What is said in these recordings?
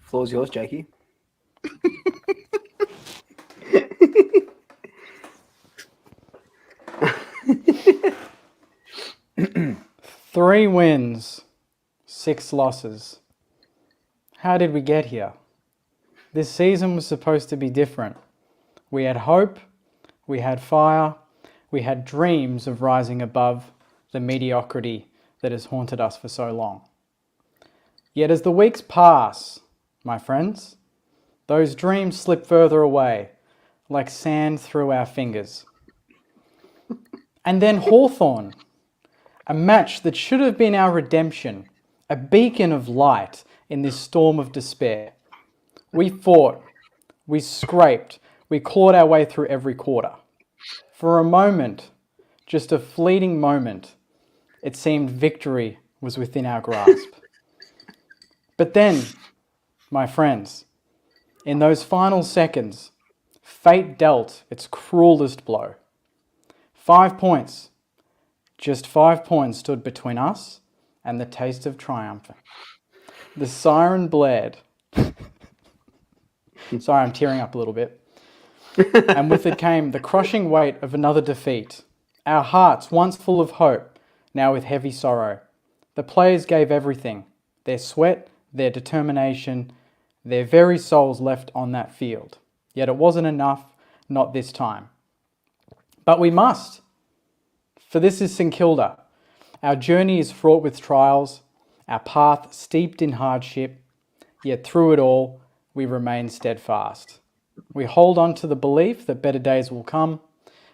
Floor's yours, Jakey. Three wins, 6 losses. How did we get here? This season was supposed to be different. We had hope, we had fire, we had dreams of rising above the mediocrity that has haunted us for so long. Yet as the weeks pass, my friends, those dreams slip further away, like sand through our fingers. And then Hawthorn, a match that should have been our redemption, a beacon of light in this storm of despair. We fought, we scraped, we clawed our way through every quarter. For a moment, just a fleeting moment, it seemed victory was within our grasp. But then, my friends, in those final seconds, fate dealt its cruelest blow. 5 points, just 5 points stood between us and the taste of triumph. The siren blared. Sorry, I'm tearing up a little bit. And with it came the crushing weight of another defeat. Our hearts, once full of hope, now with heavy sorrow. The players gave everything, their sweat, their determination, their very souls left on that field. Yet it wasn't enough, not this time. But we must, for this is St Kilda. Our journey is fraught with trials, our path steeped in hardship, yet through it all, we remain steadfast. We hold on to the belief that better days will come,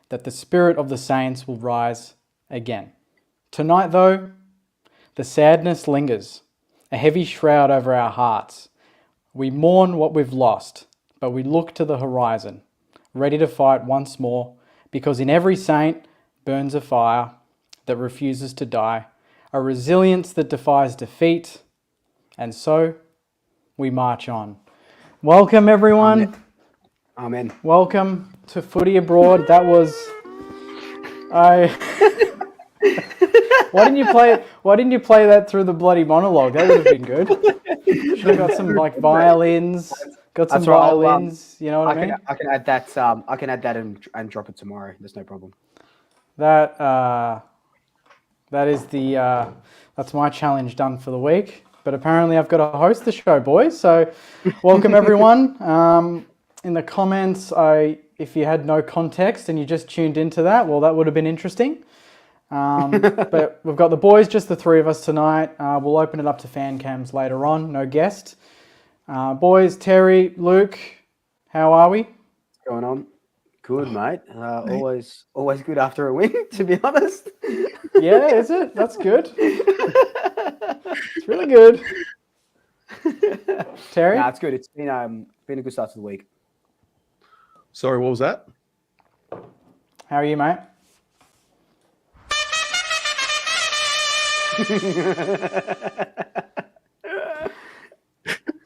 that the spirit of the saints will rise again. Tonight, though, the sadness lingers, a heavy shroud over our hearts. We mourn what we've lost, but we look to the horizon, ready to fight once more, because in every saint burns a fire that refuses to die, a resilience that defies defeat, and so we march on. Welcome, everyone. Amen. Welcome to Footy Abroad. That was... Why didn't you play that through the bloody monologue? That would have been good. Should have got some like violins. Got some violins. You know what I mean? I can add that. I can add that and drop it tomorrow. There's no problem. That is the that's my challenge done for the week. But apparently I've got to host the show, boys. So welcome everyone. In the comments, if you had no context and you just tuned into that, well, that would have been interesting. But we've got the boys, just the three of us tonight. We'll open it up to fan cams later on, no guest. Boys, Terry, Luke, how are we? What's going on? Good, mate. Always good after a win, to be honest. Yeah, is it? That's good. It's really good. Terry? Nah, it's good. It's been a good start to the week. Sorry, what was that? How are you, mate?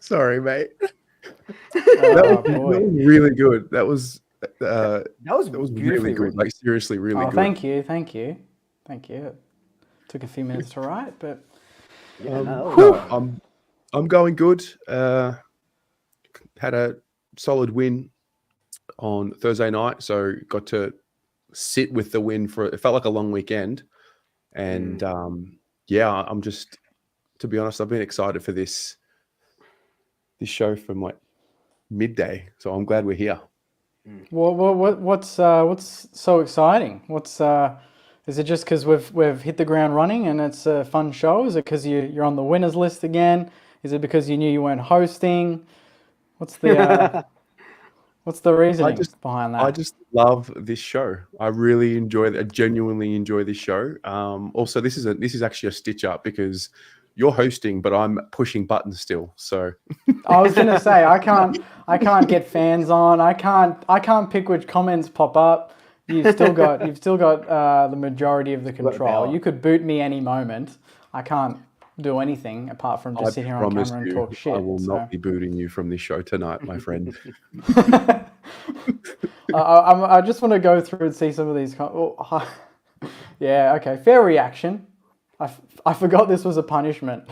Sorry, mate. That was really good. That was really good. Like seriously, really good. Thank you. It took a few minutes to write, but I'm going good. Had a solid win on Thursday night, so got to sit with the win for it felt like a long weekend, and I'm just, to be honest, I've been excited for this show from like midday, so I'm glad we're here. Well, what's so exciting? Is it just because we've hit the ground running and it's a fun show? Is it because you're on the winners list again? Is it because you knew you weren't hosting? What's the reasoning behind that? I just love this show. I genuinely enjoy this show. Also, this is actually a stitch up because you're hosting, but I'm pushing buttons still. So I was gonna say I can't get fans on. I can't pick which comments pop up. You've still got the majority of the control. You could boot me any moment. I can't do anything apart from just sit here on camera and talk shit. I will not be booting you from this show tonight, my friend. I just want to go through and see some of these. Yeah, okay, fair reaction. I forgot this was a punishment.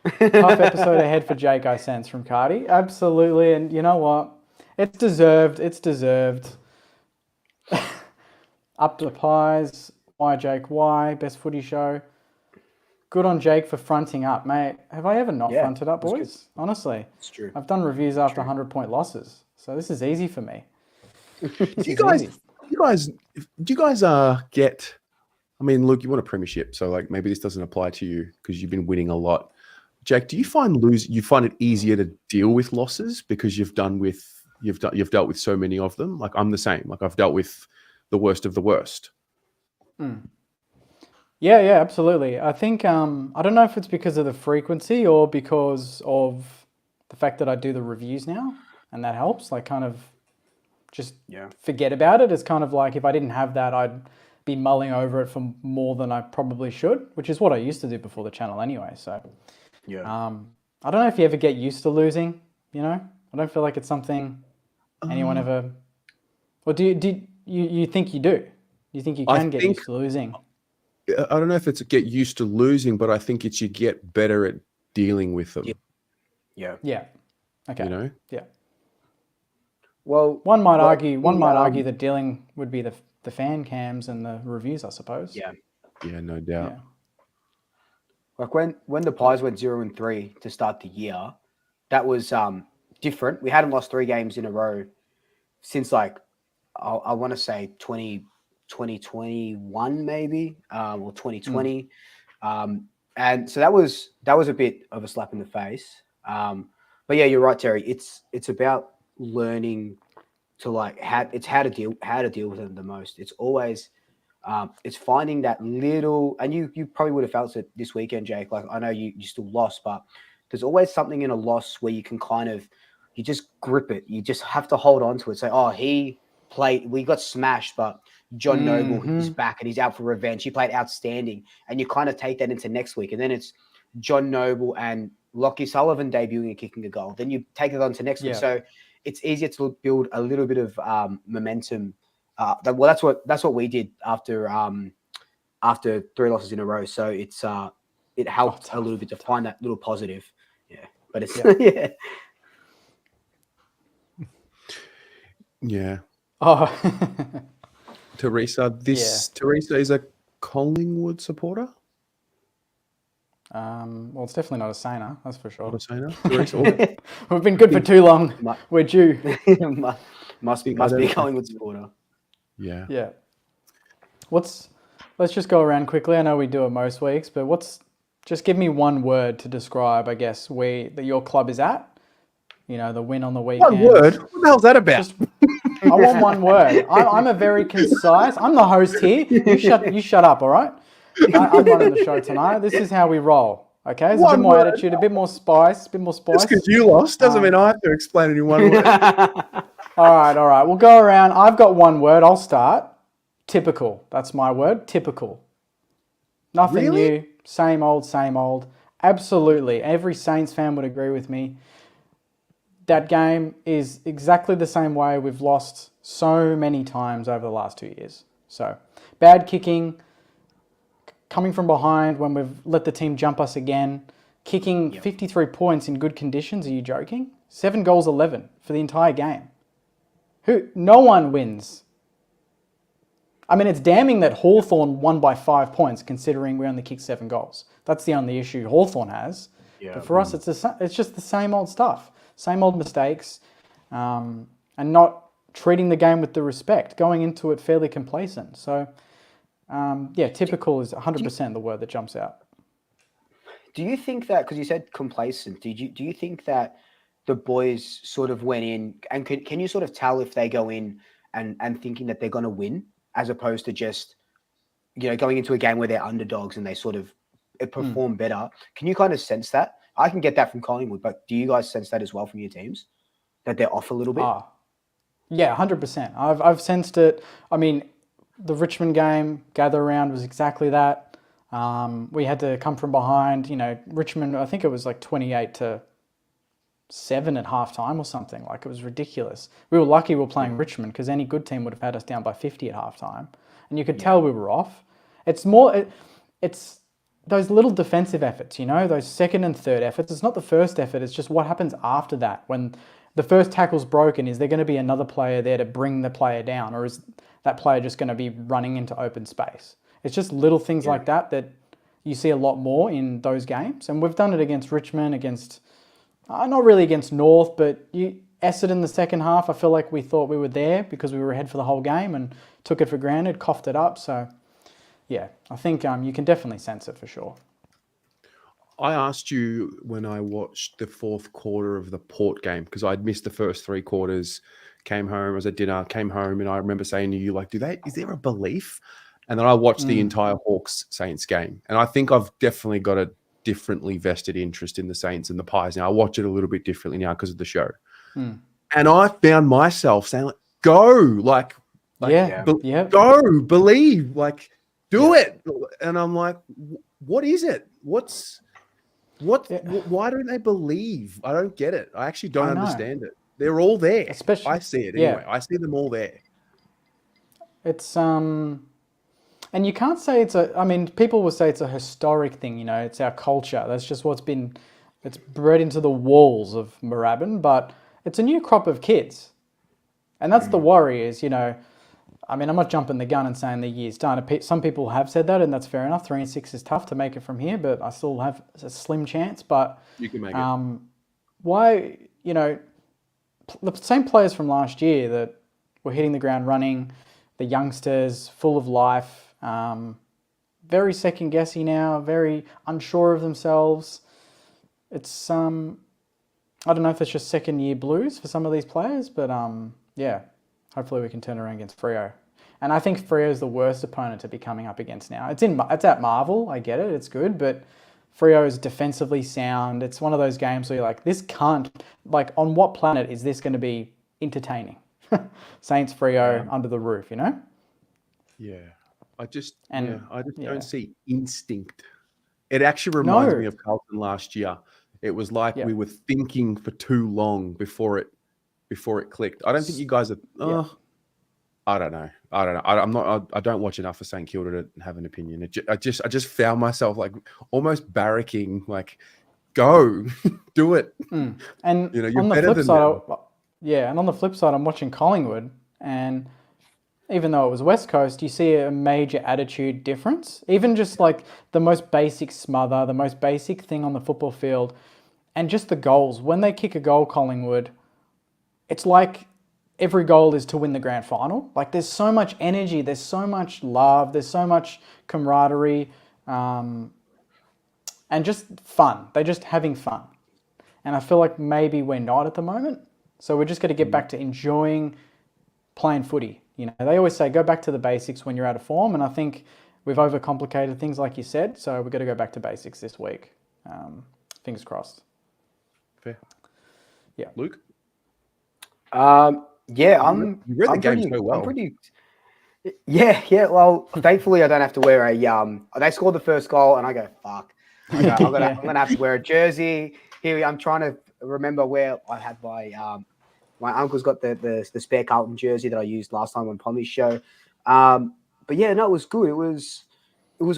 Tough episode ahead for Jake, I sense, from Cardi. Absolutely. And you know what? It's deserved. It's deserved. Up the pies. Why, Jake? Why? Best footy show. Good on Jake for fronting up, mate. Have I ever not Yeah, fronted up, that's good. boys? Honestly. It's true. I've done reviews after 100-point losses. So this is easy for me. Do you guys get? I mean, Luke, you want a premiership, so like maybe this doesn't apply to you because you've been winning a lot. Jake, do you find it easier to deal with losses because you've dealt with so many of them? Like I'm the same. Like I've dealt with the worst of the worst. Yeah, absolutely. I think I don't know if it's because of the frequency or because of the fact that I do the reviews now, and that helps. Like, kind of just forget about it. It's kind of like if I didn't have that, I'd be mulling over it for more than I probably should, which is what I used to do before the channel anyway. So, I don't know if you ever get used to losing. You know, I don't feel like it's something anyone ever. Or do you think you do? You think you can get used to losing? I don't know if it's get used to losing, but I think it's you get better at dealing with them. Yeah. Okay. You know? Yeah. Well, One might argue that dealing would be the fan cams and the reviews, I suppose. Yeah, no doubt. Yeah. like when the Pies went 0-3 to start the year, that was different. We hadn't lost 3 games in a row since like I want to say 2021 maybe or 2020, and so that was a bit of a slap in the face. But yeah, you're right, Terry. It's about learning to like how to deal with it the most. It's always it's finding that little, and you probably would have felt it this weekend, Jake. Like I know you still lost, but there's always something in a loss where you can kind of you just grip it. You just have to hold on to it. Say, oh, we got smashed, but John Noble is back and he's out for revenge. He played outstanding. And you kind of take that into next week. And then it's John Noble and Lockie Sullivan debuting and kicking a goal. Then you take it on to next week. So it's easier to build a little bit of momentum. That's what we did after 3 losses in a row. So it helped a little bit to find that little positive. Yeah. But it's Yeah. Oh. Teresa is a Collingwood supporter. Well, it's definitely not a Sainer, that's for sure. Not a Sainer. Teresa, We've been good for too long. We're due. must be a Collingwood supporter. Yeah. Yeah. Let's just go around quickly. I know we do it most weeks, but just give me one word to describe, I guess, that your club is at. You know, the win on the weekend. One word? What the hell's that about? I want one word. I'm a very concise. I'm the host here. You shut up, all right? I'm running the show tonight. This is how we roll. Okay, there's a bit more attitude, a bit more spice. Just because you lost doesn't mean I have to explain it in one word. All right. We'll go around. I've got one word. I'll start. Typical. That's my word. Typical. Nothing new. Same old. Absolutely. Every Saints fan would agree with me. That game is exactly the same way we've lost so many times over the last 2 years. So, bad kicking, coming from behind when we've let the team jump us again, kicking 53 points in good conditions. Are you joking? 7 goals, 11 for the entire game. No one wins. I mean, it's damning that Hawthorn won by 5 points considering we only kicked 7 goals. That's the only issue Hawthorn has. Yeah. But for us, it's just the same old stuff. Same old mistakes, and not treating the game with the respect, going into it fairly complacent. So, typical is 100% the word that jumps out. Do you think that, because you said complacent, do you think that the boys sort of went in, and can you sort of tell if they go in and thinking that they're going to win, as opposed to just, going into a game where they're underdogs and they sort of perform better? Can you kind of sense that? I can get that from Collingwood, but do you guys sense that as well from your teams? That they're off a little bit? Yeah, 100%. I've sensed it. I mean, the Richmond game, gather around, was exactly that. We had to come from behind. Richmond, I think it was like 28-7 at halftime or something. Like, it was ridiculous. We were lucky we were playing Richmond because any good team would have had us down by 50 at halftime. And you could tell we were off. It's those little defensive efforts, those second and third efforts. It's not the first effort. It's just what happens after that. When the first tackle's broken, is there going to be another player there to bring the player down? Or is that player just going to be running into open space? It's just little things like that you see a lot more in those games. And we've done it against Richmond, not really against North, but Essendon the second half, I feel like we thought we were there because we were ahead for the whole game and took it for granted, coughed it up. So, yeah, I think you can definitely sense it for sure. I asked you when I watched the fourth quarter of the Port game, because I'd missed the first three quarters, came home, I was at dinner, came home, and I remember saying to you, like, is there a belief? And then I watched the entire Hawks Saints game. And I think I've definitely got a differently vested interest in the Saints and the Pies now. I watch it a little bit differently now because of the show. And I found myself saying, like, go, go, believe, like, do it. And I'm like, what is it? Why don't they believe? I don't get it. I actually don't understand it. They're all there. Especially, I see it anyway. I see them all there. It's, and you can't say people will say it's a historic thing, it's our culture. That's just it's bred into the walls of Moorabbin, but it's a new crop of kids. And that's the worry is, I'm not jumping the gun and saying the year's done. Some people have said that, and that's fair enough. 3-6 is tough to make it from here, but I still have a slim chance. But you can make it. Why, the same players from last year that were hitting the ground running, the youngsters, full of life, very second guessy now, very unsure of themselves. It's I don't know if it's just second year blues for some of these players, but hopefully we can turn around against Freo. And I think Freo is the worst opponent to be coming up against now. It's at Marvel, I get it, it's good, but Freo is defensively sound. It's one of those games where you're like, this can't, like, on what planet is this going to be entertaining? Saints Freo under the roof, Yeah. I just don't see instinct. It actually reminds me of Carlton last year. It was like we were thinking for too long before it clicked. I don't think you guys are. I don't know. I don't watch enough for St Kilda to have an opinion. I just found myself like almost barracking, like, go, do it. And you're on the better flip than side, them. and on the flip side, I'm watching Collingwood, and even though it was West Coast, you see a major attitude difference. Even just like the most basic smother, the most basic thing on the football field, and just the goals. When they kick a goal, Collingwood, it's like every goal is to win the grand final. Like, there's so much energy, there's so much love, there's so much camaraderie, and just fun. They're just having fun. And I feel like maybe we're not at the moment. So we're just going to get back to enjoying playing footy. They always say, go back to the basics when you're out of form. And I think we've overcomplicated things, like you said. So we're going to go back to basics this week. Fingers crossed. Fair. Yeah. Luke? You read the game so well. Well, thankfully I don't have to wear a they scored the first goal and I go, fuck. I'm gonna have to wear a jersey. Here I'm trying to remember where I had my uncle's got the spare Carlton jersey that I used last time on Pommy's show. But yeah, no, it was good. It was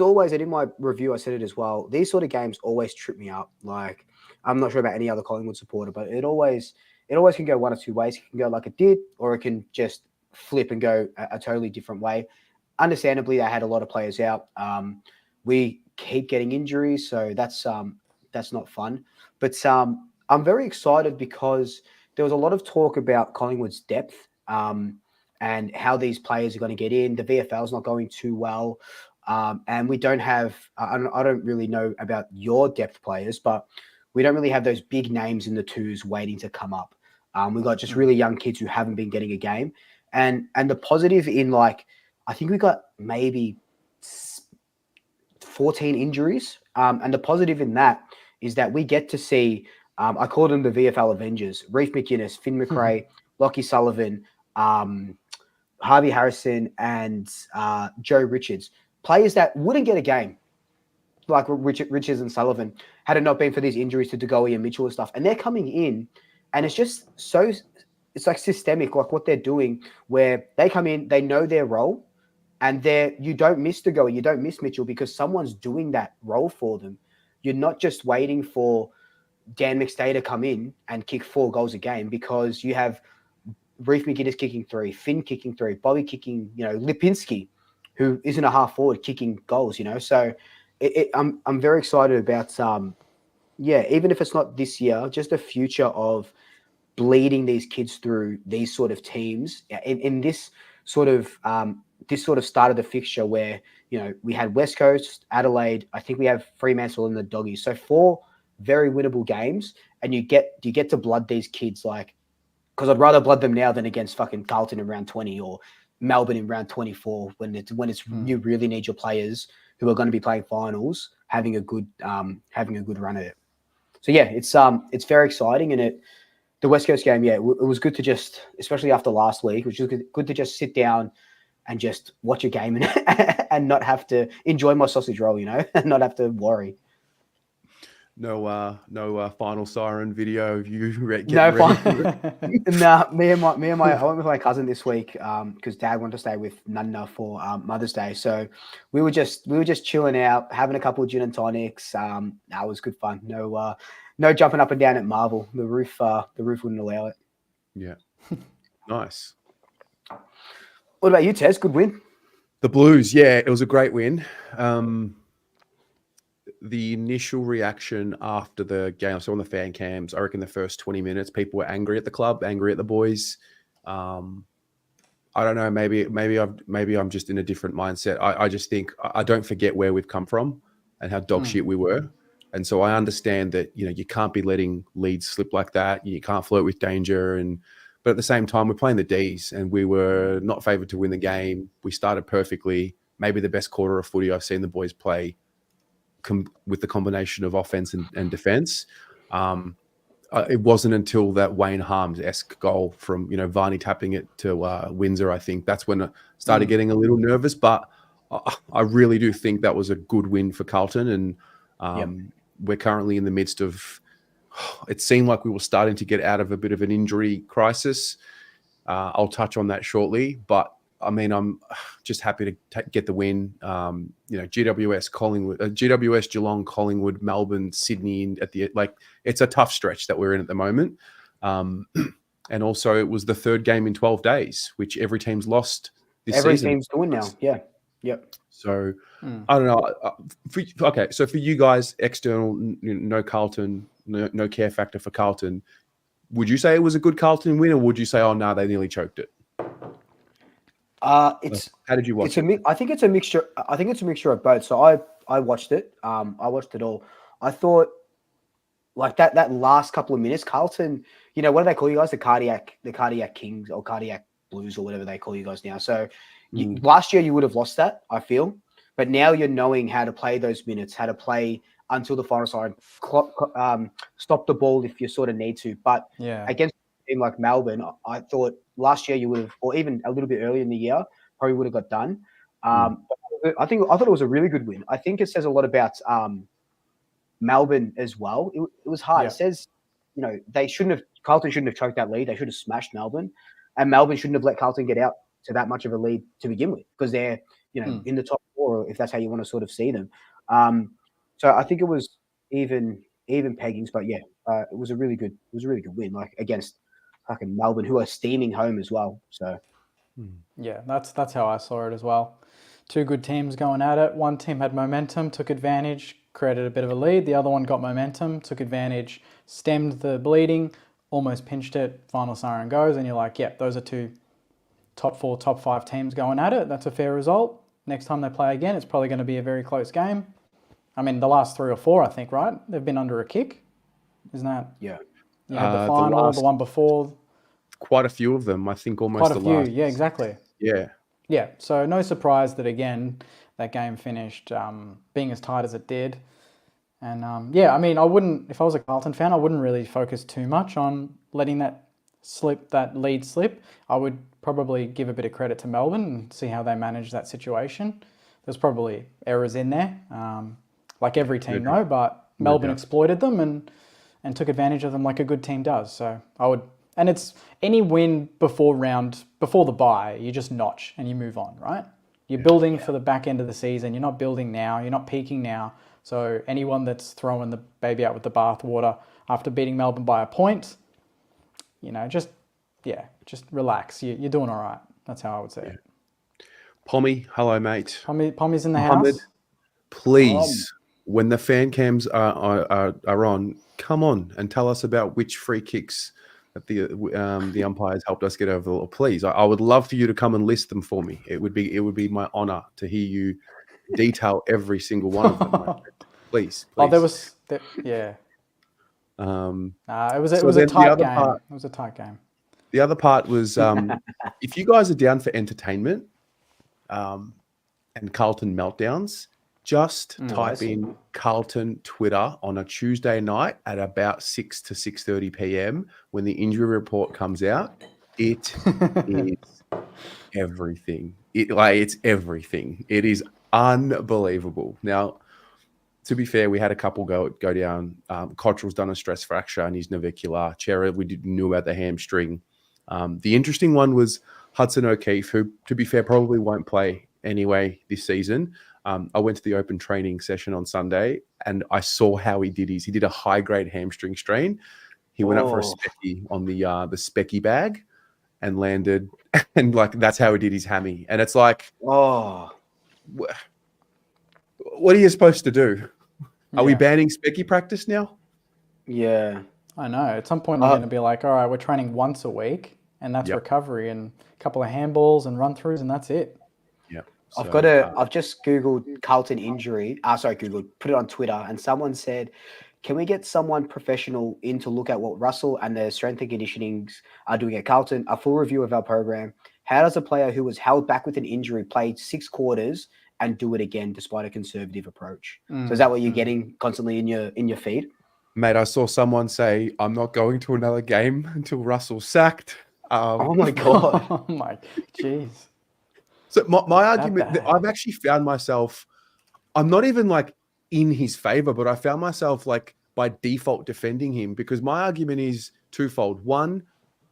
always, and in my review I said it as well, these sort of games always trip me up. Like, I'm not sure about any other Collingwood supporter, but it always can go one of two ways. It can go like it did, or it can just flip and go a totally different way. Understandably, they had a lot of players out. We keep getting injuries, so that's not fun. But I'm very excited because there was a lot of talk about Collingwood's depth and how these players are going to get in. The VFL is not going too well. And we don't have, I don't really know about your depth players, but we don't really have those big names in the twos waiting to come up. We've got just really young kids who haven't been getting a game. And the positive in, like, I think we got maybe 14 injuries. And the positive in that is that we get to see, I call them the VFL Avengers, Reef McInnes, Finn McRae, Lockie Sullivan, Harvey Harrison, and Joe Richards. Players that wouldn't get a game, like Richards and Sullivan, had it not been for these injuries to DeGoey and Mitchell and stuff. And they're coming in, and it's just it's like systemic, like what they're doing, where they come in, they know their role, And you don't miss De Goey, you don't miss Mitchell because someone's doing that role for them. You're not just waiting for Dan McStay to come in and kick 4 goals a game, because you have Reef McGuinness kicking 3, Finn kicking 3, Bobby kicking, Lipinski, who isn't a half forward, kicking goals, So I'm very excited about, even if it's not this year, just the future of bleeding these kids through these sort of teams in this sort of start of the fixture where, we had West Coast, Adelaide, I think we have Fremantle and the Doggies. So 4 very winnable games, and you get to blood these kids, like, because I'd rather blood them now than against fucking Carlton in round 20 or Melbourne in round 24 when you really need your players who are going to be playing finals having a good run at it. So yeah, it's very exciting, and the West Coast game, it was good to just, especially after last week, which was good to just sit down and just watch a game and not have to enjoy my sausage roll, and not have to worry. No final siren video of you getting No, ready. Nah, I went with my cousin this week because Dad wanted to stay with Nunna for Mother's Day. So we were just chilling out, having a couple of gin and tonics. That was good fun. No jumping up and down at Marvel. The roof wouldn't allow it. Yeah, nice. What about you, Tez? Good win. The Blues, yeah, it was a great win. The initial reaction after the game, I saw on the fan cams, I reckon the first 20 minutes, people were angry at the club, angry at the boys. I don't know, maybe I'm just in a different mindset. I just think I don't forget where we've come from and how dog shit we were. And so I understand that, you can't be letting leads slip like that. You can't flirt with danger. But at the same time, we're playing the Ds and we were not favoured to win the game. We started perfectly, maybe the best quarter of footy I've seen the boys play with the combination of offense and defense. It wasn't until that Wayne Harms-esque goal from, Varney tapping it to Windsor, I think that's when I started getting a little nervous, but I really do think that was a good win for Carlton. And we're currently in the midst of, it seemed like we were starting to get out of a bit of an injury crisis. I'll touch on that shortly, but I mean, I'm just happy to get the win. GWS, Collingwood, GWS, Geelong, Collingwood, Melbourne, Sydney. It's a tough stretch that we're in at the moment. And also, it was the 3rd game in 12 days, which every team's lost this season. Every team's doing now. Yeah. Yep. So I don't know. So for you guys, external, no Carlton, no care factor for Carlton. Would you say it was a good Carlton win, or would you say, oh no, they nearly choked it? How did you watch it? I think it's a mixture. I think it's a mixture of both. So I watched it. I watched it all. I thought like that last couple of minutes, Carlton. What do they call you guys? The cardiac Kings or cardiac Blues or whatever they call you guys now. So last year you would have lost that, I feel, but now you're knowing how to play those minutes, how to play until the final side, stop the ball if you sort of need to. But against a team like Melbourne, I thought last year you would have, or even a little bit earlier in the year, probably would have got done. But I thought it was a really good win. I think it says a lot about Melbourne as well. It was hard. Yeah. It says, Carlton shouldn't have choked that lead. They should have smashed Melbourne, and Melbourne shouldn't have let Carlton get out to that much of a lead to begin with, because they're, in the top 4, if that's how you want to sort of see them. So I think it was even peggings, but it was a really good win, like against fucking Melbourne, who are steaming home as well. So yeah, that's how I saw it as well. 2 good teams going at it. One team had momentum, took advantage, created a bit of a lead. The other one got momentum, took advantage, stemmed the bleeding, almost pinched it. Final siren goes, and you're like, those are 2 top 4, top 5 teams going at it. That's a fair result. Next time they play again, it's probably going to be a very close game. I mean, the last 3 or 4, I think, right? They've been under a kick. Isn't that? Yeah. You had the final, the one before. Quite a few of them, I think, almost quite a the few. last. Yeah, exactly. Yeah. Yeah, so no surprise that, again, that game finished being as tight as it did. And, I mean, I wouldn't, if I was a Carlton fan, I wouldn't really focus too much on letting that lead slip. I would probably give a bit of credit to Melbourne and see how they managed that situation. There's probably errors in there, like every team, though, but Melbourne exploited them and took advantage of them like a good team does. So I would, and it's any win before the bye, you just notch and you move on, right? You're building for the back end of the season. You're not building now. You're not peaking now. So anyone that's throwing the baby out with the bathwater after beating Melbourne by a point, just relax. You're doing all right. That's how I would say it. Pommy, hello, mate. Pommy's in the Mohammed, house. please, when the fan cams are on, come on and tell us about which free kicks that the umpires helped us get over the line. Please, I would love for you to come and list them for me. It would be my honor to hear you detail every single one of them. My friend. Please. Oh, yeah. It was a tight game. It was a tight game. The other part was if you guys are down for entertainment and Carlton meltdowns, just type in Carlton Twitter on a Tuesday night at about 6 to 6:30 p.m. when the injury report comes out. It is everything. It's everything. It is unbelievable. Now, to be fair, we had a couple go down. Cottrell's done a stress fracture in his navicular. Chera, we knew about the hamstring. The interesting one was Hudson O'Keefe, who, to be fair, probably won't play anyway this season. I went to the open training session on Sunday and I saw how he did he did a high-grade hamstring strain. He went up for a specky on the specky bag and landed, and that's how he did his hammy. And it's like, what are you supposed to do? Are we banning specky practice now? Yeah. I know. At some point, they're going to be like, all right, we're training once a week, and that's recovery and a couple of handballs and run-throughs, and that's it. Yeah. So, I've just Googled Carlton injury. Put it on Twitter, and someone said, can we get someone professional in to look at what Russell and the strength and conditionings are doing at Carlton? A full review of our program. How does a player who was held back with an injury play 6 quarters and do it again despite a conservative approach? So is that what you're getting constantly in your feed? Mate, I saw someone say, I'm not going to another game until Russell's sacked. Oh my God. Oh my, jeez. So my argument, I've actually found myself, I'm not even in his favor, but I found myself by default defending him, because my argument is twofold. One,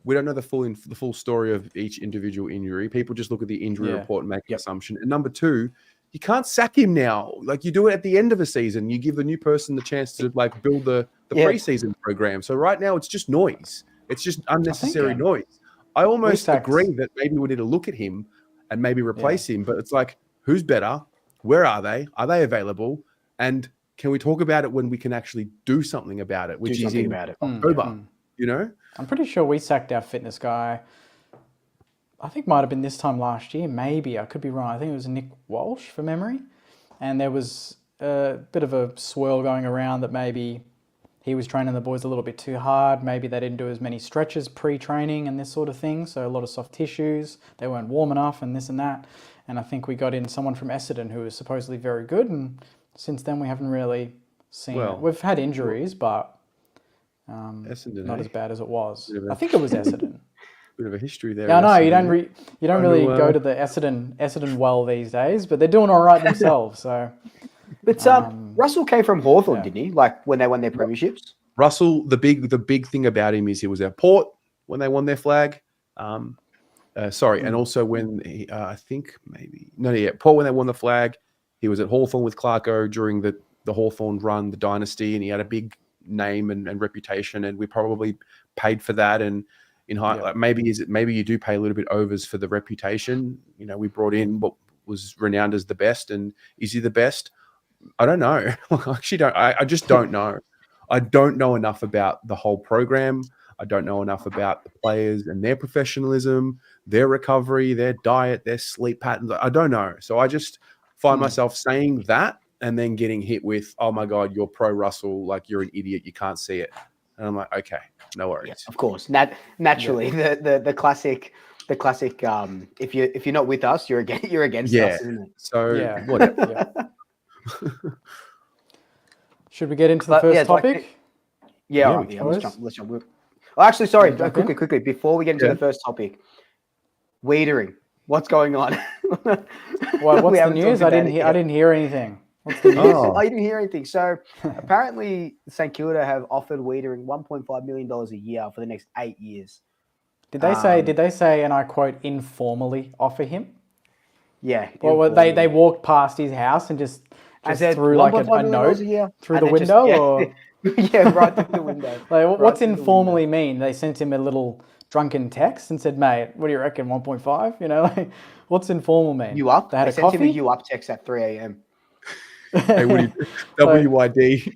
we don't know the full story of each individual injury. People just look at the injury report and make an assumption. And number two, you can't sack him now. You do it at the end of a season. You give the new person the chance to build the preseason program. So right now it's just noise. It's just unnecessary noise. I almost agree that maybe we need to look at him and maybe replace him. But it's who's better? Where are they? Are they available? And can we talk about it when we can actually do something about it? Which is in October. I'm pretty sure we sacked our fitness guy. I think might have been this time last year. Maybe. I could be wrong. I think it was Nick Walsh from memory. And there was a bit of a swirl going around that maybe he was training the boys a little bit too hard. Maybe they didn't do as many stretches pre-training and this sort of thing. So a lot of soft tissues. They weren't warm enough and this and that. And I think we got in someone from Essendon who was supposedly very good. And since then we haven't really seen it. We've had injuries, but Essendon, not as bad as it was. I think it was Essendon. Bit of a history there. Yeah, no, you don't really go to the Essendon well these days, but they're doing all right themselves. So, but Russell came from Hawthorn, didn't he? When they won their premierships. Russell, the big thing about him is he was at Port when they won their flag. And also when Port when they won the flag, he was at Hawthorn with Clarko during the Hawthorn run, the dynasty, and he had a big name and reputation, and we probably paid for that. And maybe you do pay a little bit overs for the reputation. We brought in what was renowned as the best, and is he the best? I don't know. I just don't know. I don't know enough about the whole program. I don't know enough about the players and their professionalism, their recovery, their diet, their sleep patterns. I don't know. So I just find myself saying that and then getting hit with, oh my God, you're pro Russell, you're an idiot, you can't see it. And I'm like, okay, no worries. Yeah, of course. Naturally, the classic. If you're not with us, you're against us, isn't it? So whatever. Should we get into the first topic? Let's jump. Oh, actually, sorry. Quickly, before we get into the first topic, Wiedering. What's going on? What's the news? I didn't hear anything. What's the news? I didn't hear anything. So apparently, St Kilda have offered Wiedering $1.5 million a year for the next 8 years. Did they say? And I quote, informally offer him? Yeah. Well, they informally. walked past his house and just I said threw like a $1.5 million note a year. through And the then just- window, yeah. or Yeah, right through the window. like Right what's through the informally window. mean? They sent him a little drunken text and said, "Mate, what do you reckon? 1.5?" You know, like what's informal mean? You up? They had They a sent him a coffee. you up text at 3 a.m. Hey, what do you Like- WYD?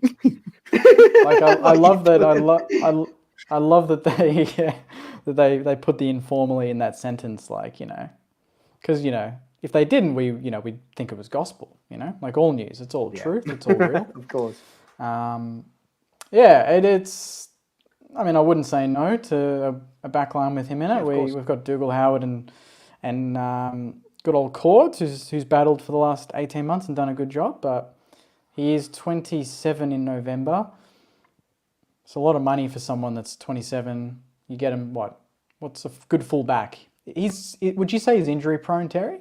Like I love that. I love that they that they put the informally in that sentence. Like, you know, because you know, if they didn't, we'd think it was gospel. You know, like all news, it's all truth, it's all real. Of course. Yeah, it's. I mean, I wouldn't say no to a backline with him in it. of course. We've got Dougal Howard and good old Cords, who's battled for the last 18 months and done a good job. But he is 27 in November. It's a lot of money for someone that's 27. You get him what? What's a good fullback? Would you say he's injury prone, Terry,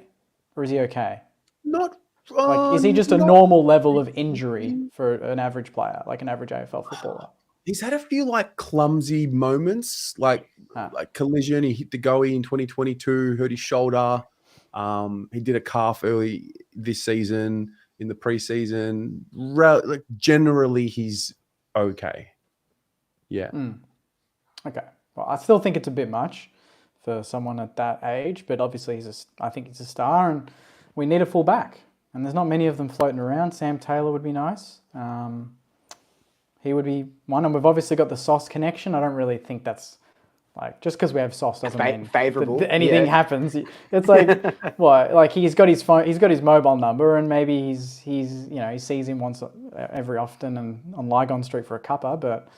or is he okay? Not Like, is he just a normal level of injury for an average player, like an average AFL footballer? He's had a few like clumsy moments, like collision. He hit the goalie in 2022, hurt his shoulder. He did a calf early this season in the preseason. Like generally, he's okay. Yeah. Okay. Well, I still think it's a bit much for someone at that age, but obviously I think he's a star, and we need a full back. And there's not many of them floating around. Sam Taylor would be nice. He would be one, and we've obviously got the Sauce connection. I don't really think that's like just because we have Sauce doesn't mean favorable. that anything happens. It's like what? Like he's got his phone, he's got his mobile number, and maybe he's you know, he sees him once every often and on Lygon Street for a cuppa, but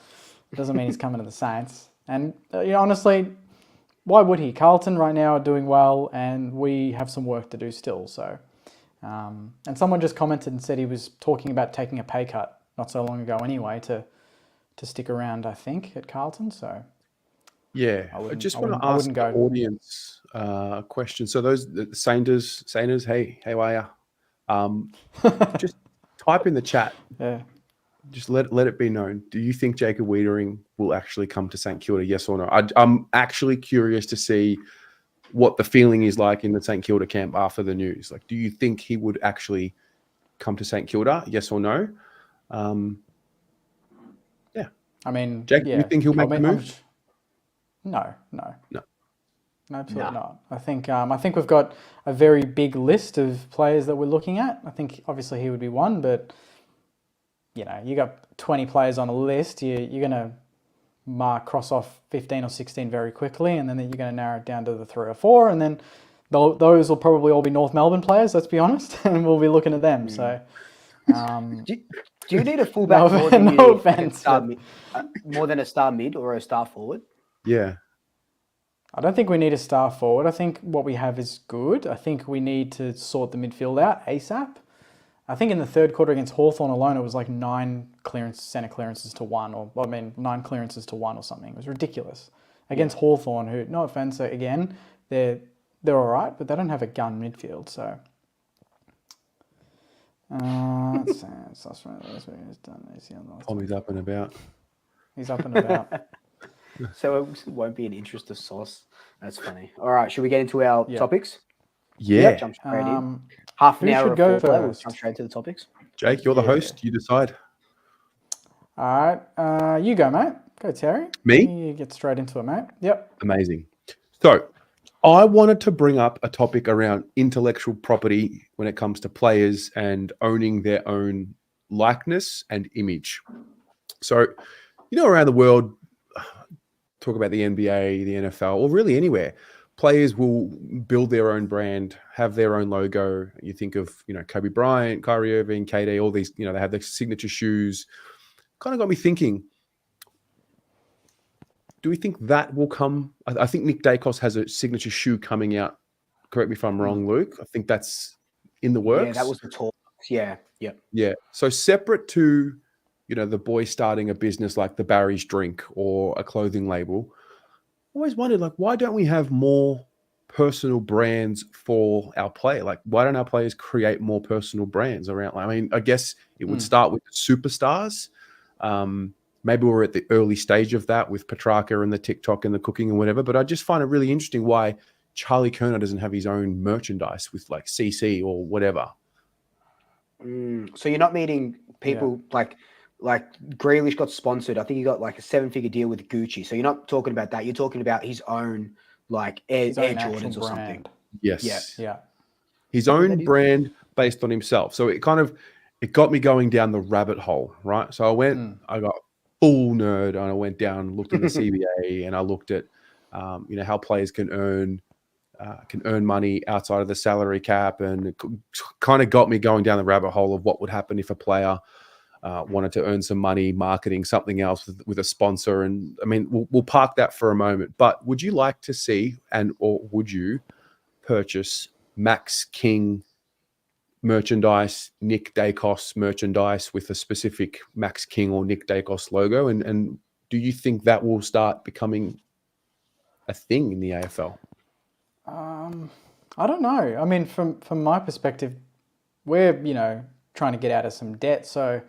it doesn't mean he's coming to the Saints. And you know, honestly, why would he? Carlton right now are doing well, and we have some work to do still. So, and someone just commented and said he was talking about taking a pay cut not so long ago anyway to stick around, I think, at Carlton. So yeah, I just want to ask the audience a question. So those Sanders, hey, how are you? Just type in the chat. Yeah. Just let it be known. Do you think Jacob Wiedering will actually come to St Kilda? Yes or no? I'm actually curious to see what the feeling is like in the St Kilda camp after the news. Like, do you think he would actually come to St Kilda? Yes or no? Yeah. I mean, Jake, do you think he'll make the move? No, absolutely not. I think we've got a very big list of players that we're looking at. I think obviously he would be one, but you know, you got 20 players on a list. You're going to cross off 15 or 16 very quickly, and then you're going to narrow it down to the 3 or 4, and then those will probably all be North Melbourne players. Let's be honest, and we'll be looking at them. So. Do you need a fullback more than more than a star mid or a star forward? Yeah. I don't think we need a star forward. I think what we have is good. I think we need to sort the midfield out ASAP. I think in the third quarter against Hawthorn alone, it was like 9 centre clearances to 1, or 9 clearances to 1 or something. It was ridiculous. Against Hawthorn, who, no offence, again, they're all right, but they don't have a gun midfield, so... Tommy's up and about. He's up and about. So it won't be an interest of Sauce. That's funny. All right, should we get into our topics? Yeah. Yep, jump straight in. Half an hour should go of foreplay. We'll first? jump straight to the topics. Jake, you're the host. You decide. All right. You go, mate. Go, Terry. Me? You get straight into it, mate. Yep. Amazing. So I wanted to bring up a topic around intellectual property when it comes to players and owning their own likeness and image. So, you know, around the world, talk about the NBA, the NFL, or really anywhere, players will build their own brand, have their own logo. You think of, you know, Kobe Bryant, Kyrie Irving, KD, all these, you know, they have their signature shoes. Kind of got me thinking, do we think that will come? I think Nick Dacos has a signature shoe coming out. Correct me if I'm wrong, Luke. I think that's in the works. Yeah, that was the talk. Yeah. Yeah. So separate to, you know, the boy starting a business like the Barry's Drink or a clothing label, I always wondered, like, why don't we have more personal brands for our player? Like, why don't our players create more personal brands around? I mean, I guess it would start with the superstars. Maybe we're at the early stage of that with Petrarca and the TikTok and the cooking and whatever, but I just find it really interesting why Charlie Kerner doesn't have his own merchandise with like CC or whatever. So you're not meeting people like Grealish got sponsored. I think he got like a 7-figure deal with Gucci. So you're not talking about that. You're talking about his own like Air Jordans or something. Yes. Yeah. His own brand based on himself. So it got me going down the rabbit hole, right? So I got full nerd, and I went down and looked at the CBA, and I looked at how players can earn money outside of the salary cap, and it kind of got me going down the rabbit hole of what would happen if a player wanted to earn some money marketing something else with a sponsor. And I mean, we'll park that for a moment, but would you like to see or would you purchase Max King merchandise, Nick Dacos merchandise with a specific Max King or Nick Dacos logo? And do you think that will start becoming a thing in the AFL? I don't know. I mean, from my perspective, we're, trying to get out of some debt. So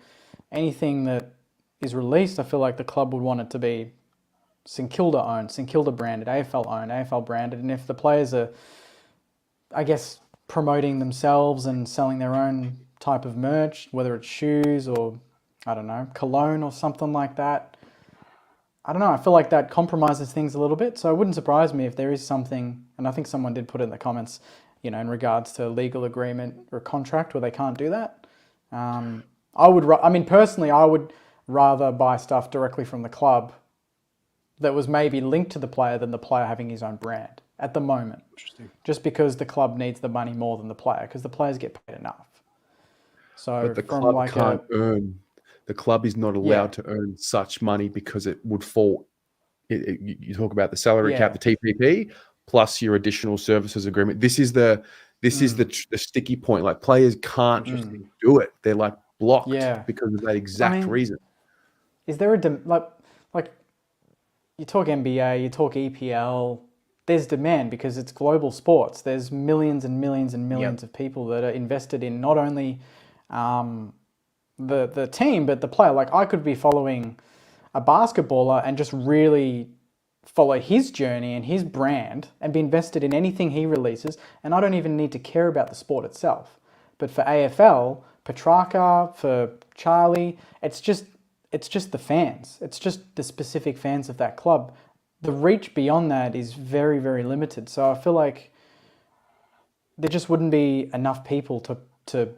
anything that is released, I feel like the club would want it to be St Kilda owned, St Kilda branded, AFL owned, AFL branded. And if the players are, I guess, promoting themselves and selling their own type of merch, whether it's shoes or, I don't know, cologne or something like that, I don't know. I feel like that compromises things a little bit. So it wouldn't surprise me if there is something, and I think someone did put it in the comments, in regards to legal agreement or contract where they can't do that. Personally, I would rather buy stuff directly from the club that was maybe linked to the player than the player having his own brand at the moment. Interesting. Just because the club needs the money more than the player, because the players get paid enough. So but the club can't earn. The club is not allowed to earn such money because it would fall. You talk about the salary cap, the TPP, plus your additional services agreement. This is the sticky point. Like players can't just do it. They're like blocked because of that exact reason. Is there like you talk NBA, you talk EPL? There's demand because it's global sports. There's millions and millions and millions of people that are invested in not only the team, but the player. Like I could be following a basketballer and just really follow his journey and his brand and be invested in anything he releases, and I don't even need to care about the sport itself. But for AFL, Petrarca, for Charlie, it's just the fans. It's just the specific fans of that club. The reach beyond that is very, very limited. So I feel like there just wouldn't be enough people to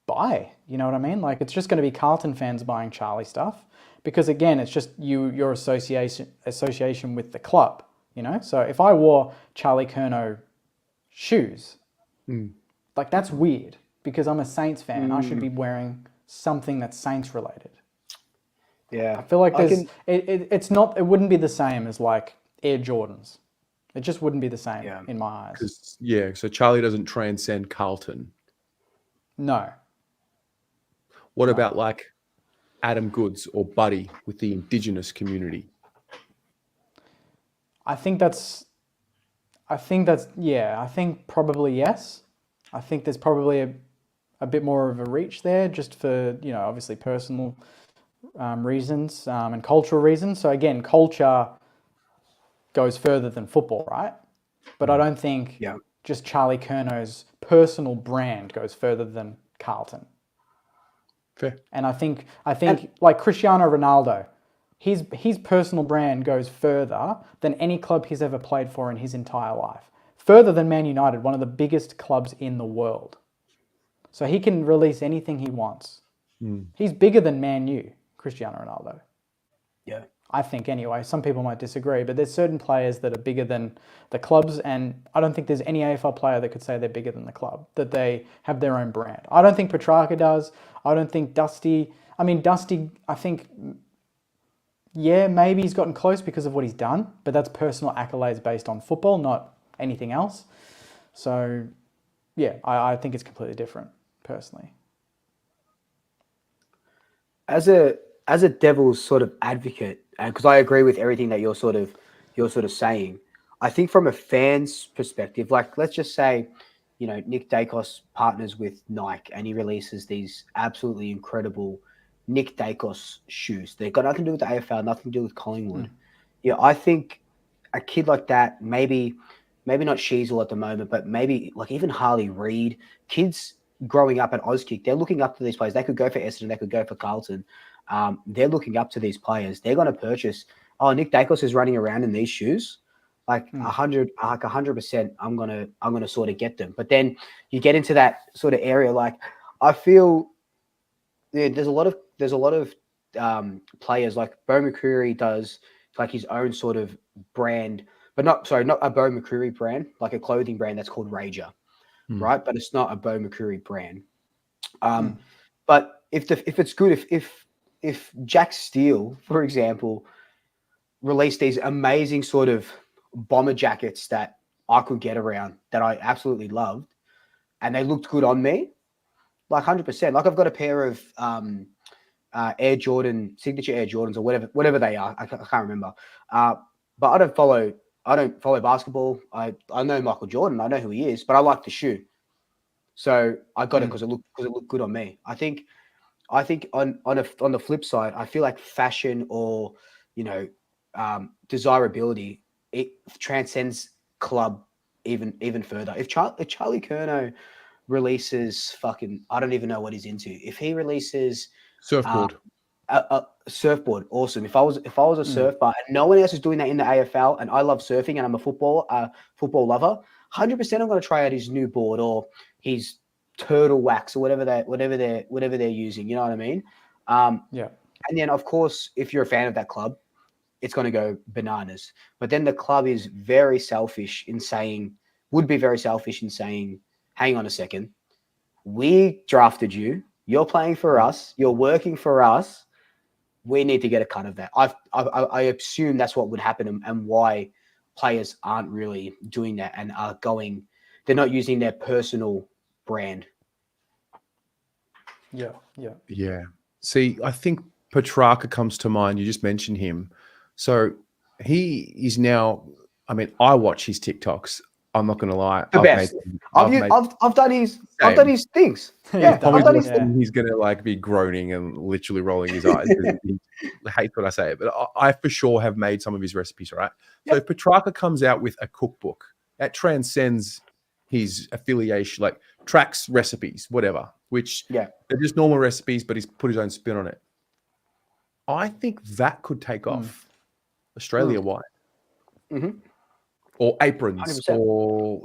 buy. You know what I mean? Like it's just going to be Carlton fans buying Charlie stuff because again, it's just your association with the club. So if I wore Charlie Curnow shoes, like that's weird because I'm a Saints fan. I should be wearing something that's Saints related. Yeah, I feel like it wouldn't be the same as like Air Jordans. It just wouldn't be the same in my eyes. So Charlie doesn't transcend Carlton. No. What about like Adam Goods or Buddy with the Indigenous community? I think probably yes. I think there's probably a bit more of a reach there just for, obviously personal reasons and cultural reasons. So again, culture goes further than football, right? But I don't think just Charlie Curnow's personal brand goes further than Carlton. Fair. And I think like Cristiano Ronaldo, his personal brand goes further than any club he's ever played for in his entire life. Further than Man United, one of the biggest clubs in the world. So he can release anything he wants. He's bigger than Man U, Cristiano Ronaldo. Yeah. I think anyway. Some people might disagree, but there's certain players that are bigger than the clubs, and I don't think there's any AFL player that could say they're bigger than the club, that they have their own brand. I don't think Petrarca does. I don't think Dusty, I think, maybe he's gotten close because of what he's done, but that's personal accolades based on football, not anything else. So, I think it's completely different, personally. As a devil's sort of advocate, because I agree with everything that you're sort of saying, I think from a fan's perspective, like let's just say, Nick Dacos partners with Nike and he releases these absolutely incredible Nick Dacos shoes. They've got nothing to do with the AFL, nothing to do with Collingwood. I think a kid like that, maybe maybe not Sheasel at the moment, but maybe like even Harley Reid, kids growing up at Auskick, they're looking up to these players. They could go for Essendon, they could go for Carlton. They're looking up to these players. They're going to purchase. Oh, Nick Dacos is running around in these shoes. Like 100%. I'm gonna sort of get them. But then you get into that sort of area. Like I feel there's a lot of players like Bo McCreary does like his own sort of brand, but not a Bo McCreary brand, like a clothing brand that's called Rager, right? But it's not a Bo McCreary brand. But if it's good, if Jack Steele, for example, released these amazing sort of bomber jackets that I could get around that I absolutely loved, and they looked good on me, like 100%. Like I've got a pair of Air Jordan signature Air Jordans or whatever they are. I can't remember. But I don't follow basketball. I know Michael Jordan. I know who he is, but I like the shoe, so I got it because it looked good on me. I think on the flip side, I feel like fashion or desirability, it transcends club even further. If Charlie Curnow releases fucking, I don't even know what he's into. If he releases surfboard, a surfboard, awesome. If I was a surfer and no one else is doing that in the AFL, and I love surfing and I'm a football lover, 100% I'm going to try out his new board or his turtle wax or whatever they're using. You know what I mean? Yeah. And then of course, if you're a fan of that club, it's going to go bananas. But then the club is would be very selfish in saying, hang on a second, we drafted you. You're playing for us. You're working for us. We need to get a cut of that. I assume that's what would happen and why players aren't really doing that and are going. They're not using their personal brand. Yeah. Yeah. See, I think Petrarca comes to mind. You just mentioned him. So he is now, I mean, I watch his TikToks. I'm not going to lie. The best. I've done his things. Yeah, probably I've done his things. He's going to like be groaning and literally rolling his eyes. He hates when I say it, but I for sure have made some of his recipes, right? Yep. So if Petrarca comes out with a cookbook, that transcends his affiliation, like tracks, recipes, whatever, which they're just normal recipes, but he's put his own spin on it. I think that could take off Australia-wide. Or aprons 100%. Or,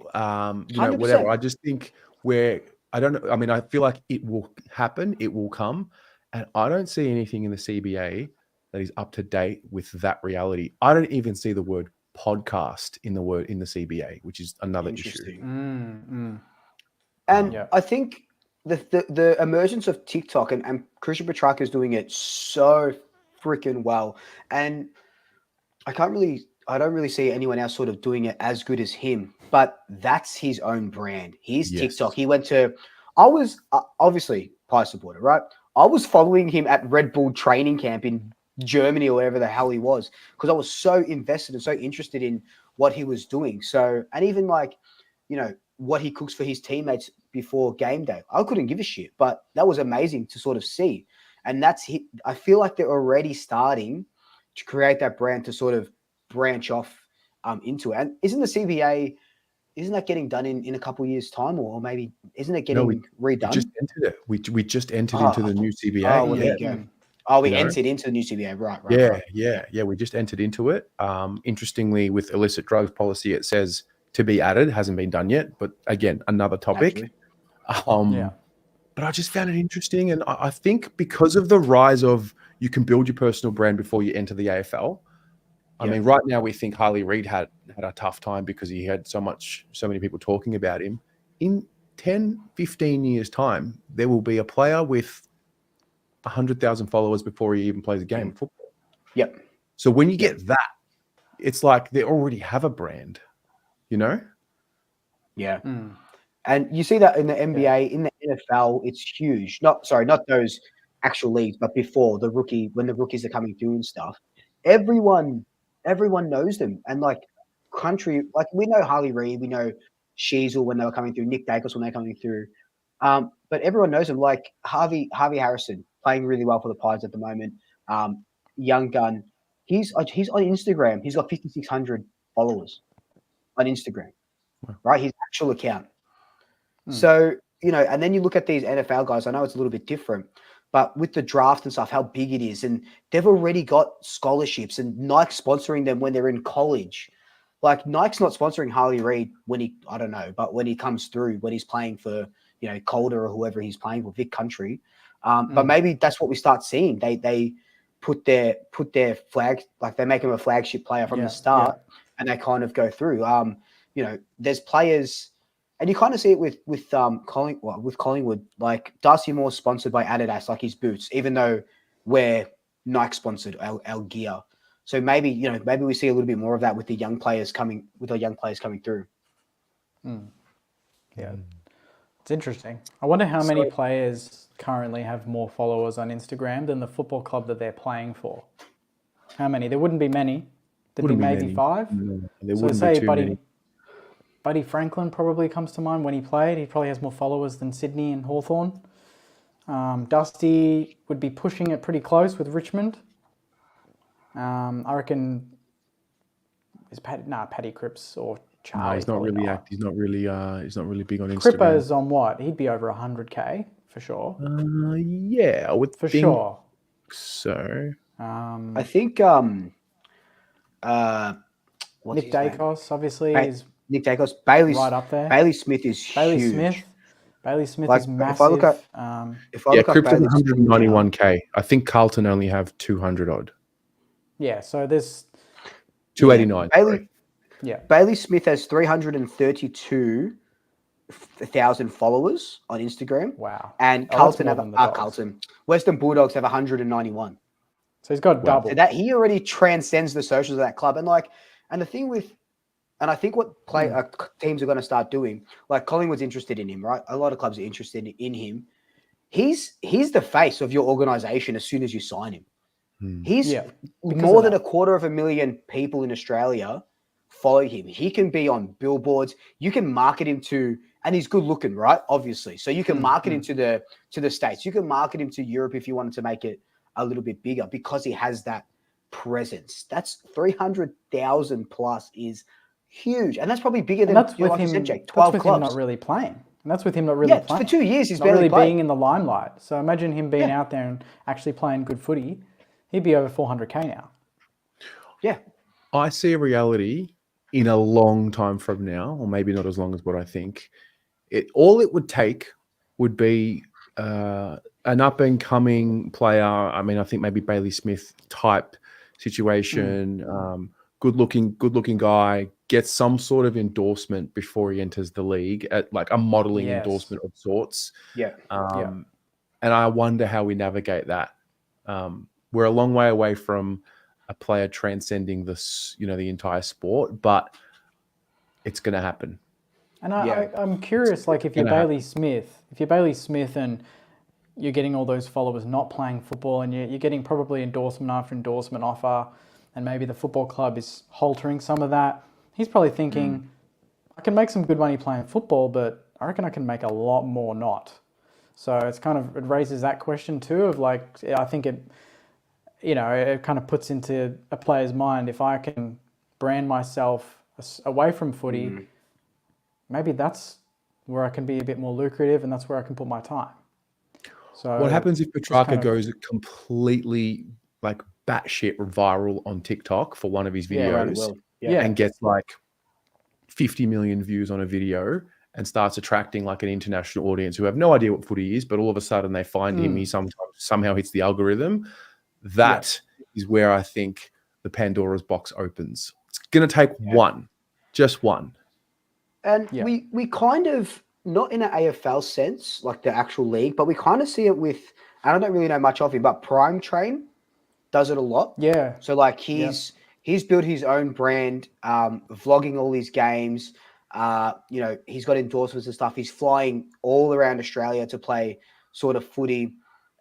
whatever. I just think I don't know. I mean, I feel like it will happen. It will come. And I don't see anything in the CBA that is up to date with that reality. I don't even see the word podcast in the CBA, which is another issue. And I think the emergence of TikTok and Christian Petrarca is doing it so freaking well. And I don't really see anyone else sort of doing it as good as him, but that's his own brand. He's TikTok. He I was obviously Pie supporter, right? I was following him at Red Bull training camp in Germany or wherever the hell he was, because I was so invested and so interested in what he was doing. So, and even like, what he cooks for his teammates before game day. I couldn't give a shit, but that was amazing to sort of see. And I feel like they're already starting to create that brand to sort of branch off into it. And isn't the CBA, isn't that getting done in a couple of years' time, or maybe isn't it getting redone? We just entered it. We just entered into the new CBA. Oh, well, there you go. Oh, we entered into the new CBA, right? Yeah. We just entered into it. Interestingly, with illicit drugs policy, it says to be added, hasn't been done yet. But again, another topic. But I just found it interesting, and I think because of the rise of you can build your personal brand before you enter the AFL. I mean, right now we think Harley Reid had a tough time because he had so many people talking about him. In 10, 15 years' time, there will be a player with 100,000 followers before he even plays a game of football. Yep. So when you get that, it's like they already have a brand, Yeah. And you see that in the NBA, in the NFL, it's huge. Not those actual leagues, but before when the rookies are coming through and stuff, everyone knows them. And like we know Harley Reid, we know Sheasel when they were coming through, Nick Dacos when they're coming through. But everyone knows them. Like Harvey Harrison playing really well for the Pies at the moment. Young gun. He's on Instagram. He's got 5,600 followers on Instagram. right? His actual account. Mm. So, and then you look at these NFL guys, I know it's a little bit different, but with the draft and stuff, how big it is. And they've already got scholarships and Nike sponsoring them when they're in college. Like Nike's not sponsoring Harley Reid I don't know, but when he comes through, when he's playing for, Calder or whoever he's playing for, Vic Country. But maybe that's what we start seeing. They put their flag, like they make him a flagship player from the start, and they kind of go through. There's players, and you kind of see it with Collingwood. Like Darcy Moore's sponsored by Adidas, like his boots, even though we're Nike sponsored our gear. So maybe we see a little bit more of that with the young players coming through. Yeah. It's interesting. I wonder how many players currently have more followers on Instagram than the football club that they're playing for. How many? There wouldn't be many. There'd be maybe 5. No, there So wouldn't say be too many. Buddy Franklin probably comes to mind when he played. He probably has more followers than Sydney and Hawthorn. Dusty would be pushing it pretty close with Richmond. I reckon Paddy Cripps or Charlie. No, he's not really active. He's not really big on Instagram. Cripper's on what? He'd be over 100K for sure. Yeah, I would For think sure. so. I think what's Nick his name? Dacos obviously is Nick Dacos. Bailey's right up there. Bailey Smith is huge. Bailey Smith Like, is if massive. I look at- If I look up Cripps has Bailey's 191K. I think Carlton only have 200 odd. Yeah, so there's 289. sorry. Bailey Smith has 332,000 followers on Instagram. Wow. And Oh, Carlton that's have more than the Dogs. Western Bulldogs have 191. So he's got double. So that he already transcends the socials of that club. And the thing and I think what teams are going to start doing, like Collingwood's interested in him, right? A lot of clubs are interested in him. He's the face of your organization as soon as you sign him. He's more than 250,000 people in Australia follow him. He can be on billboards. You can market him and he's good looking, right? Obviously. So you can market him to the States. You can market him to Europe if you wanted to make it a little bit bigger because he has that presence. That's 300,000 plus is huge. And that's probably bigger than that's with like you him, said, Jake, 12 that's with clubs. him not really playing. And that's with him not really playing. For 2 years he's not barely really played. being in the limelight. So imagine him being out there and actually playing good footy. He'd be over 400K now. Yeah. I see a reality in a long time from now, or maybe not as long as what I think. All it would take would be an up-and-coming player. I mean, I think maybe Bailey Smith type situation, good-looking guy, gets some sort of endorsement before he enters the league, at like a modelling endorsement of sorts. Yeah. And I wonder how we navigate that. We're a long way away from a player transcending this, the entire sport, but it's going to happen. And I'm curious, like if you're Bailey Smith and you're getting all those followers not playing football and you're getting probably endorsement after endorsement offer, and maybe the football club is haltering some of that, he's probably thinking, I can make some good money playing football, but I reckon I can make a lot more not. So it raises that question too of like, I think it kind of puts into a player's mind, if I can brand myself away from footy, maybe that's where I can be a bit more lucrative and that's where I can put my time. So what happens if Petrarca goes completely like batshit viral on TikTok for one of his videos and gets like 50 million views on a video and starts attracting like an international audience who have no idea what footy is, but all of a sudden they find him, he somehow hits the algorithm. That is where I think the Pandora's box opens. It's going to take just one. And we kind of, not in an AFL sense, like the actual league, but we kind of see it with, I don't really know much of him, but Prime Train does it a lot. Yeah. So like he's built his own brand, vlogging all his games. He's got endorsements and stuff. He's flying all around Australia to play sort of footy.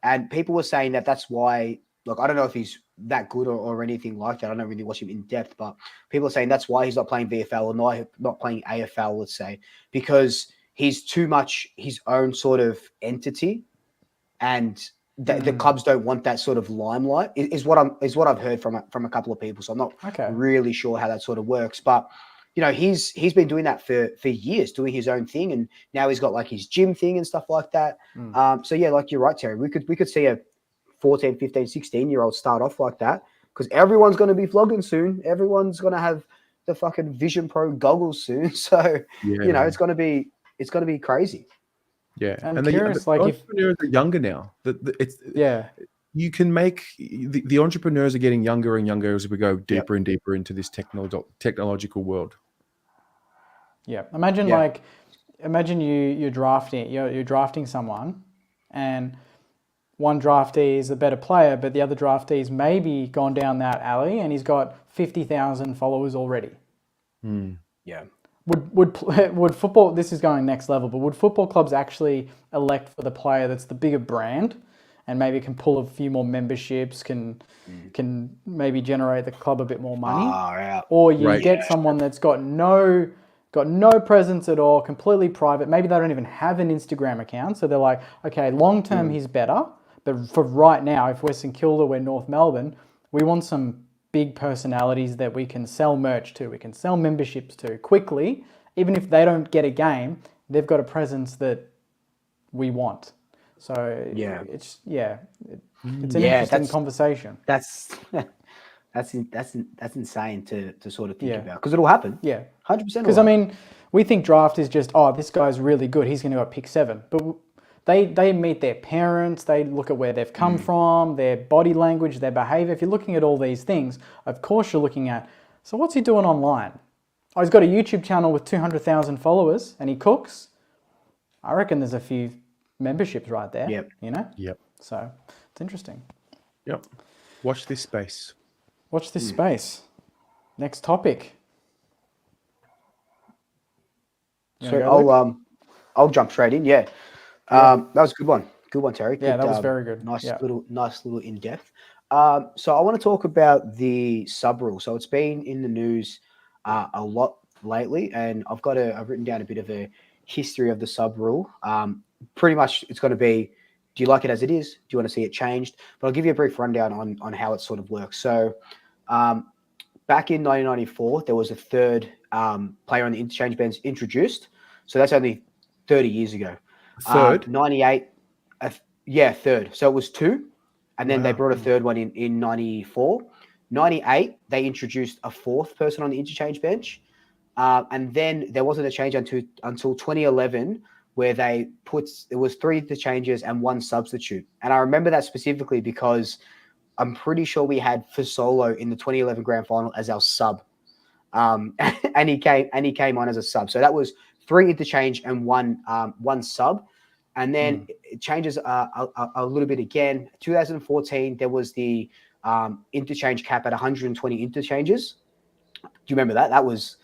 And people were saying that's why, look, I don't know if he's that good or anything like that. I don't really watch him in depth, but people are saying that's why he's not playing VFL or not playing AFL, let's say, because he's too much his own sort of entity, and the clubs don't want that sort of limelight. Is what I've heard from a couple of people. So I'm not really sure how that sort of works, but he's been doing that for years, doing his own thing, and now he's got like his gym thing and stuff like that. So yeah, like you're right, Terry. We could see a 14, 15, 16-year-old start off like that because everyone's going to be vlogging soon. Everyone's going to have the fucking Vision Pro goggles soon. So it's going to be crazy. Yeah, I'm and curious, the like, if entrepreneurs are younger now. You can make the entrepreneurs are getting younger and younger as we go deeper and deeper into this technological world. Yeah, imagine you're drafting someone, and one draftee is a better player, but the other draftee's maybe gone down that alley and he's got 50,000 followers already. Yeah. Would football? This is going next level, but would football clubs actually elect for the player that's the bigger brand, and maybe can pull a few more memberships, can maybe generate the club a bit more money, or you get someone that's got no presence at all, completely private. Maybe they don't even have an Instagram account, so they're like, okay, long term he's better, but for right now, if we're St Kilda, we're North Melbourne, we want some big personalities that we can sell merch to, we can sell memberships to quickly. Even if they don't get a game, they've got a presence that we want. So it's an interesting conversation. That's insane to sort of think about, because it'll happen. 100%. Because I mean, we think draft is just, oh, this guy's really good, he's going to go pick 7, but they meet their parents, they look at where they've come from, their body language, their behavior. If you're looking at all these things, of course you're looking at, so what's he doing online? Oh, he's got a YouTube channel with 200,000 followers and he cooks. I reckon there's a few memberships right there. Yep. So it's interesting. Yep. Watch this space. Watch this space. Next topic. So I'll jump straight in. Yeah. That was a good one. Good one, Terry. Yeah, that was very good. Nice little in depth. So I want to talk about the sub rule. So it's been in the news a lot lately, and I've written down a bit of a history of the sub rule. Pretty much it's going to be, do you like it as it is? Do you want to see it changed? But I'll give you a brief rundown on how it sort of works. So back in 1994, there was a third player on the interchange bench introduced. So that's only 30 years ago. Third? 98. Third. So it was 2. And then they brought a third one in 94. 98, they introduced a 4th person on the interchange bench. And then there wasn't a change until 2011, where there was 3 interchanges and 1 substitute. And I remember that specifically because I'm pretty sure we had Fasolo in the 2011 grand final as our sub. And he came on as a sub. So that was 3 interchange and 1 sub. And then it changes a little bit again. 2014, there was the interchange cap at 120 interchanges. Do you remember that? That was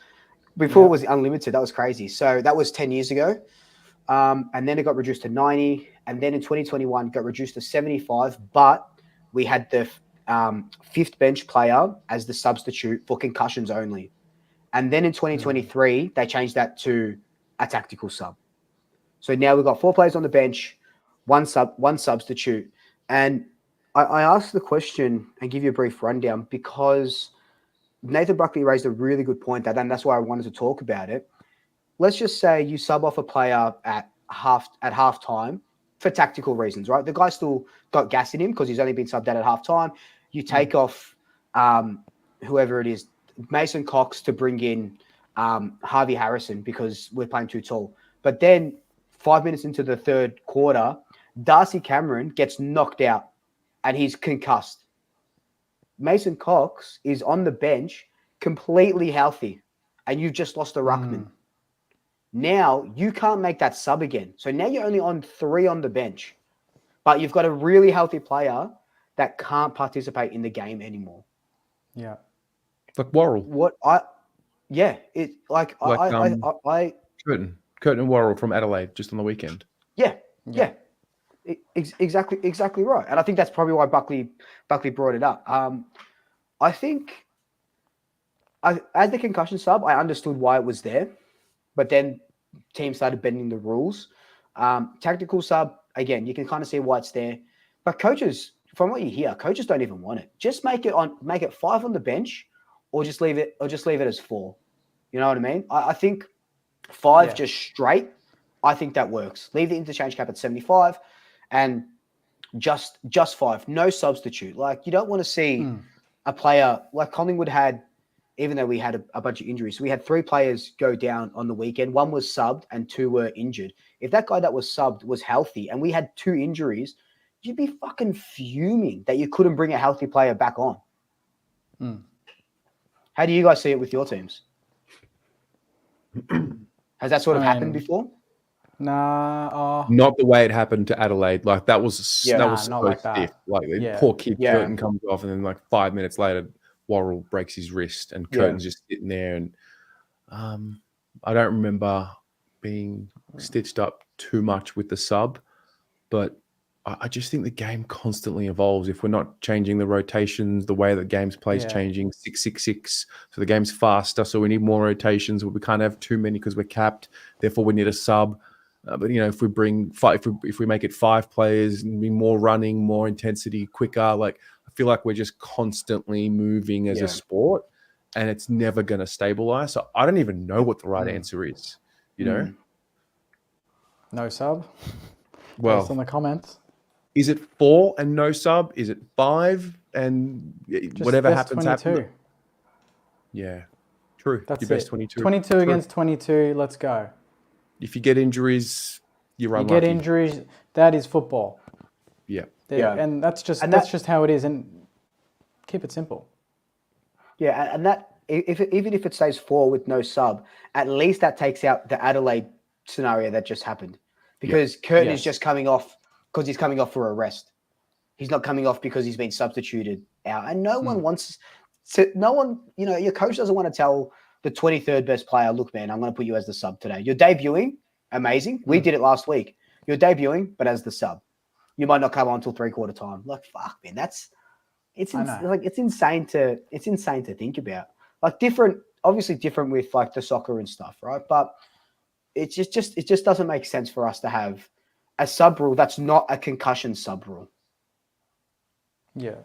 before it was unlimited. That was crazy. So that was 10 years ago. And then it got reduced to 90. And then in 2021, it got reduced to 75. But we had the 5th bench player as the substitute for concussions only. And then in 2023, they changed that to a tactical sub. So now we've got 4 players on the bench, 1 substitute. And I asked the question and give you a brief rundown because Nathan Buckley raised a really good point, and that's why I wanted to talk about it. Let's just say you sub off a player at halftime for tactical reasons, right? The guy still got gas in him because he's only been subbed out at halftime. You take off whoever it is, Mason Cox, to bring in Harvey Harrison because we're playing too tall. But then 5 minutes into the third quarter, Darcy Cameron gets knocked out and he's concussed. Mason Cox is on the bench, completely healthy, and you've just lost a ruckman. Now you can't make that sub again. So now you're only on 3 on the bench, but you've got a really healthy player that can't participate in the game anymore. Yeah. Like Worrell. Curtin and Worrell from Adelaide just on the weekend. Yeah. Exactly right. And I think that's probably why Buckley brought it up. I think as the concussion sub, I understood why it was there, but then teams started bending the rules. Tactical sub, again, you can kind of see why it's there, but coaches, from what you hear, coaches don't even want it. Just make it 5 on the bench, or just leave it as 4. You know what I mean? I think 5 Yeah. just straight. I think that works. Leave the interchange cap at 75, and just 5. No substitute. Like you don't want to see a player like Collingwood had. Even though we had a bunch of injuries, so we had 3 players go down on the weekend. 1 was subbed and 2 were injured. If that guy that was subbed was healthy and we had 2 injuries, you'd be fucking fuming that you couldn't bring a healthy player back on. How do you guys see it with your teams? Has that sort of happened before? Nah. Not the way it happened to Adelaide. Like that was not so like that. stiff. Like Yeah. poor kid Yeah. Curtin comes off, and then like 5 minutes later, Worrell breaks his wrist, and Curtin's just sitting there. And I don't remember being stitched up too much with the sub, but I just think the game constantly evolves. If we're not changing the rotations, the way that games play is changing. 6-6-6, so the game's faster. So we need more rotations. But we can't have too many because we're capped. Therefore, we need a sub. But if we bring 5, if we make it 5 players, and be more running, more intensity, quicker. Like I feel like we're just constantly moving as a sport, and it's never going to stabilize. So I don't even know what the right answer is. No sub. Well, based on the comments. Is it 4 and no sub? Is it 5 and whatever happens, 22. happens? Yeah, true. That's your best it. 22. 22 True. against 22. Let's go. If you get injuries, you're unlucky. You get injuries. That is football. Yeah. And that's just how it is. And keep it simple. Yeah, and that even if it stays 4 with no sub, at least that takes out the Adelaide scenario that just happened, because Curtin is just coming off because he's coming off for a rest. He's not coming off because he's been substituted out, and no one wants to. No one, your coach doesn't want to tell the 23rd best player, look, man, I'm going to put you as the sub today. You're debuting, amazing. We did it last week. You're debuting, but as the sub, you might not come on until 3/4 time. Like, fuck, man, it's insane to think about. Like obviously different with like the soccer and stuff, right? But it just doesn't make sense for us to have a sub rule that's not a concussion sub rule. Yeah.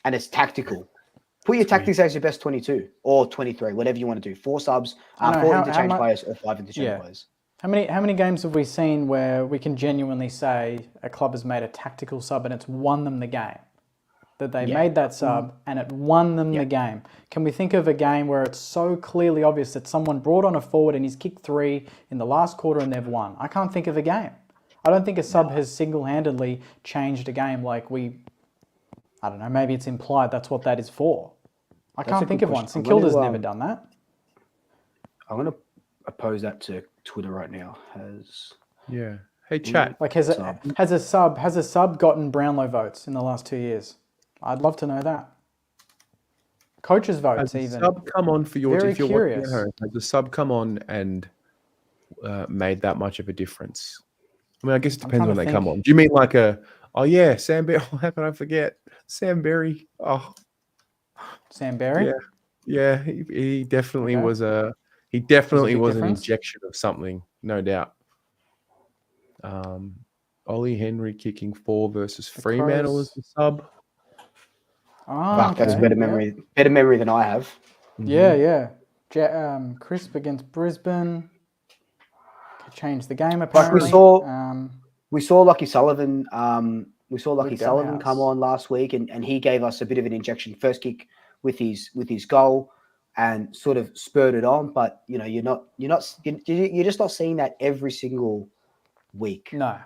And it's tactical. Put your tactics as your best 22 or 23, whatever you want to do. 4 subs, 4 interchange players or 5 interchange players. How many games have we seen where we can genuinely say a club has made a tactical sub and it's won them the game? That they made that sub and it won them the game. Can we think of a game where it's so clearly obvious that someone brought on a forward and he's kicked 3 in the last quarter and they've won? I can't think of a game. I don't think a sub has single-handedly changed a game like I don't know, maybe it's implied that's what that is for. I can't think of one. St Kilda's never done that. I'm going to oppose that to Twitter right now. Hey, chat. Like has a sub gotten Brownlow votes in the last 2 years? I'd love to know that. Coaches' votes Has even. a sub come on for your team? Very If you're curious. watching at home, has a sub come on and made that much of a difference? I mean, I guess it depends when they come on. Do you mean like Sam Berry? How can I forget? Sam Berry. Oh, Sam Berry? Yeah. He definitely was an injection of something, no doubt. Ollie Henry kicking 4 versus Fremantle as the sub. Oh, that's better memory than I have. Yeah. Crisp against Brisbane. Could change the game apparently. We saw Lockie Sullivan. We saw Lockie Sullivan come on last week, and he gave us a bit of an injection. First kick with his goal, and sort of spurred it on. But you're just not seeing that every single week. No.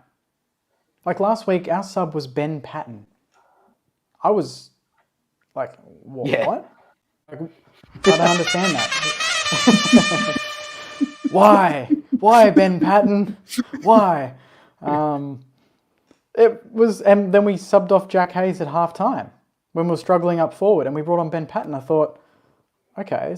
Like last week, our sub was Ben Patton. I was like, what? Yeah. Like, I don't understand that. Why Ben Patton? Why? It was, and then we subbed off Jack Hayes at half time when we were struggling up forward, and we brought on Ben Patton. I thought, okay,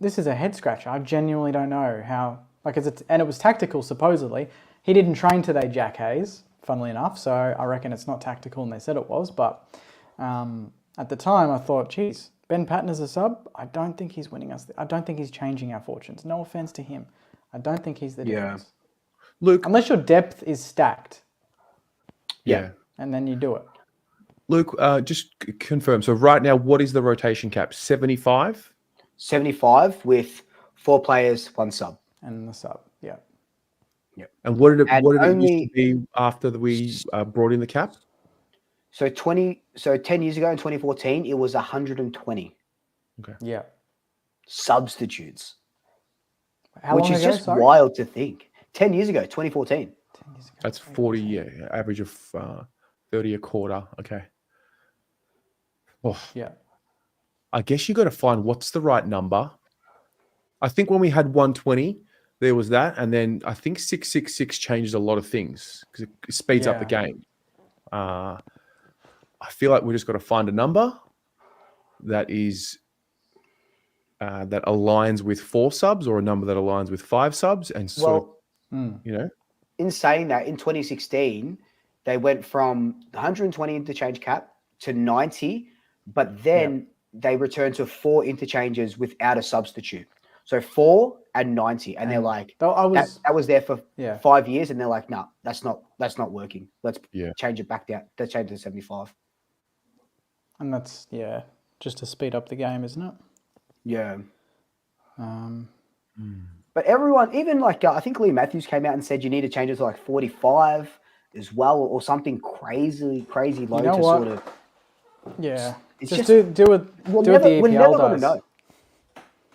this is a head scratcher. I genuinely don't know how. And it was tactical supposedly. He didn't train today, Jack Hayes, funnily enough. So I reckon it's not tactical, and they said it was. But at the time, I thought, geez, Ben Patton as a sub. I don't think he's winning us. I don't think he's changing our fortunes. No offense to him. I don't think he's the difference. Luke, unless your depth is stacked. Yeah. And then you do it. Luke, just confirm. So right now, what is the rotation cap? 75? 75 with 4 players, 1 sub. And the sub. Yeah. And what did And it used only- to be after we brought in the cap? So 10 years ago in 2014, it was 120 Yeah. substitutes, How which long is ago? just Sorry. wild to think. 10 years ago, 2014. 10 years ago. That's 40, average of 30 a quarter. Okay. Oh, Yeah. I guess you got to find what's the right number. I think when we had 120, there was that, and then I think 666 changed a lot of things because it speeds up the game. I feel like we just got to find a number that is that aligns with 4 subs, or a number that aligns with 5 subs, and sort of, In saying that, in 2016, they went from 120 interchange cap to 90, but then they returned to 4 interchanges without a substitute. So 4 and 90, and they're like, that was there for 5 years, and they're like, no, that's not working. Let's change it back down. Let's change it to 75. And that's just to speed up the game, isn't it? Yeah. But everyone, even like I think Lee Matthews came out and said you need to change it to like 45 as well, or something crazy low to sort of. Yeah. It's just just do what the EPL we're never does. Know.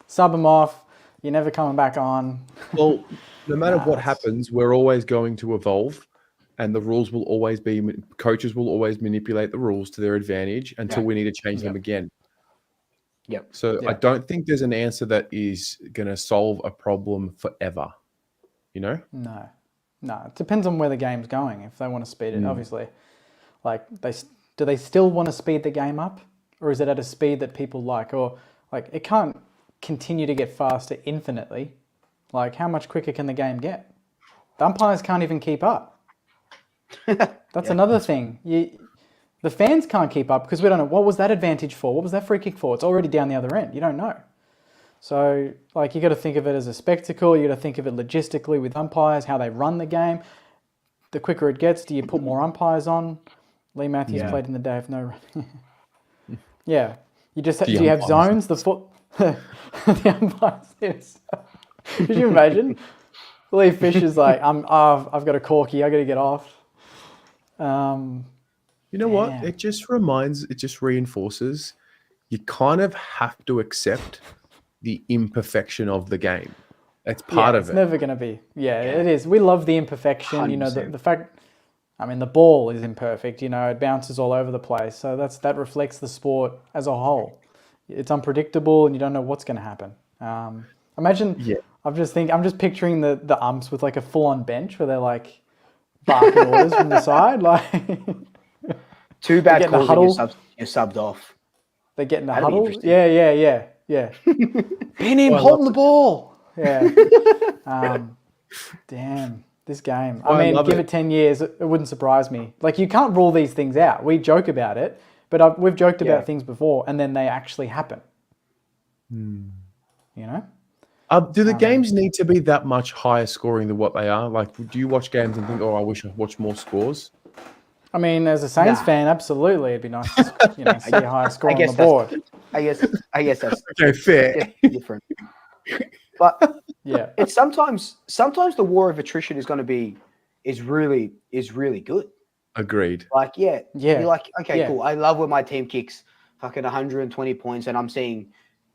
Sub them off. You're never coming back on. Well, no matter what happens, we're always going to evolve, and the rules will always be. Coaches will always manipulate the rules to their advantage until we need to change them again. Yep. So I don't think there's an answer that is going to solve a problem forever. No. It depends on where the game's going. If they want to speed it, obviously, like do they still want to speed the game up, or is it at a speed that people like, or like it can't continue to get faster infinitely? Like, how much quicker can the game get? The umpires can't even keep up. That's another thing. The fans can't keep up because we don't know what was that advantage for. What was that free kick for? It's already down the other end. You don't know. So, like, you got to think of it as a spectacle. You got to think of it logistically with umpires, how they run the game. The quicker it gets, do you put more umpires on? Lee Matthews played in the day of no running. Yeah. You just do you have zones? The umpires. Yes. Could you imagine? Lee Fisher's like, I've got a corky. I got to get off. You know what? It just reinforces you kind of have to accept the imperfection of the game. That's part of it. It's never going to be. It is. We love the imperfection. 100%. You know, the fact, I mean, the ball is imperfect. You know, it bounces all over the place. So that reflects the sport as a whole. It's unpredictable and you don't know what's going to happen. Imagine, I'm just picturing the umps with like a full-on bench where they're like barking orders from the side. Like, too bad calls you're subbed off. They get in the huddle. Yeah. Pin him, hold the ball. Yeah. Damn, this game. I mean, give it 10 years, it wouldn't surprise me. Like, you can't rule these things out. We joke about it, but we've joked about things before, and then they actually happen. You know? Do the games need to be that much higher scoring than what they are? Like, do you watch games and think, I wish I watched more scores? I mean, as a Saints fan, absolutely, it'd be nice to see a higher score on the board. I guess that's okay, fair. Different. But it's sometimes the war of attrition is really good. Agreed. Like you're like, okay, cool. I love when my team kicks fucking 120 points and I'm seeing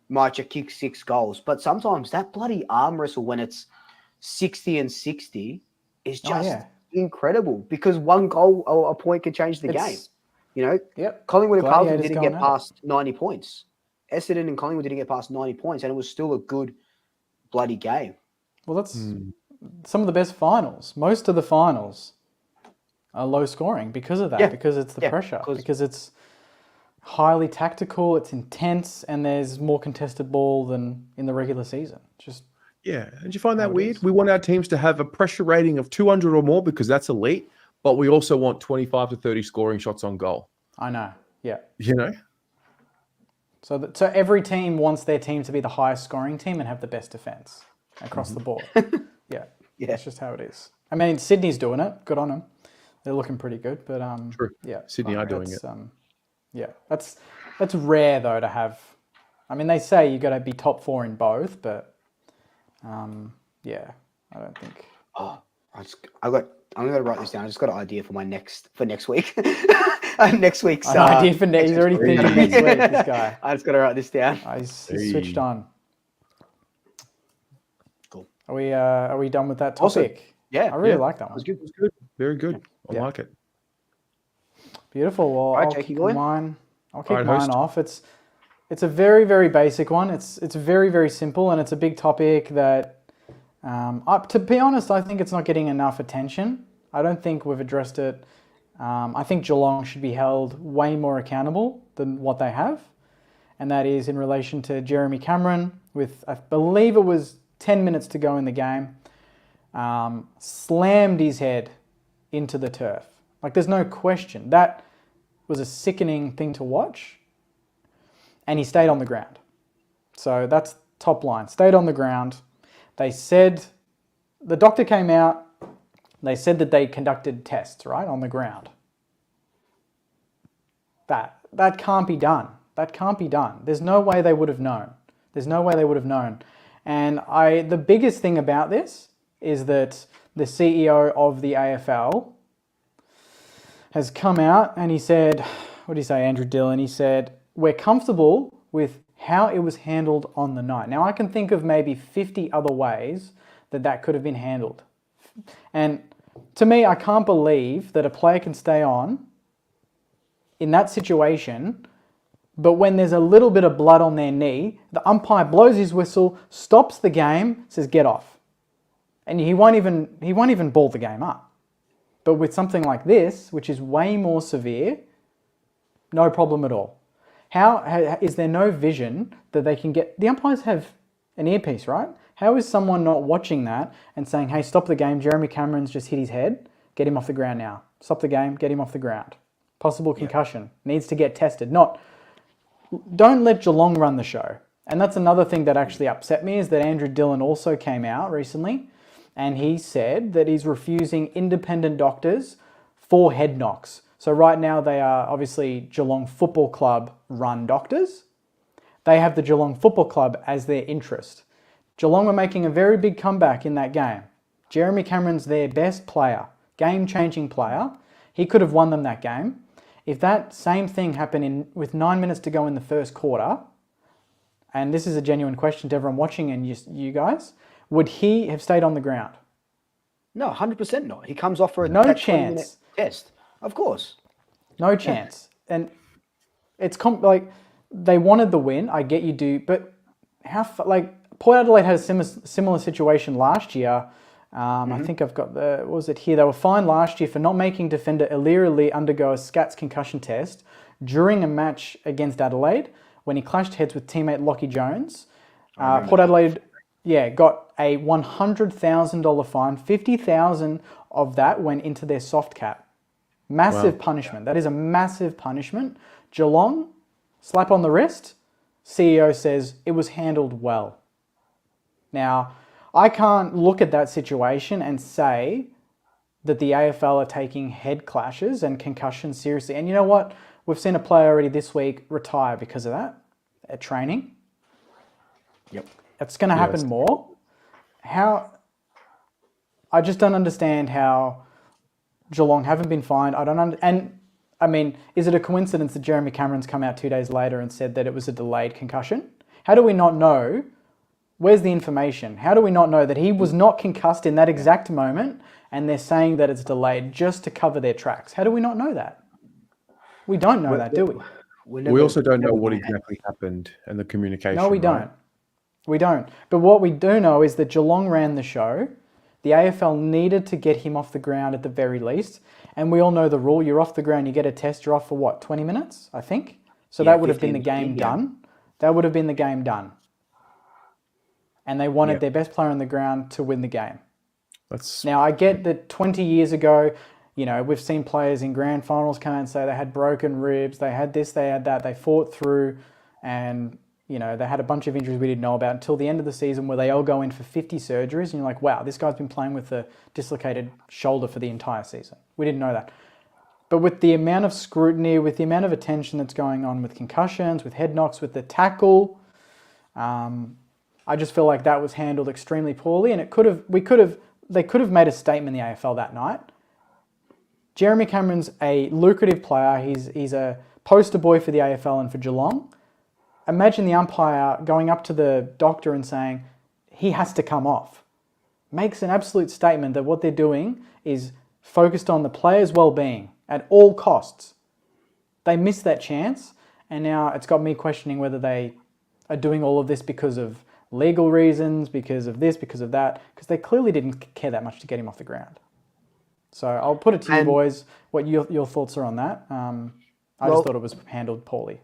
Marcha kick 6 goals. But sometimes that bloody arm wrestle when it's 60 and 60 is just incredible because one goal or a point can change the game. You know, Collingwood and Carlton didn't get past 90 points. Essendon and Collingwood didn't get past 90 points, and it was still a good bloody game. Well, that's some of the best finals. Most of the finals are low scoring because of that, because it's the pressure, because it's highly tactical, it's intense, and there's more contested ball than in the regular season. Did you find that weird? We want our teams to have a pressure rating of 200 or more because that's elite, but we also want 25 to 30 scoring shots on goal. I know, yeah. You know? So every team wants their team to be the highest scoring team and have the best defense across the board. Yeah, that's just how it is. I mean, Sydney's doing it. Good on them. They're looking pretty good, but True. Sydney are doing it. That's rare though to have. I mean, they say you got to be top 4 in both, but Yeah, I don't think. Oh, I'm gonna write this down. I just got an idea for next week. Next week's An idea for next he's already week's thinking next week. This guy. I just gotta write this down. He's switched Hey. on. Cool. Are we done with that Awesome. topic? Yeah, I really yeah, like that It one. was good. It was good. Very good. I Yeah. like it. Beautiful. Well, All right, I'll Jake, kick you going? mine. I'll kick All right, mine host. off. It's a very, very basic one. It's very, very simple, and it's a big topic that, to be honest, I think it's not getting enough attention. I don't think we've addressed it. I think Geelong should be held way more accountable than what they have, and that is in relation to Jeremy Cameron. With, I believe it was 10 minutes to go in the game, slammed his head into the turf. Like, there's no question. That was a sickening thing to watch. And he stayed on the ground. So that's top line. Stayed on the ground. They said, the doctor came out, they said that they conducted tests, right, on the ground. That can't be done. That can't be done. There's no way they would have known. There's no way they would have known. And the biggest thing about this is that the CEO of the AFL has come out and he said, what did he say, Andrew Dillon? He said, we're comfortable with how it was handled on the night. Now, I can think of maybe 50 other ways that could have been handled. And to me, I can't believe that a player can stay on in that situation, but when there's a little bit of blood on their knee, the umpire blows his whistle, stops the game, says, get off. And he won't even ball the game up. But with something like this, which is way more severe, no problem at all. How is there no vision that they can get? The umpires have an earpiece, right? How is someone not watching that and saying, hey, stop the game, Jeremy Cameron's just hit his head, get him off the ground now. Stop the game, get him off the ground. Possible concussion, needs to get tested. Don't let Geelong run the show. And that's another thing that actually upset me, is that Andrew Dillon also came out recently and he said that he's refusing independent doctors for head knocks. So right now they are obviously Geelong Football Club run doctors. They have the Geelong Football Club as their interest. Geelong were making a very big comeback in that game. Jeremy Cameron's their best player, game-changing player. He could have won them that game. If that same thing happened with 9 minutes to go in the first quarter, and this is a genuine question to everyone watching and you guys, would he have stayed on the ground? No, 100% not. He comes off for No that chance. 20-minute test. Of course. No chance. And it's like, they wanted the win. I get you do, but Port Adelaide had a similar situation last year. I think I've got what was it here? They were fined last year for not making defender Ilira Lee undergo a SCATS concussion test during a match against Adelaide when he clashed heads with teammate Lockie Jones. Port Adelaide, got a $100,000 fine. $50,000 of that went into their soft cap. Massive punishment. That is a massive punishment. Geelong, slap on the wrist. CEO says it was handled well. Now, I can't look at that situation and say that the AFL are taking head clashes and concussions seriously. And you know what? We've seen a player already this week retire because of that at training. Yep. It's going to happen more. I just don't understand how Geelong haven't been fined. Is it a coincidence that Jeremy Cameron's come out 2 days later and said that it was a delayed concussion? How do we not know? Where's the information? How do we not know that he was not concussed in that exact moment and they're saying that it's delayed just to cover their tracks? How do we not know that? We don't know that, do we? We also don't know what exactly happened and the communication. No, we right? don't. We don't. But what we do know is that Geelong ran the show. The AFL needed to get him off the ground at the very least. And we all know the rule. You're off the ground, you get a test, you're off for what, 20 minutes, I think? So that would have been the game done. That would have been the game done. And they wanted their best player on the ground to win the game. Now, I get that 20 years ago, we've seen players in grand finals come out and say they had broken ribs, they had this, they had that, they fought through, and they had a bunch of injuries we didn't know about until the end of the season where they all go in for 50 surgeries and you're like, wow, this guy's been playing with a dislocated shoulder for the entire season. We didn't know that. But with the amount of scrutiny, with the amount of attention that's going on with concussions, with head knocks, with the tackle, I just feel like that was handled extremely poorly, and they could have made a statement in the AFL that night. Jeremy Cameron's a lucrative player. He's a poster boy for the AFL and for Geelong. Imagine the umpire going up to the doctor and saying he has to come off. Makes an absolute statement that what they're doing is focused on the player's well-being at all costs. They missed that chance, and now it's got me questioning whether they are doing all of this because of legal reasons, because of this, because of that, because they clearly didn't care that much to get him off the ground. So I'll put it to you boys, what your thoughts are on that. I just thought it was handled poorly.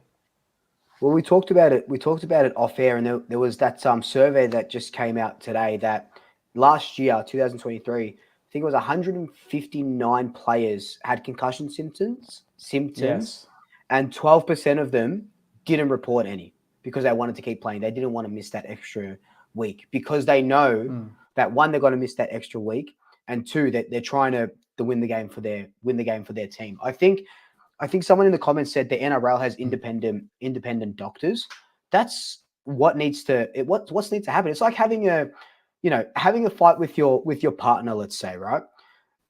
Well, we talked about it. We talked about it off air, and there was that survey that just came out today that last year, 2023, I think it was 159 players had concussion symptoms, Yes. and 12% of them didn't report any because they wanted to keep playing. They didn't want to miss that extra week because they know that one, they're going to miss that extra week, and two, that they're trying to win the game for their team. I think someone in the comments said the NRL has independent doctors. That's what needs to happen. It's like having a fight with your partner, let's say, right?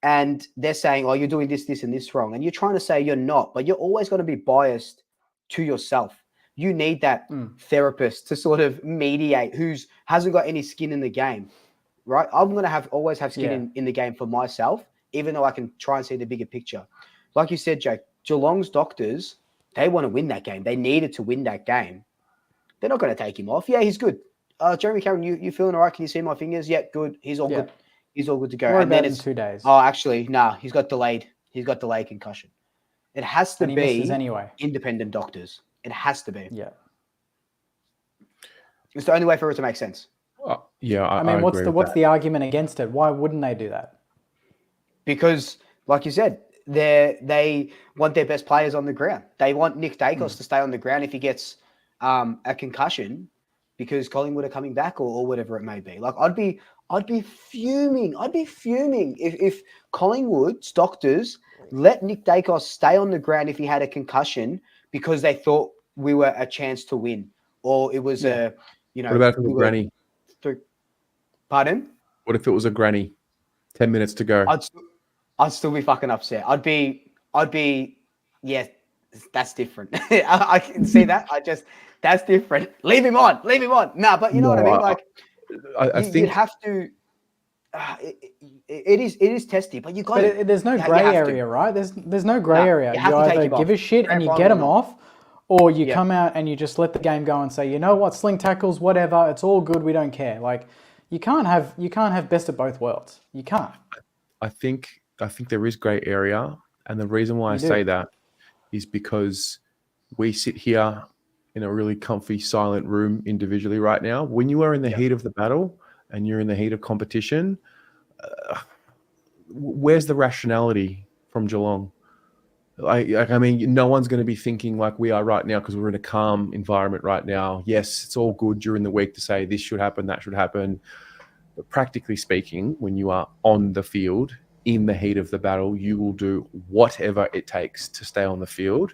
And they're saying, "Oh, you're doing this, and this wrong," and you're trying to say you're not, but you're always going to be biased to yourself. You need that therapist to sort of mediate who hasn't got any skin in the game, right? I'm going to always have skin in the game for myself, even though I can try and see the bigger picture. Like you said, Jake, Geelong's doctors, they want to win that game. They needed to win that game. They're not going to take him off. Yeah, he's good. Jeremy Cameron, you feeling all right? Can you see my fingers? Yeah, good. He's all good. He's all good to go. And then it's 2 days. Oh, actually, nah, he's got delayed concussion. It has to be anyway. Independent doctors. It has to be. Yeah. It's the only way for it to make sense. I mean, what's the argument against it? Why wouldn't they do that? Because, like you said, they want their best players on the ground. They want Nick Dacos to stay on the ground if he gets a concussion because Collingwood are coming back or whatever it may be. Like I'd be fuming. I'd be fuming if Collingwood's doctors let Nick Dacos stay on the ground if he had a concussion because they thought we were a chance to win, or it was What about if it was a granny? Pardon? What if it was a granny? 10 minutes to go. I'd still be fucking upset. I'd be, yeah, that's different. I can see that. That's different. Leave him on. Nah, but you know what I mean? Like, I think you'd have to. It is testy, but you got. But there's no grey area, right? There's no grey area. You either give a shit and you get them off, or you come out and you just let the game go and say, you know what, sling tackles, whatever, it's all good. We don't care. Like, you can't have best of both worlds. You can't. I think there is grey area, and the reason why I say that is because we sit here in a really comfy, silent room individually right now. When you are in the heat of the battle and you're in the heat of competition, where's the rationality from Geelong? I mean, no one's going to be thinking like we are right now because we're in a calm environment right now. Yes, it's all good during the week to say this should happen, that should happen. But practically speaking, when you are on the field, in the heat of the battle, you will do whatever it takes to stay on the field.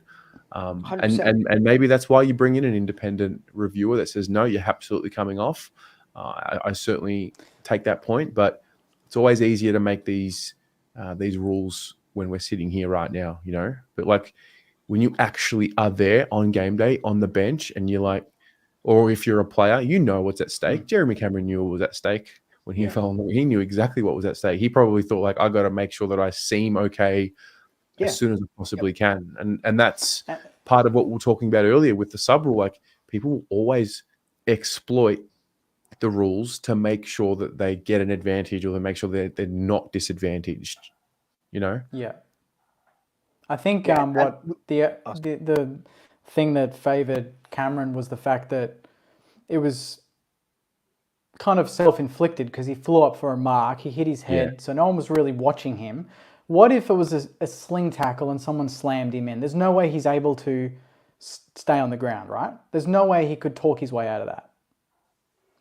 And maybe that's why you bring in an independent reviewer that says, no, you're absolutely coming off. I certainly take that point, but it's always easier to make these rules when we're sitting here right now, you know. But like when you actually are there on game day on the bench, and you're like, or if you're a player, you know what's at stake. Jeremy Cameron knew what was at stake when he fell on the. He knew exactly what was at stake. He probably thought like, I got to make sure that I seem okay as soon as I possibly can, and that's part of what we were talking about earlier with the sub rule. Like people will always exploit the rules to make sure that they get an advantage, or they make sure they're not disadvantaged. You know? Yeah. I think what the thing that favoured Cameron was the fact that it was kind of self-inflicted because he flew up for a mark, he hit his head, so no one was really watching him. What if it was a sling tackle and someone slammed him in? There's no way he's able to stay on the ground, right? There's no way he could talk his way out of that.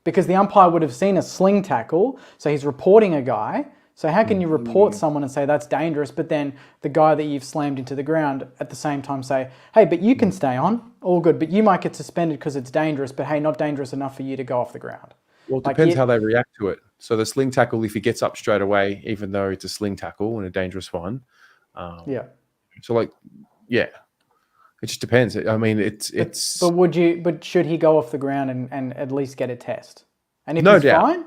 Because the umpire would have seen a sling tackle, so he's reporting a guy. So how can you report someone and say that's dangerous, but then the guy that you've slammed into the ground at the same time say, hey, but you can stay on, all good, but you might get suspended because it's dangerous, but hey, not dangerous enough for you to go off the ground. Well, it Like, depends how they react to it. So the sling tackle, if he gets up straight away, even though it's a sling tackle and a dangerous one. Yeah. So like, yeah, it just depends. I mean, it's But should he go off the ground and at least get a test? And if no he's doubt.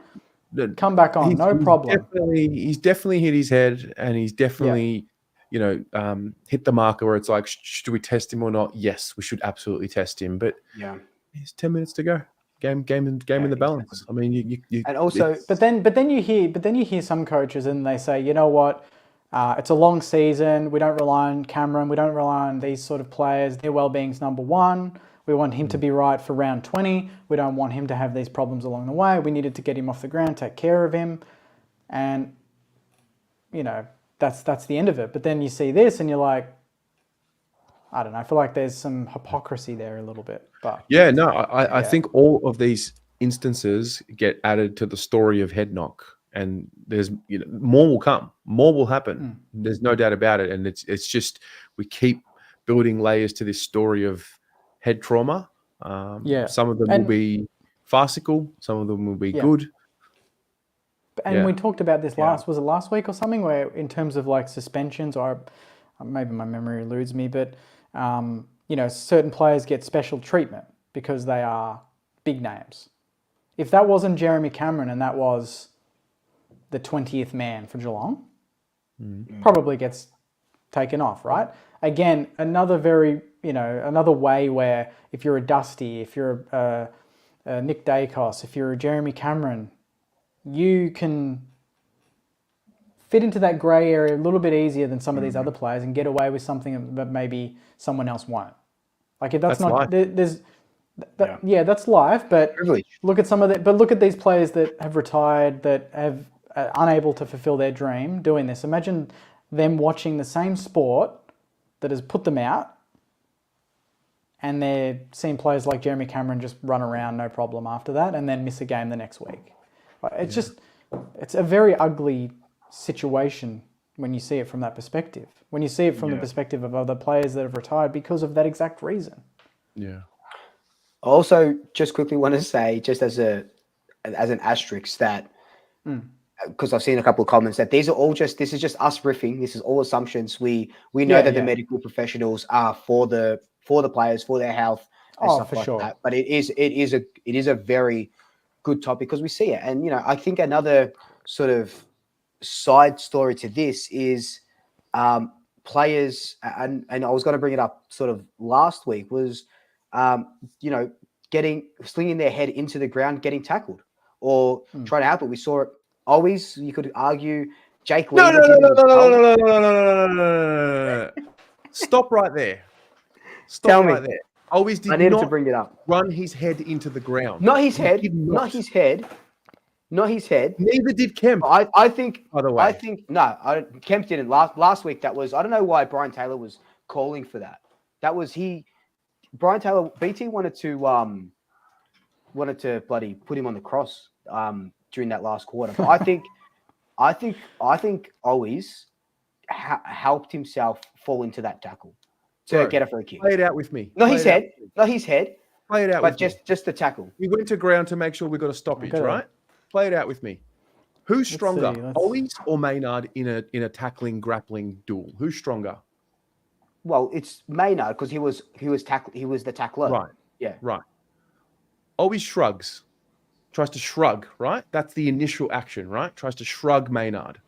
fine, come back on, no problem. He's definitely hit his head, and he's definitely, hit the marker where it's like, should we test him or not? Yes, we should absolutely test him. But Yeah. there's 10 minutes to go. Game in the balance. Exactly. I mean, you And also, But then you hear some coaches and they say, you know what, it's a long season. We don't rely on Cameron. We don't rely on these sort of players. Their well-being's number one. We want him to be right for round 20. We don't want him to have these problems along the way. We needed to get him off the ground, take care of him, and that's the end of it. But then you see this and you're like, I don't know. I feel like there's some hypocrisy there a little bit. But yeah, no, I think all of these instances get added to the story of head knock, and there's more will come, more will happen. There's no doubt about it, and it's just we keep building layers to this story of head trauma. Some of them will be farcical, some of them will be good. And we talked about this was it last week or something, where in terms of like suspensions, or maybe my memory eludes me, but certain players get special treatment because they are big names. If that wasn't Jeremy Cameron and that was the 20th man for Geelong, probably gets taken off, right? Again, another way where if you're a Dusty, if you're a Nick Dacos, if you're a Jeremy Cameron, you can fit into that grey area a little bit easier than some of these other players and get away with something that maybe someone else won't. Like if that's not, life. That's life. But look at look at these players that have retired, that have unable to fulfill their dream doing this. Imagine them watching the same sport that has put them out, and they're seeing players like Jeremy Cameron just run around no problem after that, and then miss a game the next week. It's a very ugly situation when you see it from that perspective. When you see it from the perspective of other players that have retired because of that exact reason. Yeah. I also just quickly want to say, just as an asterisk, that because I've seen a couple of comments that this is just us riffing. This is all assumptions. We know that the medical professionals are for the players, for their health and stuff like that. But it is a very good topic because we see it. And I think another sort of side story to this is players, and I was going to bring it up sort of last week, was slinging their head into the ground, getting tackled, or trying to help it. We saw it always. You could argue Jake Lee. No. Stop right there. Tell me. There. Always did I needed not to bring it up. Run his head into the ground. Not his head. Neither did Kemp. I think. By the way, Kemp didn't. Last week, that was. I don't know why Brian Taylor was calling for that. That was he. Brian Taylor, BT wanted to bloody put him on the cross during that last quarter. But I think always helped himself fall into that tackle to get a free kick. Play it out with me. Not his head. Play it out, but just the tackle. We went to ground to make sure we got a stoppage, right? Play it out with me. Who's stronger, Owies or Maynard in a tackling grappling duel? Who's stronger? Well, it's Maynard because he was the tackler. Right. Yeah. Right. Always shrugs. Tries to shrug, right? That's the initial action, right? Tries to shrug Maynard.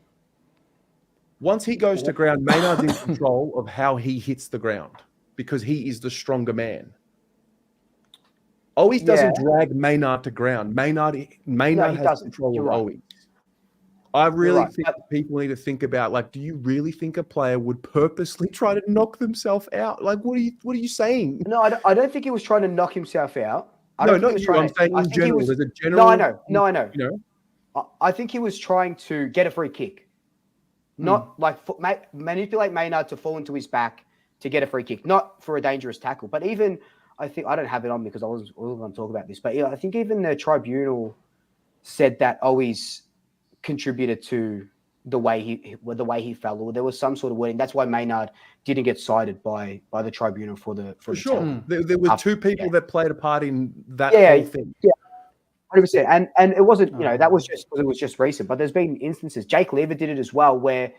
Once he goes to ground, Maynard's in control of how he hits the ground because he is the stronger man. Always doesn't drag Maynard to ground. Maynard has control of Always. I really think people need to think about, like, do you really think a player would purposely try to knock themselves out? Like, what are you saying? No, I don't think he was trying to knock himself out. I'm saying in general. There's a general. No, I know. I think he was trying to get a free kick, not manipulate Maynard to fall into his back to get a free kick, not for a dangerous tackle. But even I think I don't have it on because I wasn't going to talk about this. But I think even the tribunal said that always contributed to the way he fell, or there was some sort of wording. That's why Maynard didn't get cited by the tribunal for sure. There were two people that played a part in that whole thing. Yeah. 100%. And it wasn't, that was just because it was just recent. But there's been instances. Jake Lever did it as well, where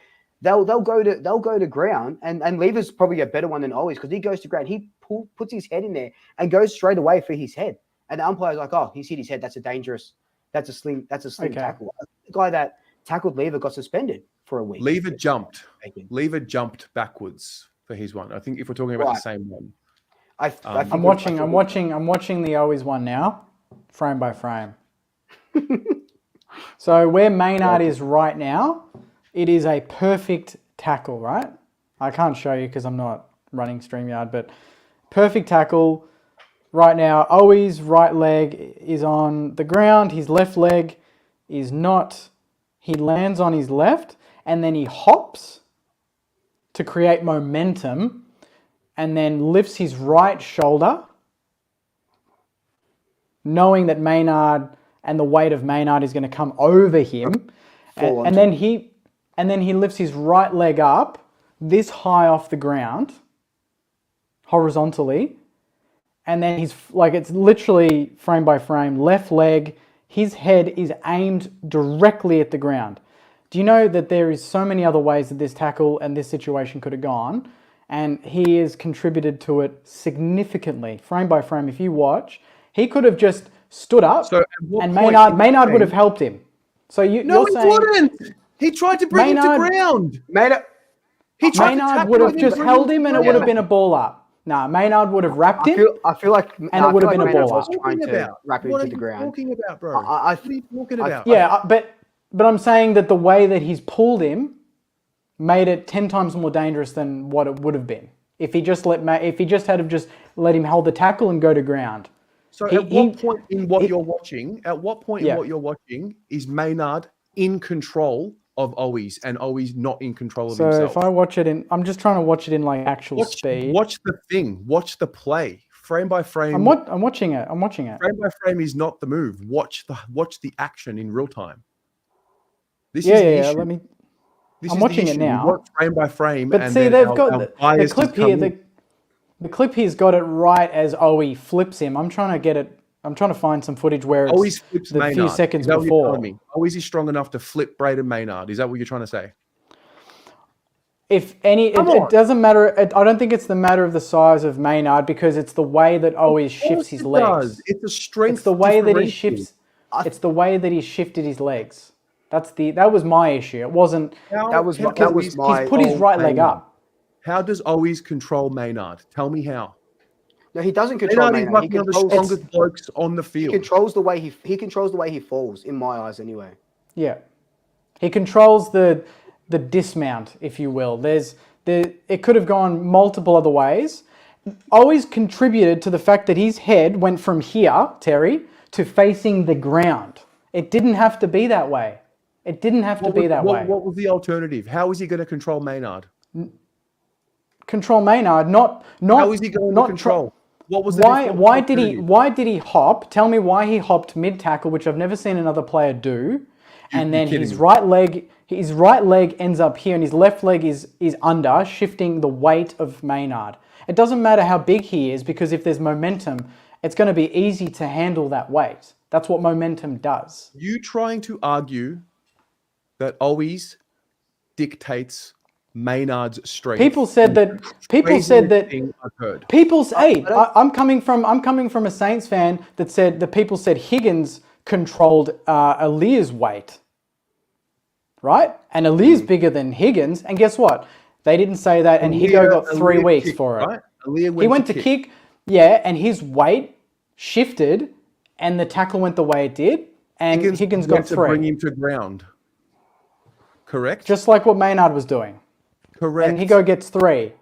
they'll go to ground, and Lever's probably a better one than always because he goes to ground. He puts his head in there and goes straight away for his head. And the umpire's like, oh, he's hit his head. That's a slim tackle. The guy that tackled Lever got suspended for a week. Lever jumped backwards for his one. I think if we're talking about the same one. I'm watching the Owies one now, frame by frame. So where Maynard is right now, it is a perfect tackle, right? I can't show you because I'm not running StreamYard, but perfect tackle. Right now, Owies' right leg is on the ground. His left leg is not. He lands on his left and then he hops to create momentum and then lifts his right shoulder, knowing that Maynard and the weight of Maynard is going to come over him. And then he lifts his right leg up this high off the ground, horizontally. And then it's literally frame by frame, left leg, his head is aimed directly at the ground. Do you know that there is so many other ways that this tackle and this situation could have gone? And he has contributed to it significantly. Frame by frame, if you watch, he could have just stood up and Maynard would have helped him. So you're saying... wouldn't. He tried to bring him to ground. Maynard would have just held him and it would have been a ball up. Nah, Maynard would have wrapped him. I feel like, and it would have been a ball up. Trying to wrap him to the ground. What are you talking about, bro? What are you talking about? Yeah, but I'm saying that the way that he's pulled him made it 10 times more dangerous than what it would have been if he just let him hold the tackle and go to ground. So at what point in what you're watching is Maynard in control of Owies and Owies not in control of himself? So if I watch it I'm just trying to watch it in like actual speed. Watch the play, frame by frame. I'm watching it. Frame by frame is not the move. Watch the action in real time. This is the issue. I'm watching it now. Frame by frame. But see, they've got the clip here. The clip here's got it right as Owie flips him. I'm trying to find some footage where it's Owies flips Maynard. Few seconds is that before. Owies is strong enough to flip Braden Maynard. Is that what you're trying to say? If any, it doesn't matter. I don't think it's the matter of the size of Maynard because it's the way that Owies shifts his legs. It's a strength. It's the way that he shifts. It's the way that he shifted his legs. That was my issue. It wasn't. That was my. He's put his right leg up. How does Owies control Maynard? Tell me how. No, he doesn't control Maynard. He controls the strongest blokes on the field. He controls the way he falls, in my eyes, anyway. Yeah, he controls the dismount, if you will. It could have gone multiple other ways. Always contributed to the fact that his head went from here, Terry, to facing the ground. It didn't have to be that way. It didn't have to be that way. What was the alternative? How is he going to control Maynard? Control Maynard, not. How is he going to control? What was the why did he hop? Tell me why he hopped mid tackle, which I've never seen another player do. And then his right leg ends up here, and his left leg is under, shifting the weight of Maynard. It doesn't matter how big he is because if there's momentum, it's going to be easy to handle that weight. That's what momentum does. You trying to argue that Owies dictates Maynard's strength? People said that. I'm coming from a Saints fan that said that people said Higgins controlled Alir's weight, right? And Alir's bigger than Higgins, and guess what? They didn't say that, and Higo got 3 weeks for it. Right? He went to kick, and his weight shifted, and the tackle went the way it did, and Higgins got 3. To bring him to ground. Correct? Just like what Maynard was doing. Correct. And Higo gets 3.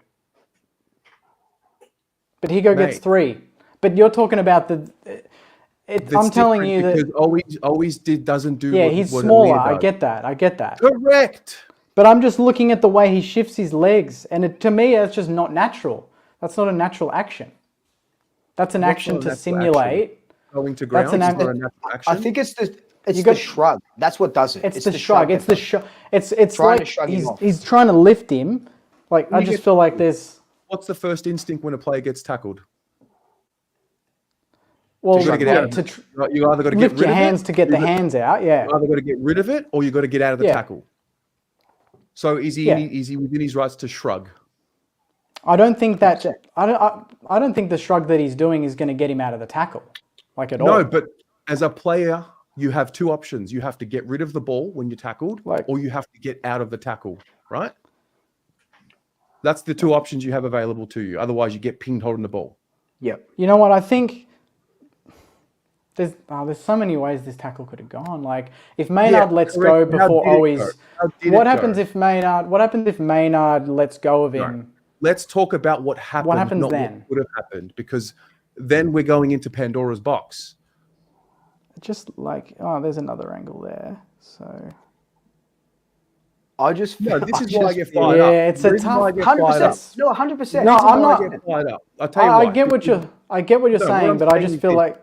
But Higo gets 3. But you're talking about I'm telling you that always doesn't do. Yeah, he's smaller. I get that. Correct. But I'm just looking at the way he shifts his legs, and to me, that's just not natural. That's not a natural action. That's an action to simulate. Going to ground. That's not a natural action. I think it's the shrug. That's what does it. It's the shrug. It's the shrug. It's like he's trying to lift him. Like I just feel like there's. What's the first instinct when a player gets tackled? Well, You got to get yeah, out. to You either got to get lift rid your of hands it. to get the hands out. Yeah. You either got to get rid of it, or you got to get out of the Yeah. tackle. So is he within his rights to shrug? I don't think that 100%. I don't think the shrug that he's doing is going to get him out of the tackle, like at all. No, but as a player, you have two options. You have to get rid of the ball when you're tackled, or you have to get out of the tackle, right? That's the two options you have available to you. Otherwise, you get pinged holding the ball. Yep. You know what? I think there's so many ways this tackle could have gone. Like if Maynard lets go before Owies, what happens if Maynard lets go of him? No. Let's talk about what happened. What happens not then? What would have happened? Because then we're going into Pandora's box. Just like there's another angle there. So I just No, this is why I get yeah, fired up. it's a tough 100%. No, 100%. No, I'm not. I get fired up. I'll tell you I why. get what you're saying, I'm but I saying just feel is like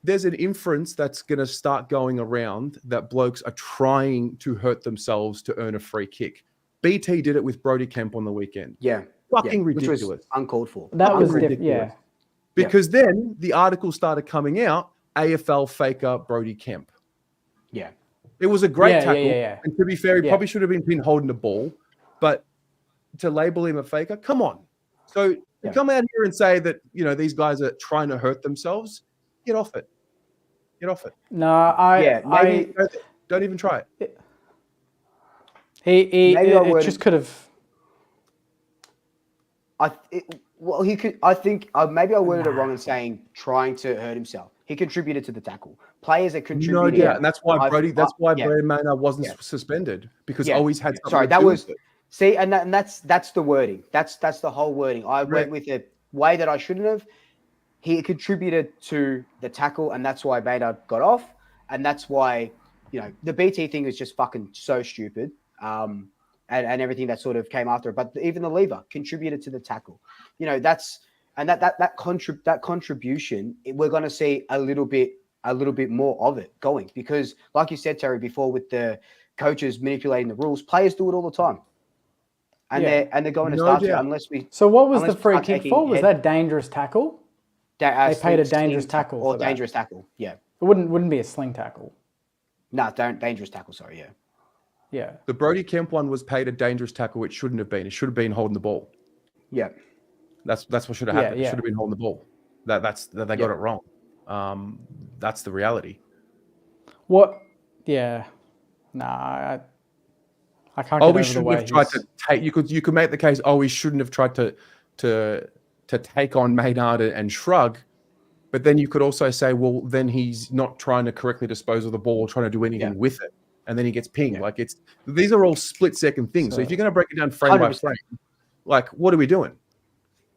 there's an inference that's going to start going around that blokes are trying to hurt themselves to earn a free kick. BT did it with Brody Kemp on the weekend. Yeah. Fucking Which ridiculous. was uncalled for. that was ridiculous. yeah. Because then the article started coming out, AFL faker Brody Kemp. Yeah. It was a great tackle. Yeah. And to be fair, he probably should have been pinned holding the ball. But to label him a faker, come on. So to come out here and say that, these guys are trying to hurt themselves, get off it. Get off it. No, Don't even try it. It just could have. He could. I think maybe I worded it wrong in saying trying to hurt himself. He contributed to the tackle. Players that contributed. No, and that's why Brody Maynard wasn't suspended because always had. Sorry, that was. See, and that's the wording. That's the whole wording. I went with a way that I shouldn't have. He contributed to the tackle, and that's why Maynard got off, and that's why the BT thing is just fucking so stupid. And everything that sort of came after it, but even the lever contributed to the tackle. That contribution, we're going to see a little bit more of it going because, like you said, Terry, before with the coaches manipulating the rules, players do it all the time, and they're going to start to unless we. So what was the free kick for? Was that dangerous tackle? They paid a dangerous tackle or dangerous tackle. Yeah, it wouldn't be a sling tackle. No, dangerous tackle. Sorry, yeah. Yeah. The Brody Kemp one was paid a dangerous tackle. It shouldn't have been. It should have been holding the ball. Yeah. That's what should have happened. It should have been holding the ball. They got it wrong. That's the reality. What? Yeah. Nah, I can't. Oh, we shouldn't have tried to take. You could make the case. Oh, we shouldn't have tried to take on Maynard and shrug. But then you could also say, well, then he's not trying to correctly dispose of the ball or trying to do anything with it. And then he gets pinged. Yeah. Like these are all split second things. So if you're going to break it down frame 100%. By frame, like what are we doing?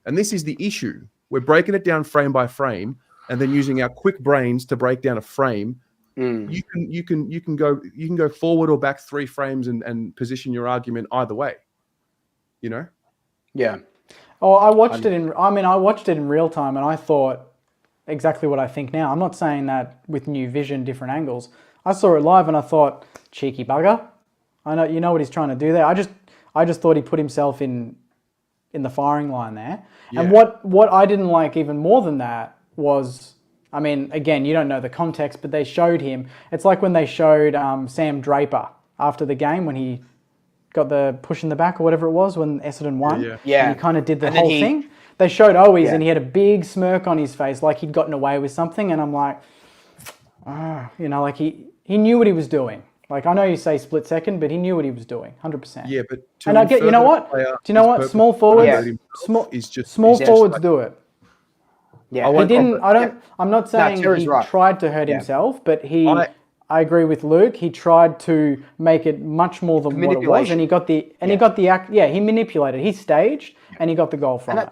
And this is the issue. We're breaking it down frame by frame and then using our quick brains to break down a frame. You can go forward or back 3 frames and position your argument either way. Yeah. Oh, I watched it in real time and I thought exactly what I think now. I'm not saying that with new vision, different angles. I saw it live and I thought, cheeky bugger. I know, you know what he's trying to do there. I just thought he put himself in the firing line there. Yeah. And what I didn't like even more than that was, I mean, again, you don't know the context, but they showed him. It's like when they showed Sam Draper after the game when he got the push in the back or whatever it was when Essendon won. Yeah. And he kind of did the whole thing. They showed Owies and he had a big smirk on his face like he'd gotten away with something. And I'm like, like he knew what he was doing. Like, I know you say split second, but he knew what he was doing, 100%. Yeah, but and I get, you know what? Do you know what? Small forwards, small forwards do it. Yeah, he didn't. I'm not saying he tried to hurt himself, but I agree with Luke. He tried to make it much more than what it was, and he got the act. Yeah, he manipulated. He staged, and he got the goal from it.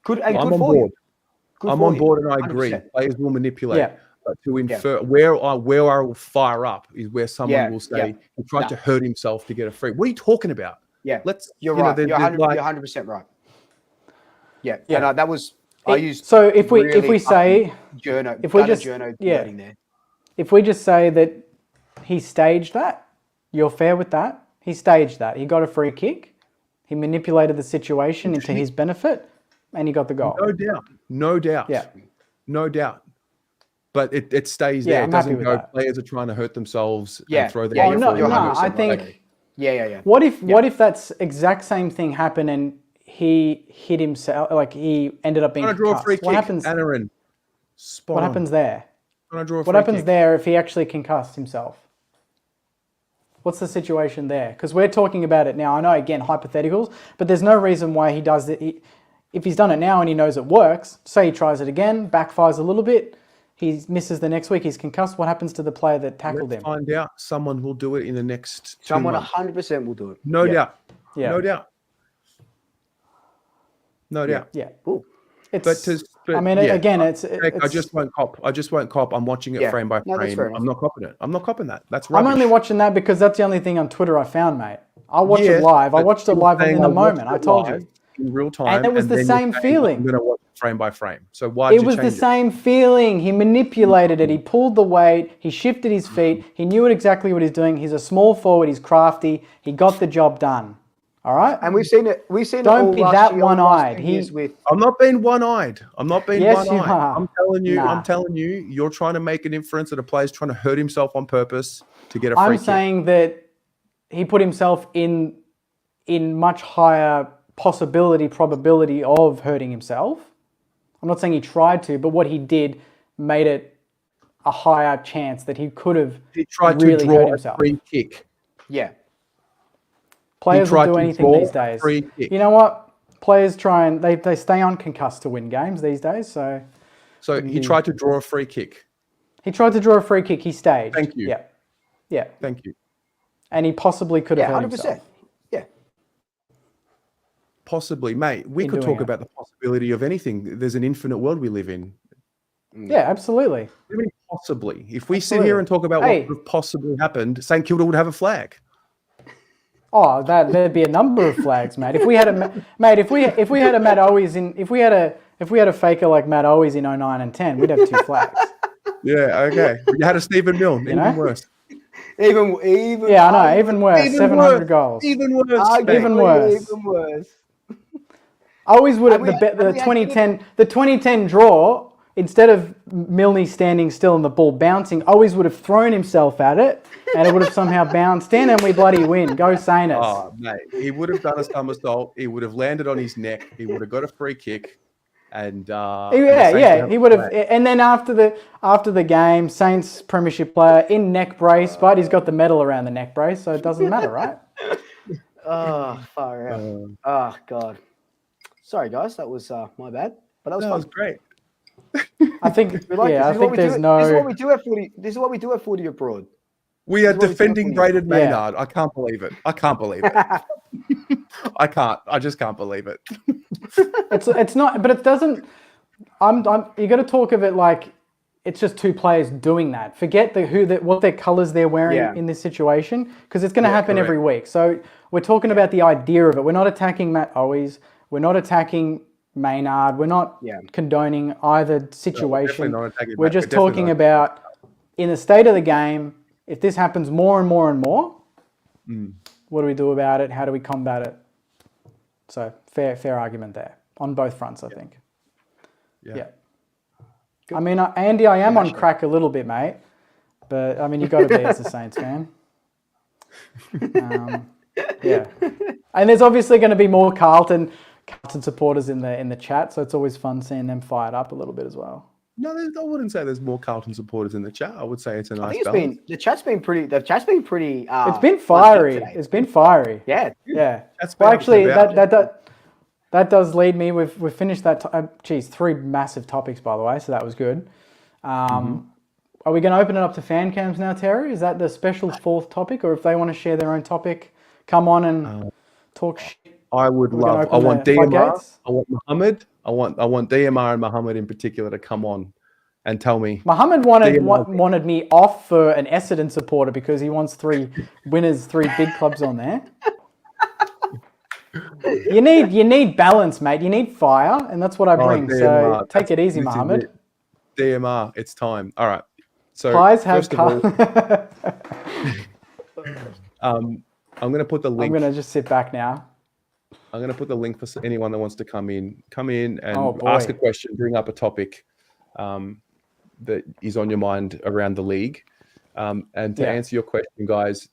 I'm on board. I'm on board, and I agree. 100%. Players will manipulate. Yeah. But to infer where I will fire up is where someone will say he tried to hurt himself to get a free. What are you talking about? Yeah, you're right. You're 100% right. Yeah. And that was I used. So if we say journo, if we just there. If we just say that he staged that, you're fair with that. He staged that. He got a free kick. He manipulated the situation into his benefit, and he got the goal. No doubt. Yeah. No doubt. but it stays Yeah, there. I'm It happy doesn't with go. that. Players are trying to hurt themselves Yeah, and throw their yeah, Oh you're no, full- you're no, 100% I right. think. Yeah. What if that's exact same thing happened and he hit himself, like he ended up being Trying to draw a free concussed? What kick. happens? Anarin, spot What on. happens there? Trying to draw a What free happens kick. there if he actually concussed himself? What's the situation there? Because we're talking about it now. I know, again, hypotheticals, but there's no reason why he does it. If he's done it now and he knows it works, say he tries it again, backfires a little bit, he misses the next week, he's concussed. What happens to the player that tackled Let's him? find out. Someone will do it in the next 2 Someone months. 100% will do it. No doubt. Yeah. No doubt. No doubt. Yeah. Cool. It's. But I mean, yeah, again, Greg, it's. I just won't cop. I'm watching it Yeah. frame by No, that's frame. fair enough. I'm not copping it. I'm not copping that. That's I'm rubbish. only watching that because that's the only thing on Twitter I found, mate. I watch Yes, it live. I but watched it you're live saying in the watched moment. it I told live you. in real time, And it was the then you're same saying, feeling. I'm going to watch it frame by frame. So why did It you was the change it? same feeling. He manipulated it. He pulled the weight. He shifted his feet. He knew exactly what he's doing. He's a small forward. He's crafty. He got the job done. All right. And we've seen it. We've seen Don't it all be last that year, last one-eyed. 2 years with. I'm not being one-eyed. I'm not being Yes, one-eyed. you are. I'm telling you. Nah. I'm telling you. You're trying to make an inference that a player's trying to hurt himself on purpose to get a free I'm kick. saying that he put himself in much higher probability of hurting himself. I'm not saying he tried to, but what he did made it a higher chance that he could have He tried really to hurt draw a himself. free kick. Yeah. Players will tried do to anything draw these a days. free kick. You know what? Players try and they stay on concussed to win games these days. So So he tried to draw a free kick. he tried to draw a free kick. He staged. Thank you. Yeah. Thank you. And he possibly could have Yeah, hurt 100%. himself. Yeah. Possibly, mate. We In could doing talk it. about the possibility of anything. There's an infinite world we live in. Yeah, absolutely. What do you mean possibly? If we sit Absolutely. here and talk about Hey. what could have possibly happened, St Kilda would have a flag. Oh, there'd be a number of flags, mate. If we had if we had a Matt Owies if we had a faker like Matt Owies in 09 and 10, we'd have 2 flags. Yeah, okay. But you had a Stephen Milne, even know? worse. Even. Yeah, I know, even worse. Even 700 worse. goals. Even worse. Arguably mate. Even worse. Even worse. Owies would have And we the had- 2010 draw, instead of Milne standing still and the ball bouncing, Owies would have thrown himself at it and it would have somehow bounced in and we bloody win. Go Saints. Oh, mate. He would have done a somersault. He would have landed on his neck. He would have got a free kick. And He would have. And then after the game, Saints premiership player in neck brace, but he's got the medal around the neck brace, so it doesn't matter, right? Oh, far out. Oh, God. Sorry, guys. That was my bad. But that was That fun. was great. I think. I This is what think we there's do- no. This is what we do at Footy. This is what we do at Footy abroad. We are This is what we defending do. Braden Yeah. Maynard. I can't believe it. I can't believe it. I can't. I just can't believe it. It's not, but it doesn't. You got to talk of it like it's just 2 players doing that. Forget what their colours they're wearing Yeah. in this situation, because it's going to happen correct. every week. So we're talking about the idea of it. We're not attacking Matt Owies. We're not attacking Maynard. We're not condoning either situation. not attacking We're Matt. just We're definitely talking not. about in the state of the game. If this happens more and more and more, what do we do about it? How do we combat it? So fair argument there on both fronts, I think. Yeah. I mean, Andy, I am on crack a little bit, mate. But I mean, you got to be as a Saints fan. Yeah. And there's obviously going to be more Carlton supporters in the chat, so it's always fun seeing them fired up a little bit as well. No, I wouldn't say there's more Carlton supporters in the chat. I would say it's a I nice think balance. the chat's been pretty. The chat's been pretty. It's been fun fiery. today. It's been fiery. Yeah. Yeah. That's Well, been actually, about- that does lead me. We've finished that. 3 massive topics, by the way, so that was good. Are we going to open it up to fan cams now, Terry? Is that the special 4th topic, or if they want to share their own topic, come on and talk shit? I would We're gonna love. I open want the DMR. floodgates. I want Muhammad. I want DMR and Muhammad in particular to come on and tell me. Muhammad wanted me off for an Essendon supporter because he wants 3 winners, 3 big clubs on there. You need balance, mate. You need fire, and that's what I bring. So DMR, take it easy, this is Muhammad. it. DMR, it's time. All right. So Pies have first of all, come. I'm going to put the I'm link. going to just sit back now. I'm going to put the link for anyone that wants to come in and Oh, boy. ask a question, bring up a topic. that is on your mind around the league. And to answer your question, guys,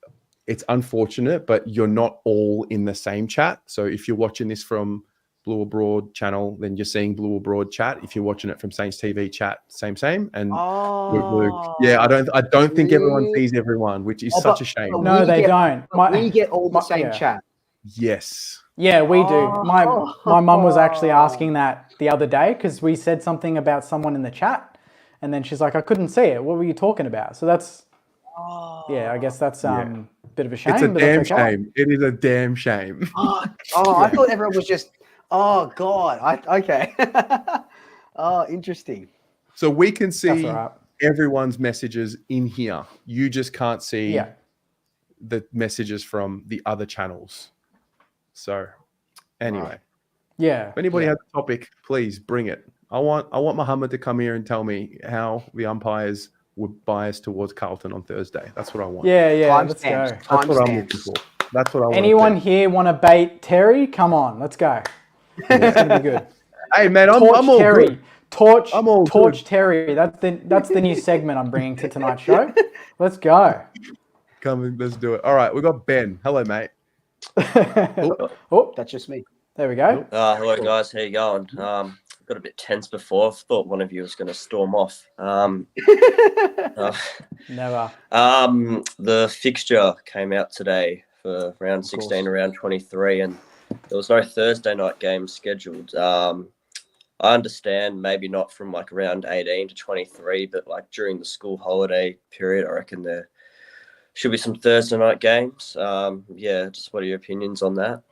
it's unfortunate, but you're not all in the same chat. So if you're watching this from Blue Abroad channel, then you're seeing Blue Abroad chat. If you're watching it from Saints TV chat, same. And I don't think everyone sees everyone, which is such a shame. No, they don't. We get all the same chat. Yes. Yeah, we do. My mum was actually asking that the other day because we said something about someone in the chat, and then she's like, "I couldn't see it. What were you talking about?" So that's, I guess that's a bit of a shame. It's a but damn that's okay. shame. It is a damn shame. I thought everyone was just. Oh God. Okay. Oh, interesting. So we can see all right. everyone's messages in here. You just can't see the messages from the other channels. So anyway. Yeah. If anybody has a topic, please bring it. I want Muhammad to come here and tell me how the umpires would bias towards Carlton on Thursday. That's what I want. Yeah. Let's go. That's what I'm looking for. That's what I want. Anyone here want to bait Terry? Come on, let's go. It's gonna be good. Hey man, I'm all Terry. good. Torch Terry. That's the new segment I'm bringing to tonight's show. Let's go. Come and let's do it. All right, we got Ben. Hello, mate. Oh, That's just me. there we go. Hello guys, how you going? Got a bit tense before. I thought one of you was going to storm off. Never. The fixture came out today for round 16 and round 23, and there was no Thursday night game scheduled. I understand maybe not from like around 18 to 23, but like during the school holiday period, I reckon there should be some Thursday night games. Just what are your opinions on that?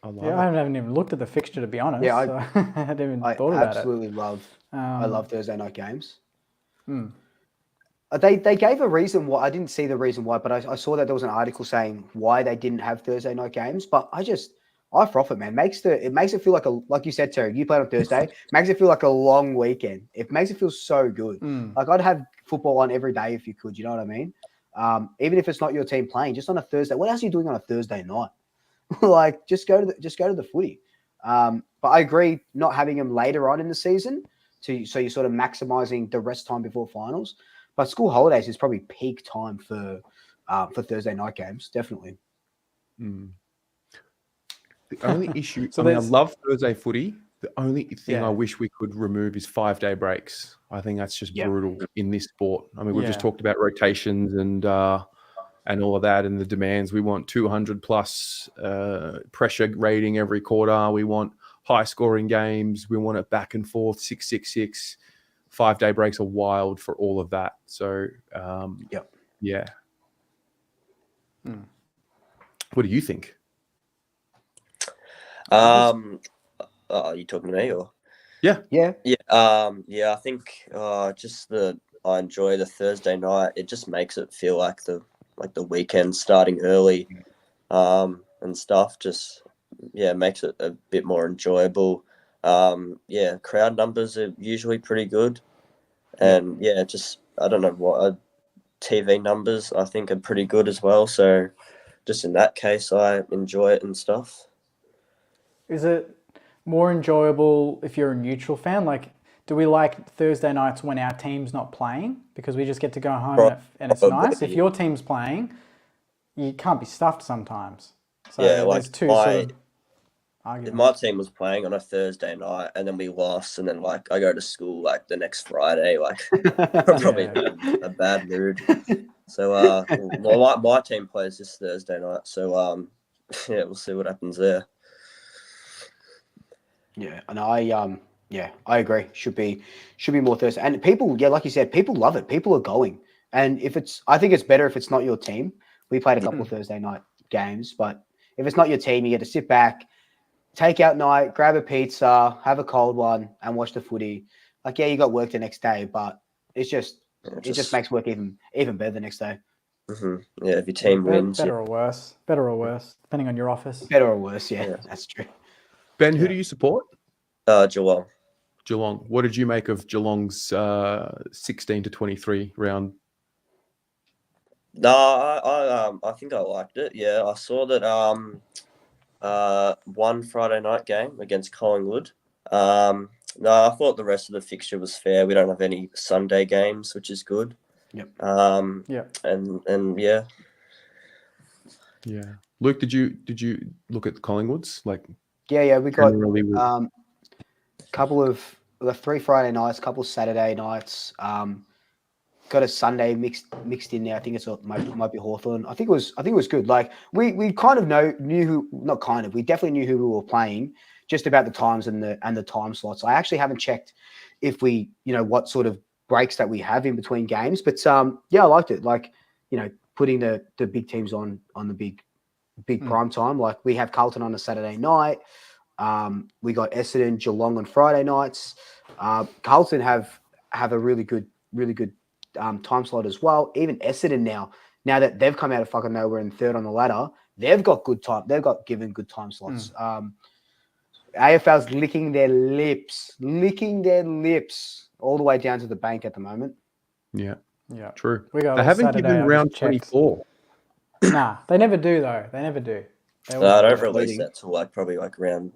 I haven't even looked at the fixture, to be honest. Yeah, I hadn't even thought about it. I love Thursday night games. They gave a reason why. I didn't see the reason why, but I saw that there was an article saying why they didn't have Thursday night games. But I froth it, man. It makes it feel like you said, Terry, you played on Thursday, makes it feel like a long weekend. It makes it feel so good. Like I'd have football on every day if you could, you know what I mean? Even if it's not your team playing, just on a Thursday. What else are you doing on a Thursday night? Like just go to the footy. But I agree not having them later on in the season so you're sort of maximizing the rest time before finals. But school holidays is probably peak time for Thursday night games, definitely. The only issue, I love Thursday footy. The only thing I wish we could remove is 5-day breaks. I think that's just brutal in this sport. I mean, we've just talked about rotations and all of that and the demands. We want 200 plus pressure rating every quarter. We want high scoring games. We want it back and forth, 6-6-6. 5-day breaks are wild for all of that. So, yeah. What do you think? Are you talking to me or? Yeah. I think I enjoy the Thursday night. It just makes it feel like the weekend starting early, and stuff. Just makes it a bit more enjoyable. Crowd numbers are usually pretty good, and I don't know what TV numbers I think are pretty good as well. So, just in that case, I enjoy it and stuff. Is it more enjoyable if you're a neutral fan? Like, do we like Thursday nights when our team's not playing because we just get to go home and it's nice? If your team's playing, you can't be stuffed sometimes. So there's two sort of arguments. If my team was playing on a Thursday night and then we lost, and then like I go to school like the next Friday, like probably a bad mood. So my team plays this Thursday night, so we'll see what happens there. Yeah, and I agree. Should be more Thursday. And people, like you said, people love it. People are going. And I think it's better if it's not your team. We played a couple of Thursday night games, but if it's not your team, you get to sit back, take out night, grab a pizza, have a cold one, and watch the footy. Like, you got work the next day, but it just makes work even better the next day. Mm-hmm. Yeah, if your team wins, better or worse, depending on your office. Better or worse, yeah. That's true. Ben, who do you support? Geelong. Geelong. What did you make of Geelong's 16 to 23 round? No, I think I liked it. Yeah, I saw that one Friday night game against Collingwood. No, I thought the rest of the fixture was fair. We don't have any Sunday games, which is good. Yep. Yeah. And yeah. Yeah. Luke, did you look at Collingwood's? Like, Yeah, we got generally with- couple of we got 3 Friday nights, couple of Saturday nights. Got a Sunday mixed in there. I think might be Hawthorn. I think it was good. Like we kind of knew who, not kind of, we definitely knew who we were playing, just about the times and the time slots. I actually haven't checked if we, what sort of breaks that we have in between games, but yeah, I liked it. Like, putting the big teams on the big prime time. Like we have Carlton on a Saturday night. We got Essendon, Geelong on Friday nights. Carlton have a really good time slot as well. Even Essendon now that they've come out of fucking nowhere and third on the ladder, they've got good time. They've got given good time slots. AFL's licking their lips all the way down to the bank at the moment. yeah, Yeah. true. We got They on haven't Saturday, given I round just checked. 24. Nah, they never do though. They never do. They No, I always don't do. release that till probably around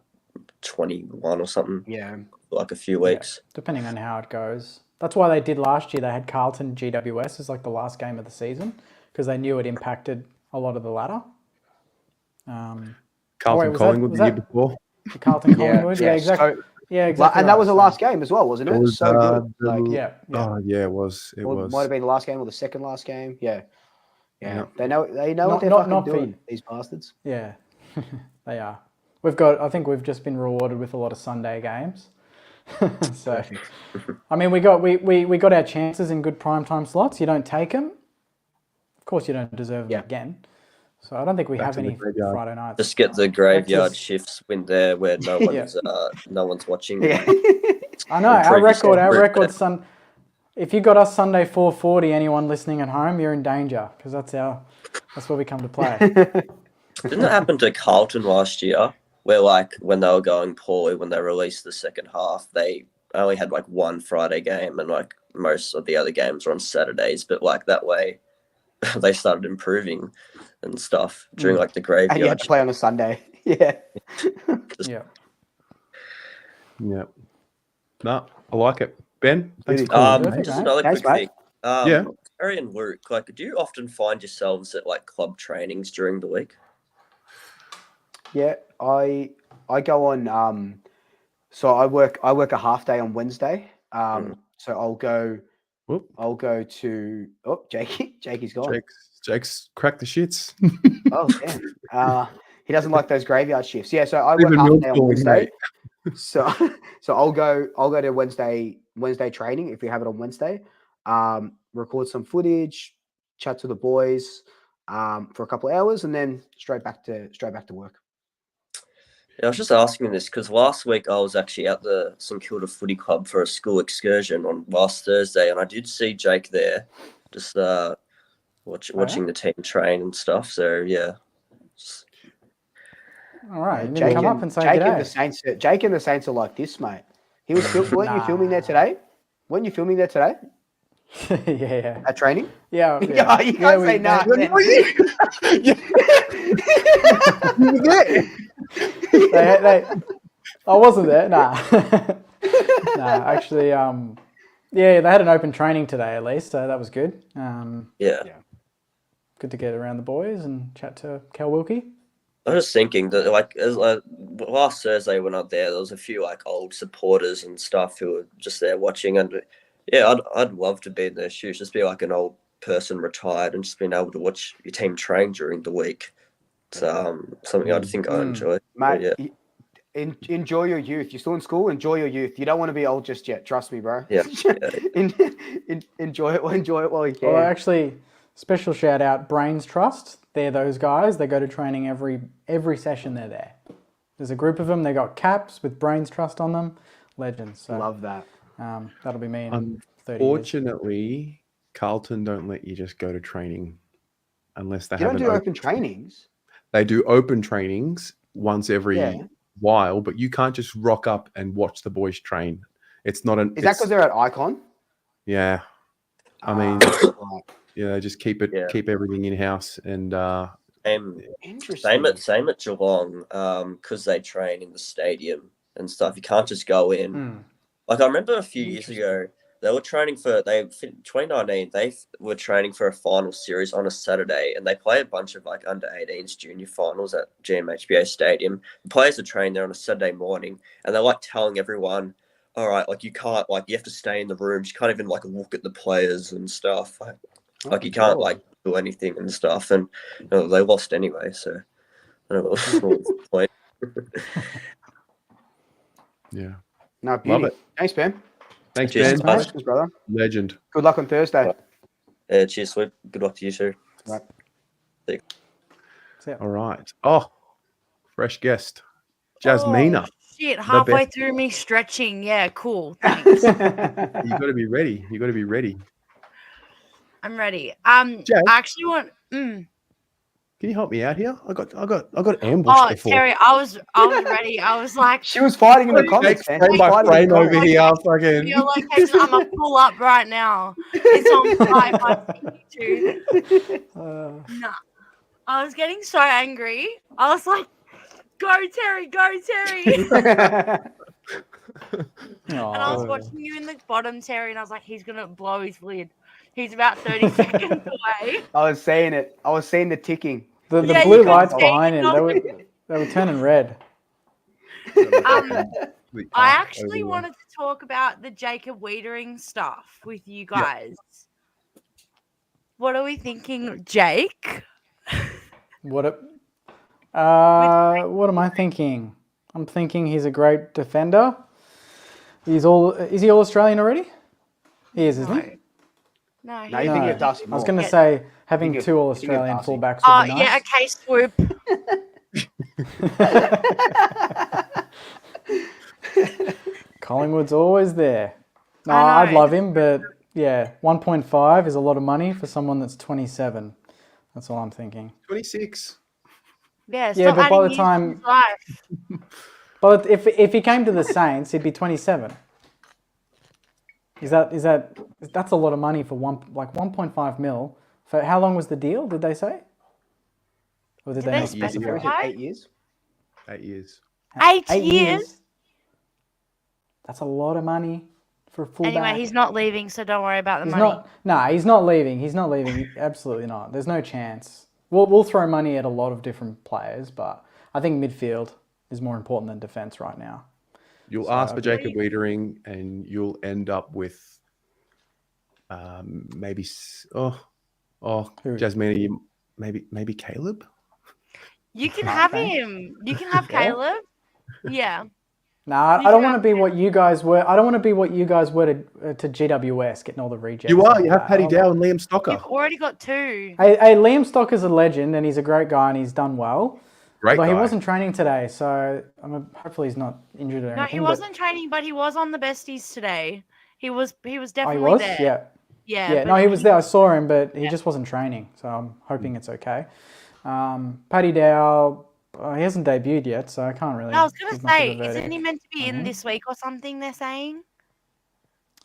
21 or something. Yeah. Like a few weeks. Yeah, depending on how it goes. That's why they did last year. They had Carlton GWS as like the last game of the season because they knew it impacted a lot of the ladder. Carlton was Collingwood that the year before. the Carlton Collingwood? Yeah, exactly. So, Yeah, exactly. and that was the right. last game as well, wasn't it? It was, so good. Yeah. Oh yeah, it was. It or was. might have been the last game or the second last game. Yeah. Yeah. They know Not- what they're not- fucking not for- doing, these bastards. Yeah, they are. I think we've just been rewarded with a lot of Sunday games. So, Perfect. I mean, we got our chances in good primetime slots. You don't take them. Of course, you don't deserve them again. So I don't think we Back have to the any graveyard. Friday nights. Just get the graveyard Breakfast. shifts when there where no one's no one's watching. Yeah. I know our Improve record, son. If you got us Sunday 4:40, anyone listening at home, you're in danger because that's where we come to play. Didn't it happen to Carlton last year? Where when they were going poorly, when they released the second half, they only had one Friday game, and most of the other games were on Saturdays. But that way, they started improving and stuff during the graveyard. And you had to play on a Sunday. Yeah. Yeah. Yeah. No, I like it. Ben, thanks for Really calling. Perfect, Just mate. another Thanks, quick thing. Yeah. Harry and Luke, do you often find yourselves at club trainings during the week? Yeah. I go on so I work a half day on Wednesday. So I'll go Whoop. to Jakey's gone. Jake's cracked the shits. Oh damn. He doesn't like those graveyard shifts. Yeah, so I work Even half Mill's day on calling, Wednesday. mate. So I'll go to Wednesday training if we have it on Wednesday. Record some footage, chat to the boys for a couple of hours, and then straight back to work. Yeah, I was just asking this because last week I was actually at the St Kilda Footy Club for a school excursion on last Thursday, and I did see Jake there, just watching the team train and stuff. So yeah. All right. You Jake come and, up and say Jake and g'day. the Saints are like this, mate. He was weren't you filming there today? Weren't you filming there today yeah. at training? Yeah. Yeah, you can't say nah. I wasn't there. Nah. Nah. Actually, yeah, they had an open training today at least, so that was good. Yeah. Good to get around the boys and chat to Cal Wilkie. I was just thinking that last Thursday when I was there was a few old supporters and stuff who were just there watching, and yeah, I'd love to be in their shoes, just be like an old person retired and just being able to watch your team train during the week. It's something I think I enjoy. Mate, Yeah. Enjoy your youth. You're still in school. Enjoy your youth. You don't want to be old just yet. Trust me, bro. Yeah. Enjoy it while you can. Well, actually, special shout out Brains Trust. They're those guys. They go to training every session. They're there. There's a group of them. They got caps with Brains Trust on them. Legends. So, Love that. that'll be me in 30 years. Unfortunately, Carlton don't let you just go to training unless they You have don't do open trainings. They do open trainings once every while, but you can't just rock up and watch the boys train. It's not an. Is that because they're at Icon? Yeah, I mean, Right. yeah, just keep everything in house and. Interesting. Same at Geelong, because they train in the stadium and stuff. You can't just go in Like I remember a few years Interesting. ago, they were training for 2019. They were training for a final series on a Saturday, and they play a bunch of like under 18s junior finals at GMHBA Stadium. The players are trained there on a Saturday morning, and they're like telling everyone, "All right, like you can't like you have to stay in the rooms. You can't even like look at the players and stuff. Like you can't like do anything and stuff." And they lost anyway, so I don't know what's the point. Yeah. No, beauty. Love it. Thanks, Ben. Thanks, Cheers, Ben. guys. Questions, brother. Legend. Good luck on Thursday. Cheers, Sweep. Good luck to you too. Right. All right. Oh, fresh guest. Jasmina. Oh, shit, halfway through me stretching. Yeah, cool. Thanks. You got to be ready. You got to be ready. I'm ready. Jazz? I actually want. Can you help me out here? I got ambushed Oh, before. Terry, I was ready. I was like, She was fighting in the comments, man. Frame She was by fighting in frame the over comments. here. Fucking. your location. I'm gonna pull up right now. It's on 552. Nah, I was getting so angry. I was like, "Go Terry, go Terry!" And I was watching you in the bottom, Terry, and I was like, "He's gonna blow his lid. He's about 30 seconds away." I was saying it. I was seeing the ticking. The Yeah, blue you lights can't behind see him, it. they were turning red. I actually wanted to talk about the Jacob Wiedering stuff with you guys. What are we thinking, Jake? What am I thinking? I'm thinking he's a great defender. Is he all Australian already? He is, isn't he? No. No, you think of Darcy I was Moore. going to say having Think of- two all think of Australian Darcy. fullbacks Oh, would be yeah, nice. okay, Swoop. Collingwood's always there. No, I I'd know. love him, but yeah, 1.5 is a lot of money for someone that's 27. That's all I'm thinking. 26. Yeah, Yeah, stop but by adding the years time- to his life. But if he came to the Saints, he'd be 27. That's a lot of money for 1.5 mil. For how long was the deal? Did they say? Or did Did they they not specify? specify? specify? 8 years. 8 years. 8 years? That's a lot of money for a fullback. Anyway, he's not leaving, so don't worry about the He's money. not. Nah, he's not leaving. He's not leaving. Absolutely not. There's no chance. We'll throw money at a lot of different players, but I think midfield is more important than defense right now. You'll So- ask for Jacob Wiedering, and you'll end up with maybe Who? Jasmine, maybe Caleb. You can Okay. have him. You can have Yeah. Caleb. Yeah. Nah, You I don't can want to be what you guys were. I don't want to be what you guys were to GWS, getting all the rejects. You are. and You all have that. Paddy I Dow and Liam Stocker. You've already got 2. Hey, Liam Stocker's a legend, and he's a great guy, and he's done well. Great But guy. he wasn't training today, so hopefully he's not injured or anything. No, he but- wasn't training, but he was on the besties today. He was Oh, he definitely was? there. Yeah. Yeah. Yeah, but no, he was there. I saw him, but he just wasn't training, so I'm hoping it's okay. Paddy Dow, he hasn't debuted yet, so I can't really. I was gonna give much of a say, isn't verdict he meant to be on in him. this week or something? They're saying.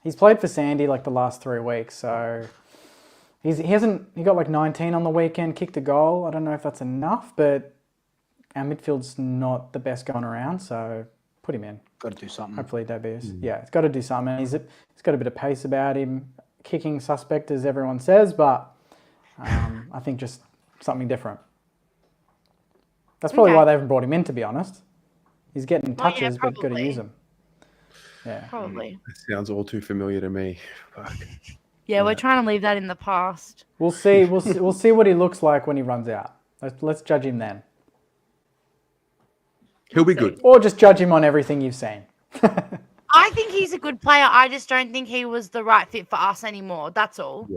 He's played for Sandy like the last 3 weeks, so he got like 19 on the weekend, kicked a goal. I don't know if that's enough, but our midfield's not the best going around, so put him in. Got to do something. Hopefully he debuts. Yeah, he's got to do something. He's got a bit of pace about him, kicking suspect as everyone says, but I think just something different. That's probably Okay. why they haven't brought him in, to be honest. He's getting Well, yeah, touches, but got to probably. use them. Yeah. Probably. That sounds all too familiar to me. Fuck. Yeah, we're trying to leave that in the past. We'll see. We'll see what he looks like when he runs out. Let's judge him then, He'll be good. or just judge him on everything you've seen. I think he's a good player. I just don't think he was the right fit for us anymore. That's all.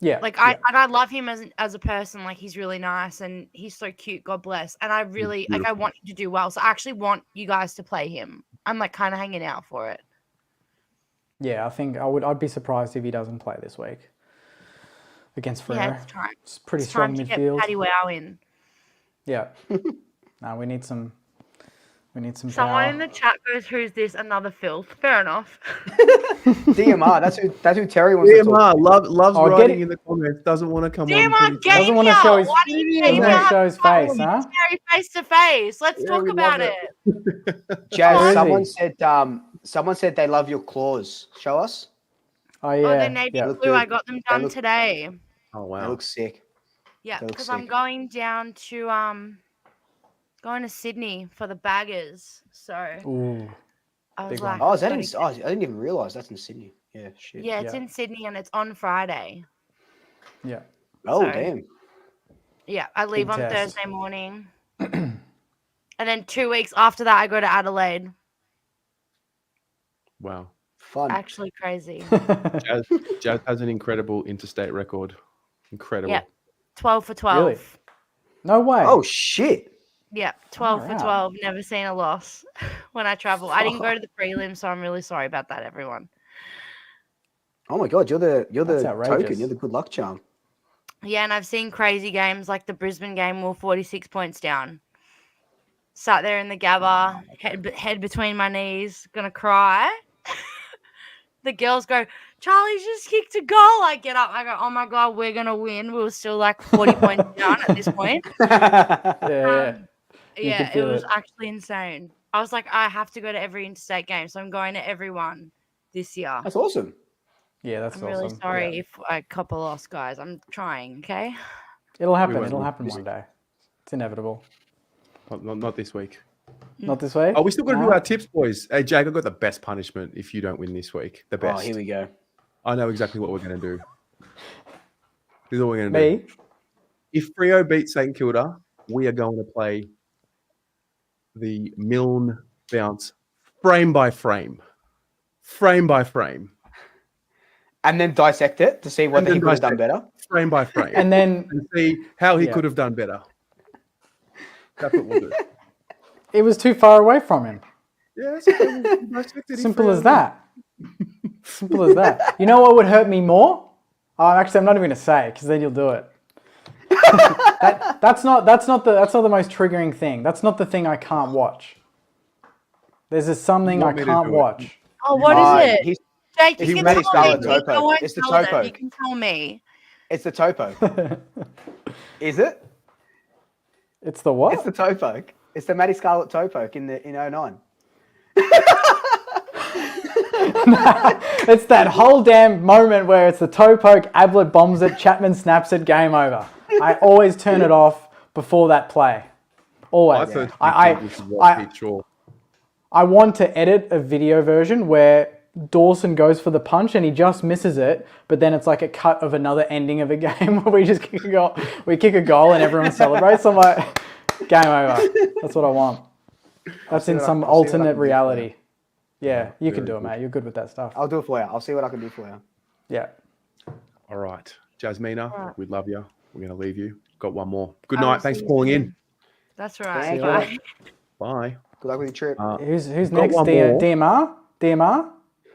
Yeah. Like I love him as a person. Like he's really nice and he's so cute. God bless. And I really like I want him to do well. So I actually want you guys to play him. I'm like kind of hanging out for it. Yeah, I think I'd be surprised if he doesn't play this week against Freo. Yeah, it's time. It's pretty It's time strong to get midfield. Paddy Wow in. Yeah. No, we need some Someone power. in the chat goes, "Who's this? Another filth." Fair enough. DMR. That's who Terry wants to talk. DMR loves Oh, get writing it. in the comments. Doesn't want to come DMR, on. get Doesn't in wanna here. show his- Why do you doesn't even wanna have show his a fight face, with huh? Terry face to face? Let's Yeah, talk we about love it. Jazz, Where is someone he? said Someone said they love your claws. Show us. Oh Oh, yeah. they're navy Yeah. Look blue. I good. got them They done look- today. Oh They wow. look sick. Yeah, They look because I'm sick. going down to going to Sydney for the baggers. So Ooh. I was Big one. like, Oh, is that gotta in? Oh, I didn't even realize that's in Sydney. Yeah, shit. yeah, it's Yeah. in Sydney and it's on Friday. Yeah. Oh, So- damn. Yeah, I leave Big on test. Thursday morning. And then 2 weeks after that, I go to Adelaide. Wow. Fun. Actually crazy. Jazz has an incredible interstate record. Incredible. Yeah. 12 for 12. Really? No way. Oh shit. Yeah, 12 for Alright. 12. Never seen a loss when I travel. I didn't go to the prelim, so I'm really sorry about that, everyone. Oh my god, you're the That's token. outrageous. You're the good luck charm. Yeah, and I've seen crazy games like the Brisbane game. We were 46 points down. Sat there in the Gabba, head between my knees, gonna cry. The girls go, Charlie's just kicked a goal. I get up. I go, oh my God, we're going to win. We were still like 40 points down at this point. Yeah. You Yeah, could it feel was it. actually insane. I was like, I have to go to every interstate game. So I'm going to every one this year. That's awesome. Yeah, that's I'm awesome. really sorry Yeah. if I cop a loss, guys. I'm trying, okay? It'll happen. won't It'll lose happen this one day. It's inevitable. Not this week. Not this way. Oh, we still got to do No? our tips, boys. Hey, Jake, I've got the best punishment if you don't win this week. The Oh, best. here we go. I know exactly what we're going to do. This is what we're going to do. Me? If Freo beats St Kilda, we are going to play the Milne bounce frame by frame. Frame by frame. And then dissect it to see And whether then he could have done dissect better. Frame by frame. And then and see how he Yeah. could have done better. That's what we'll do. it was too far away from him. Yes. Yeah, Simple as that. Simple as that. You know what would hurt me more? Oh, actually, I'm not even going to say because then you'll do it. That's not the most triggering thing. That's not the thing I can't watch. There's just something I want me to can't do it? watch. Oh, what is it? He's, Jake, he's you can Matty tell me. Scarlett Topo. I won't It's the tell them. Topo. You can tell me. it's the topo. Is it? It's the what? It's the topo. It's the Matty Scarlett topo in 09. It's that whole damn moment where it's the toe poke, Ablett bombs it, Chapman snaps it, game over. I always turn it off before that play. Always. I've heard I want to edit a video version where Dawson goes for the punch and he just misses it, but then it's like a cut of another ending of a game where we just kick a goal. We kick a goal and everyone celebrates. I'm like, game over. That's what I want. That's in some I'll see what I alternate can do for reality. Yeah, you can very do it, good. mate. You're good with that stuff. I'll do it for you. I'll see what I can do for you. Yeah. All right. Jasmina, All right. we love you. We're going to leave you. Got one more. Good I will night. Thanks see for you calling soon. in. That's right. Thank Bye. Bye. Good luck with your trip. Who's got next? one more. DMR? DMR?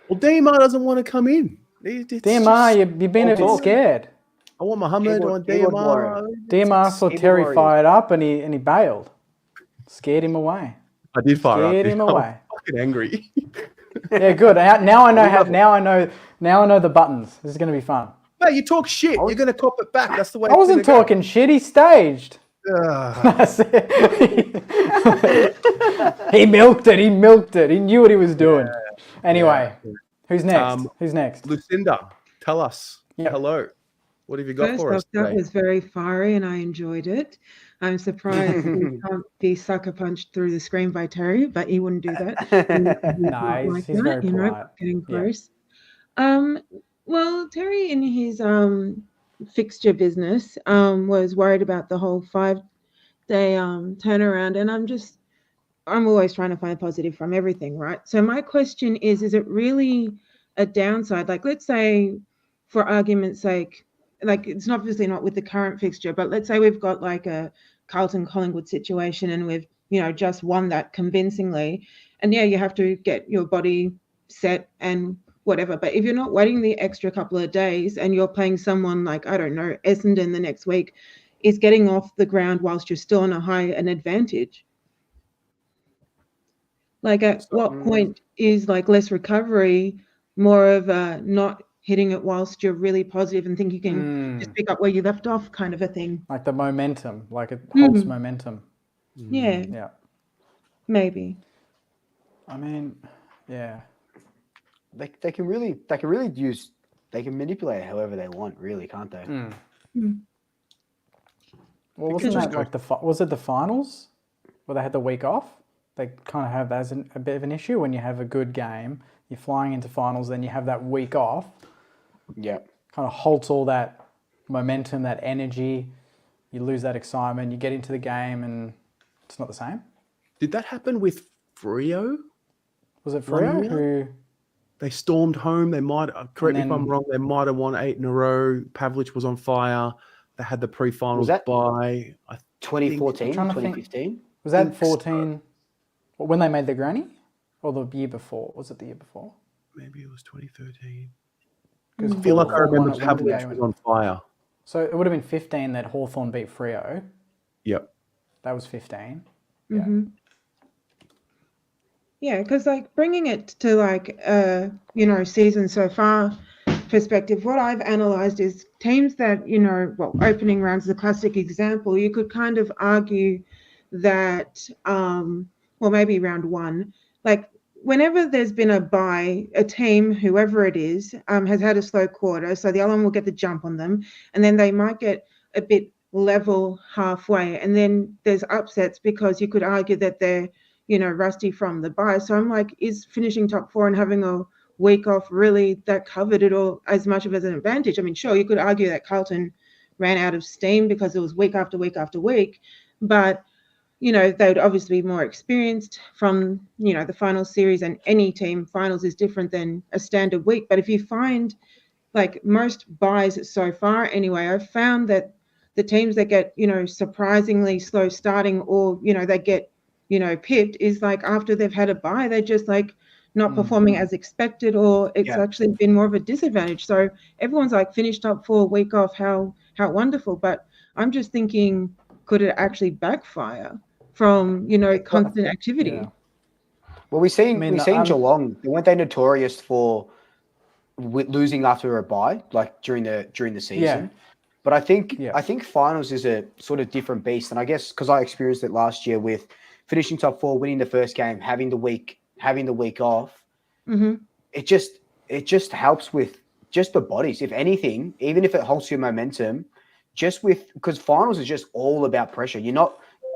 Well, DMR doesn't want to come in. DMR, you've been a bit talk. scared. I want Muhammad on Keyboard DMR. warrior. DMR saw Keyboard Terry warriors. fired up and he bailed. Scared him away. I did fire up. Scared him I'm away. fucking angry. Yeah, good. Now I know how. Now I know the buttons. This is going to be fun. Mate, you talk shit. You're going to cop it back. That's the way I wasn't talking shit. He staged. That's it. He milked it. He milked it. He knew what he was doing. Anyway, who's next? Who's next? Lucinda, tell us. Yep. Hello. What have you got First for off, us that today? was very fiery and I enjoyed it. I'm surprised we can't be sucker punched through the screen by Terry, but he wouldn't do that. No, he's very polite. Getting Yeah. close. Well, Terry in his fixture business was worried about the whole 5-day turnaround, and I'm always trying to find positive from everything, right? So my question is it really a downside? Like, let's say, for argument's sake, like it's obviously not with the current fixture, but let's say we've got like a Carlton Collingwood situation and we've, just won that convincingly. And yeah, you have to get your body set and whatever. But if you're not waiting the extra couple of days and you're playing someone like, I don't know, Essendon the next week, is getting off the ground whilst you're still on an advantage. Like at what point is like less recovery more of a not hitting it whilst you're really positive and think you can just pick up where you left off kind of a thing? Like the momentum. Like it holds momentum. Yeah, Yeah. maybe. I mean, yeah. they can manipulate it however they want, really, can't they? Well, It wasn't just that like was it the finals where they had the week off? They kind of have that as a bit of an issue when you have a good game, you're flying into finals, then you have that week off. Yeah. Kind of halts all that momentum, that energy. You lose that excitement. You get into the game, and it's not the same. Did that happen with Frio? Was it One Freo year? who? They stormed home. They might, correct me if I'm wrong, they might have won 8 in a row. Pavlich was on fire. They had the pre-finals that- bye. 2014, trying to think. 2015? Was that 14 when they made the granny? Or the year before? Was it the year before? Maybe it was 2013. Because I feel like I remember won it. Pavlich was on fire. So it would have been 15 that Hawthorn beat Freo. Yep. That was 15. Yeah, because like bringing it to like season so far perspective, what I've analysed is teams that opening rounds is a classic example. You could kind of argue that maybe round one, like whenever there's been a bye, a team, whoever it is, has had a slow quarter, so the other one will get the jump on them, and then they might get a bit level halfway, and then there's upsets because you could argue that they're rusty from the bye. So I'm like, is finishing top four and having a week off really that covered it all as much of as an advantage? I mean, sure, you could argue that Carlton ran out of steam because it was week after week after week, but they'd obviously be more experienced from the final series, and any team finals is different than a standard week. But if you find like most buys so far anyway, I've found that the teams that get surprisingly slow starting, or they get pipped, is like after they've had a bye, they're just like not performing as expected, or it's actually been more of a disadvantage. So everyone's like, finished top four, week off, how wonderful. But I'm just thinking, could it actually backfire from constant activity? Yeah. Well, we've seen Geelong. Weren't they notorious for losing after a bye, like during the season? Yeah. But I think finals is a sort of different beast, and I guess because I experienced it last year with finishing top four, winning the first game, having the week off. It just helps with just the bodies. If anything, even if it halts your momentum, because finals is just all about pressure.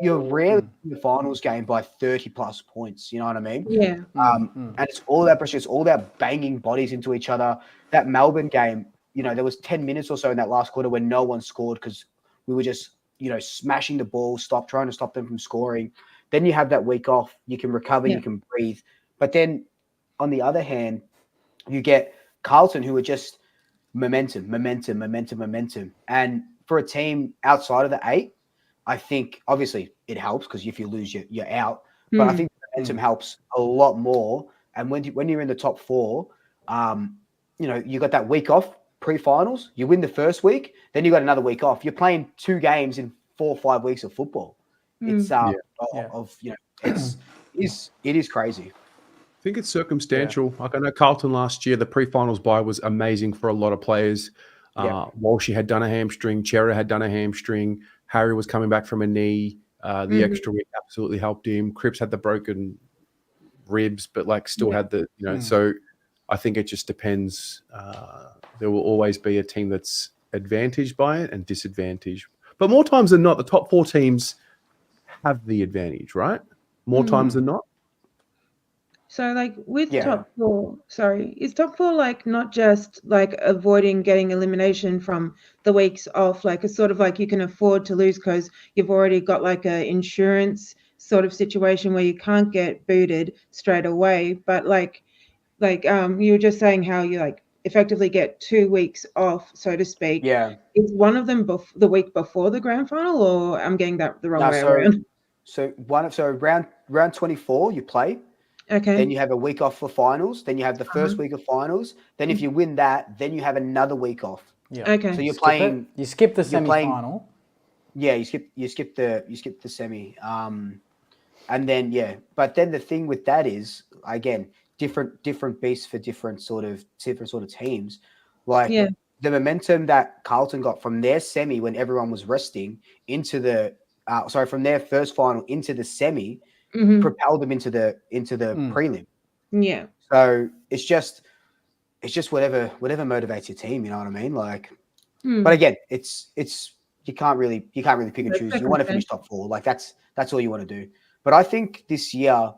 You're rarely in the finals game by 30 plus points. You know what I mean? Yeah. And it's all about pressure. It's all about banging bodies into each other. That Melbourne game, there was 10 minutes or so in that last quarter when no one scored because we were just, smashing the ball, trying to stop them from scoring. Then you have that week off. You can recover. You can breathe. But then on the other hand, you get Carlton, who are just momentum. And for a team outside of the 8, I think obviously it helps because if you lose, you're out. But I think momentum helps a lot more. And when you're in the top 4, you got that week off pre-finals. You win the first week, then you got another week off. You're playing 2 games in 4 or 5 weeks of football. It's it is crazy. I think it's circumstantial. Like I know Carlton last year, the pre-finals bye was amazing for a lot of players. Walshy had done a hamstring. Chera had done a hamstring. Harry was coming back from a knee. The extra week absolutely helped him. Cripps had the broken ribs, but still had the, so I think it just depends. There will always be a team that's advantaged by it and disadvantaged. But more times than not, the top 4 teams have the advantage, right? More times than not. So with top 4, is top 4 not just avoiding getting elimination from the weeks off? It's sort of you can afford to lose because you've already got a insurance sort of situation where you can't get booted straight away. But you were just saying how you effectively get 2 weeks off, so to speak. Yeah. Is one of them the week before the grand final, or I'm getting that the wrong way around? So round 24 you play. Okay. Then you have a week off for finals. Then you have the first week of finals. Then if you win that, then you have another week off. Yeah. Okay. So you're playing. You skip the semi-final. Yeah, you skip the semi. And then but then the thing with that is again different beasts for different sort of teams. The momentum that Carlton got from their semi when everyone was resting into the from their first final into the semi. Propelled them into the prelim. Yeah. So it's just it's just whatever motivates your team. You know what I mean? Like, Hmm. but again, it's you can't really pick and That's choose. You want to finish circumstance. top 4. Like that's all you want to do. But I think this year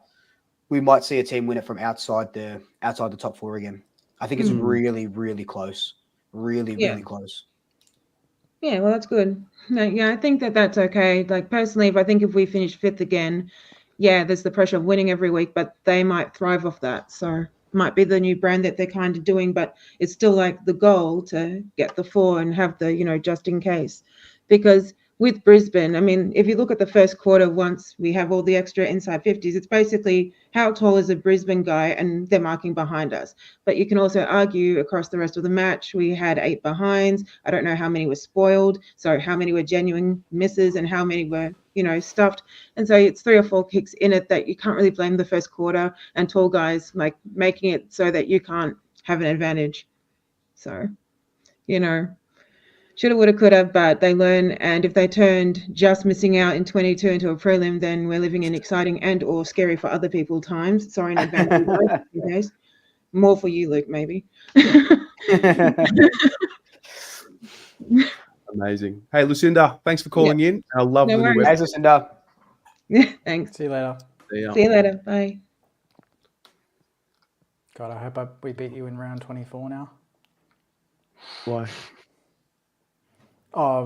we might see a team win it from outside the top 4 again. I think it's Hmm. really, really close. Really, Yeah. really close. Yeah, well, that's good. No, yeah, I think that's okay. Like personally, if we finish 5th again, yeah, there's the pressure of winning every week, but they might thrive off that. So might be the new brand that they're kind of doing, but it's still like the goal to get the 4 and have the, just in case. Because with Brisbane, I mean, if you look at the first quarter, once we have all the extra inside 50s, it's basically how tall is a Brisbane guy and they're marking behind us. But you can also argue across the rest of the match, we had 8 behinds. I don't know how many were spoiled. So how many were genuine misses and how many were, stuffed. And so it's 3 or 4 kicks in it that you can't really blame the first quarter and tall guys like making it so that you can't have an advantage. So, shoulda, woulda, coulda, but they learn. And if they turned just missing out in 22 into a prelim, then we're living in exciting and or scary for other people times. Sorry in advance. Guys. More for you, Luke, maybe. Amazing. Hey, Lucinda, thanks for calling in. I love No the new worries. Thanks, Lucinda. Thanks. See you later. website. See you later. Bye. God, I hope we beat you in round 24 now. Why? Oh,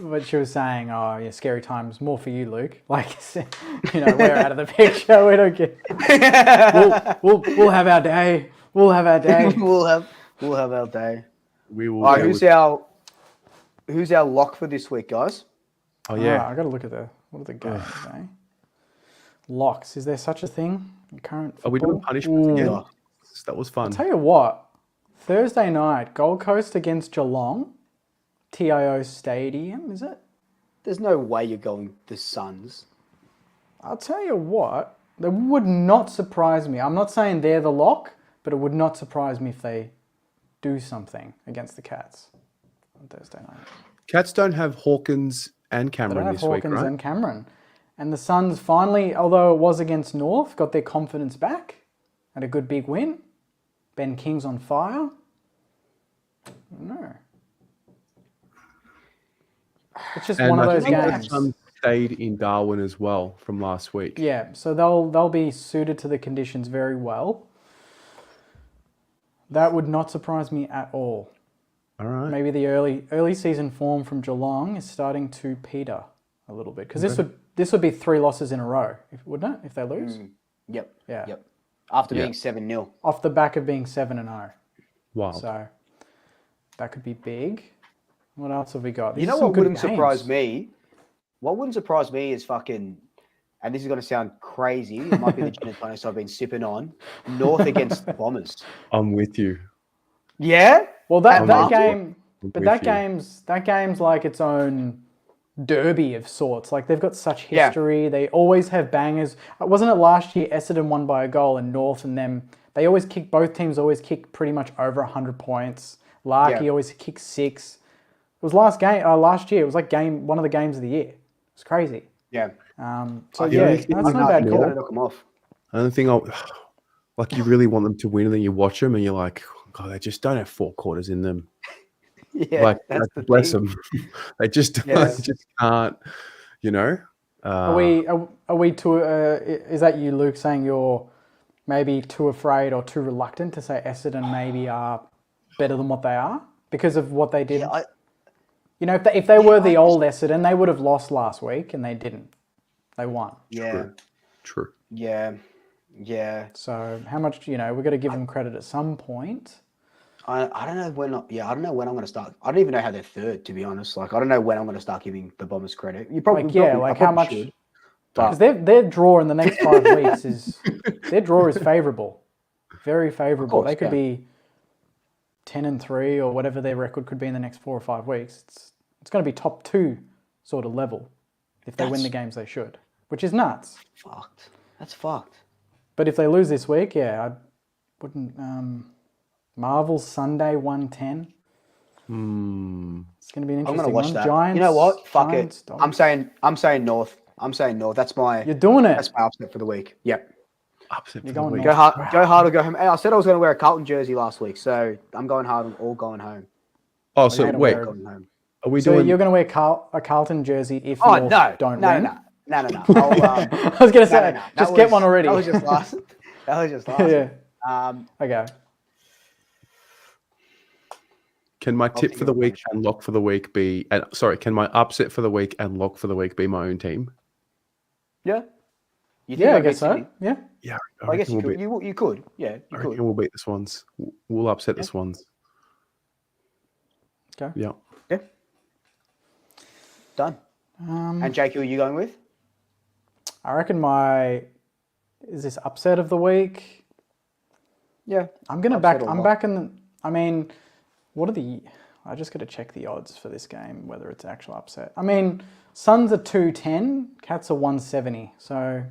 what she was saying, oh, yeah, scary times, more for you, Luke. Like, we're out of the picture. We don't get. We'll have our day. We'll have our day. we'll have our day. We will. All right, who's our lock for this week, guys? Oh yeah. I got to look at what are the games, eh? Locks. Is there such a thing in current football? Are we doing punishments again? Yeah. That was fun. I'll tell you what. Thursday night, Gold Coast against Geelong. TIO Stadium, is it? There's no way you're going the Suns. I'll tell you what, that would not surprise me. I'm not saying they're the lock, but it would not surprise me if they do something against the Cats on Thursday night. Cats don't have Hawkins and They Cameron don't have this week, Hawkins right? and Cameron. And the Suns finally, although it was against North, got their confidence back. Had a good big win. Ben King's on fire. No. It's just one of those I think games. the Suns stayed in Darwin as well from last week. Yeah, so they'll be suited to the conditions very well. That would not surprise me at all. All right. Maybe the early season form from Geelong is starting to peter a little bit because this would be 3 losses in a row, wouldn't it? If they lose, Yep. Yeah. Yep. After being 7-0. off the back of being 7-0. Wow. So that could be big. What else have we got? These You are know some what good wouldn't games. surprise me? What wouldn't surprise me is fucking, and this is going to sound crazy, it might be the gin and tonics I've been sipping on, North against the Bombers. I'm with you. Yeah? Well, that Marvel? game, I'm but with that you. game's like its own derby of sorts. Like they've got such Yeah. history. They always have bangers. Wasn't it last year Essendon won by a goal and North and them? They always kick. Both teams always kick pretty much over 100 points. Larky Yeah. always kicks 6. It was last year. It was like one of the games of the year. It's crazy. Yeah. So The yeah, only that's thing not I a bad know- call. Gotta knock them off. I don't think like you really want them to win, and then you watch them and you're like, God, they just don't have 4 quarters in them. Yeah, Like, that's the bless thing. them. they just can't. Are we too? Is that you, Luke, saying you're maybe too afraid or too reluctant to say Essendon maybe are better than what they are because of what they did? Yeah, if they were the old Essendon, they would have lost last week, and they didn't. They won. yeah, True. yeah. So how much? We've got to give them credit at some point. I don't know when. I don't know when I'm going to start. I don't even know how they're third, to be honest. Like, I don't know when I'm going to start giving the Bombers credit. You probably, how much? should, Because but their draw in the next 5 weeks is favourable, very favourable. course, They could yeah. be 10-3 or whatever their record could be in the next 4 or 5 weeks. It's going to be top 2 sort of level if they win the games they should, which is nuts. fucked. That's fucked. But if they lose this week, I wouldn't. Marvel Sunday 110. It's going to be an I'm interesting going to watch one. that. Giants. You know what? Fuck Giants, it. Dogs. I'm saying North. I'm saying North. That's my You're doing it. upset for the week. Yep. Upset You're for the going week. Go hard or go home. Hey, I said I was going to wear a Carlton jersey last week, so I'm going hard or going home. Oh, so you're gonna wait, wear Going home. are we So doing? you're going to wear a Carlton jersey if Oh you no, don't no, win? no. I was going to say, That just get one was- already. That was just last. That was just last. Yeah. Um, Okay. Can my tip think for the you're week punishing. and lock for the week be? And sorry, can my upset for the week and lock for the week be my own team? yeah. You think Yeah, I they'll guess beat so. Sydney? Yeah. Yeah, I guess you we'll could. beat. You could. Yeah, I you reckon could. we'll beat the Swans. We'll upset the Swans. Okay. Yeah. Yeah. Done. And Jake, who are you going with? I reckon is this upset of the week? Yeah. I'm gonna Upset back. or I'm lock. back in. I mean, what are the? I just got to check the odds for this game, whether it's actual upset. I mean, Suns are 210, Cats are 170, so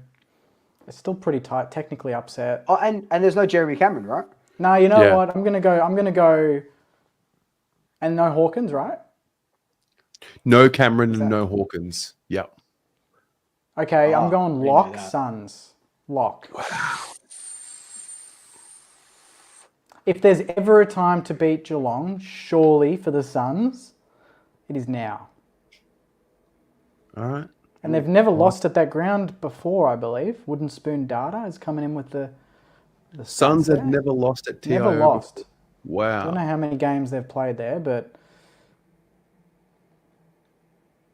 it's still pretty tight. Technically upset. Oh, and there's no Jeremy Cameron, right? No, you know Yeah. what? I'm gonna go. And no Hawkins, right? No Cameron and no Hawkins. Yeah. Okay, I'm Oh, going I didn't know lock that. Suns. Lock. If there's ever a time to beat Geelong, surely for the Suns, it is now. All right. And they've never lost at that ground before, I believe. Wooden Spoon Data is coming in with the Suns stats have there. never lost at TIO. Never lost. before. I don't know Wow. how many games they've played there, but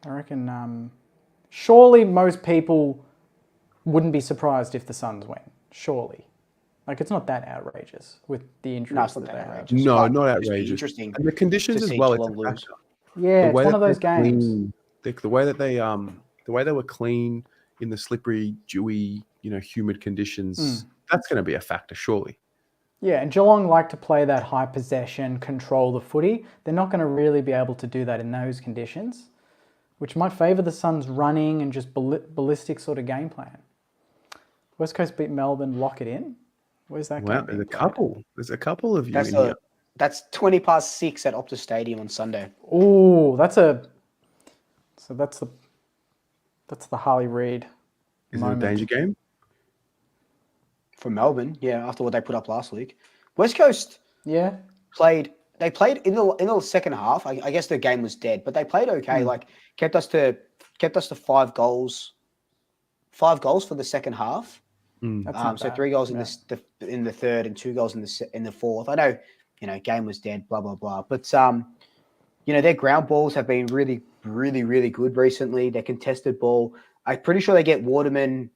I reckon surely most people wouldn't be surprised if the Suns win. Surely. Like, it's not that outrageous with the injuries No, it's not that that they have. outrageous. No, But not it'd just be outrageous. interesting And the conditions to as see well. It's a Geelong lose. factor. Yeah, The it's way one that of those they're games. clean, the way that they were clean in the slippery, dewy, humid conditions. That's going to be a factor, surely. Yeah, and Geelong like to play that high possession, control the footy. They're not going to really be able to do that in those conditions, which might favour the Suns running and just ballistic sort of game plan. West Coast beat Melbourne, lock it in. Where's that Wow, game being there's a played? couple. There's a couple of you in here. That's 6:20 at Optus Stadium on Sunday. Oh, that's the Harley Reid Is moment. it a danger game? For Melbourne, yeah, after what they put up last week. West Coast Yeah, played in the second half. I guess the game was dead, but they played okay. Like kept us to 5 goals. 5 goals for the second half. that's not So bad. 3 goals Yeah. in the third and 2 goals in the fourth. I know, game was dead, blah blah blah. But their ground balls have been really, really, really good recently. Their contested ball, I'm pretty sure they get Waterman.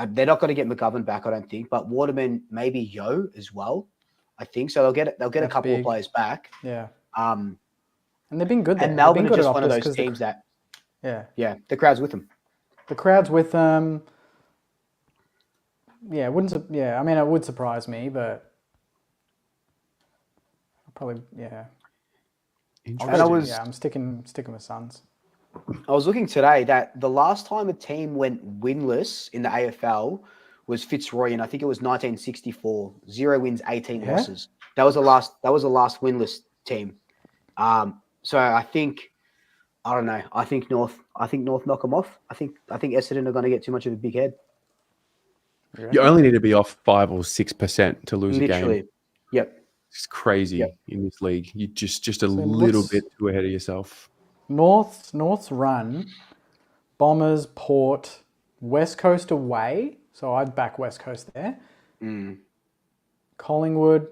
They're not going to get McGovern back, I don't think, but Waterman, maybe Yo as well. I think so. They'll get a That's couple big. of players back. Yeah, Um, and they've been good there. and They've Melbourne been are good just at one of Optus those 'cause teams that, yeah, the crowd's with them. the crowd's with them. Yeah, it would surprise me, but probably yeah. Interesting. I'm sticking with Suns. I was looking today that the last time a team went winless in the AFL was Fitzroy, and I think it was 1964. 0 wins, 18 Yeah? losses. That was the last winless team. So I don't know. I think North knock them off. I think Essendon are going to get too much of a big head. You only need to be off 5 or 6% to lose a Literally. game. Yep. It's crazy Yep. in this league. You just a little what's- bit too ahead of yourself. North's run, Bombers, Port, West Coast away. So I'd back West Coast there. Collingwood,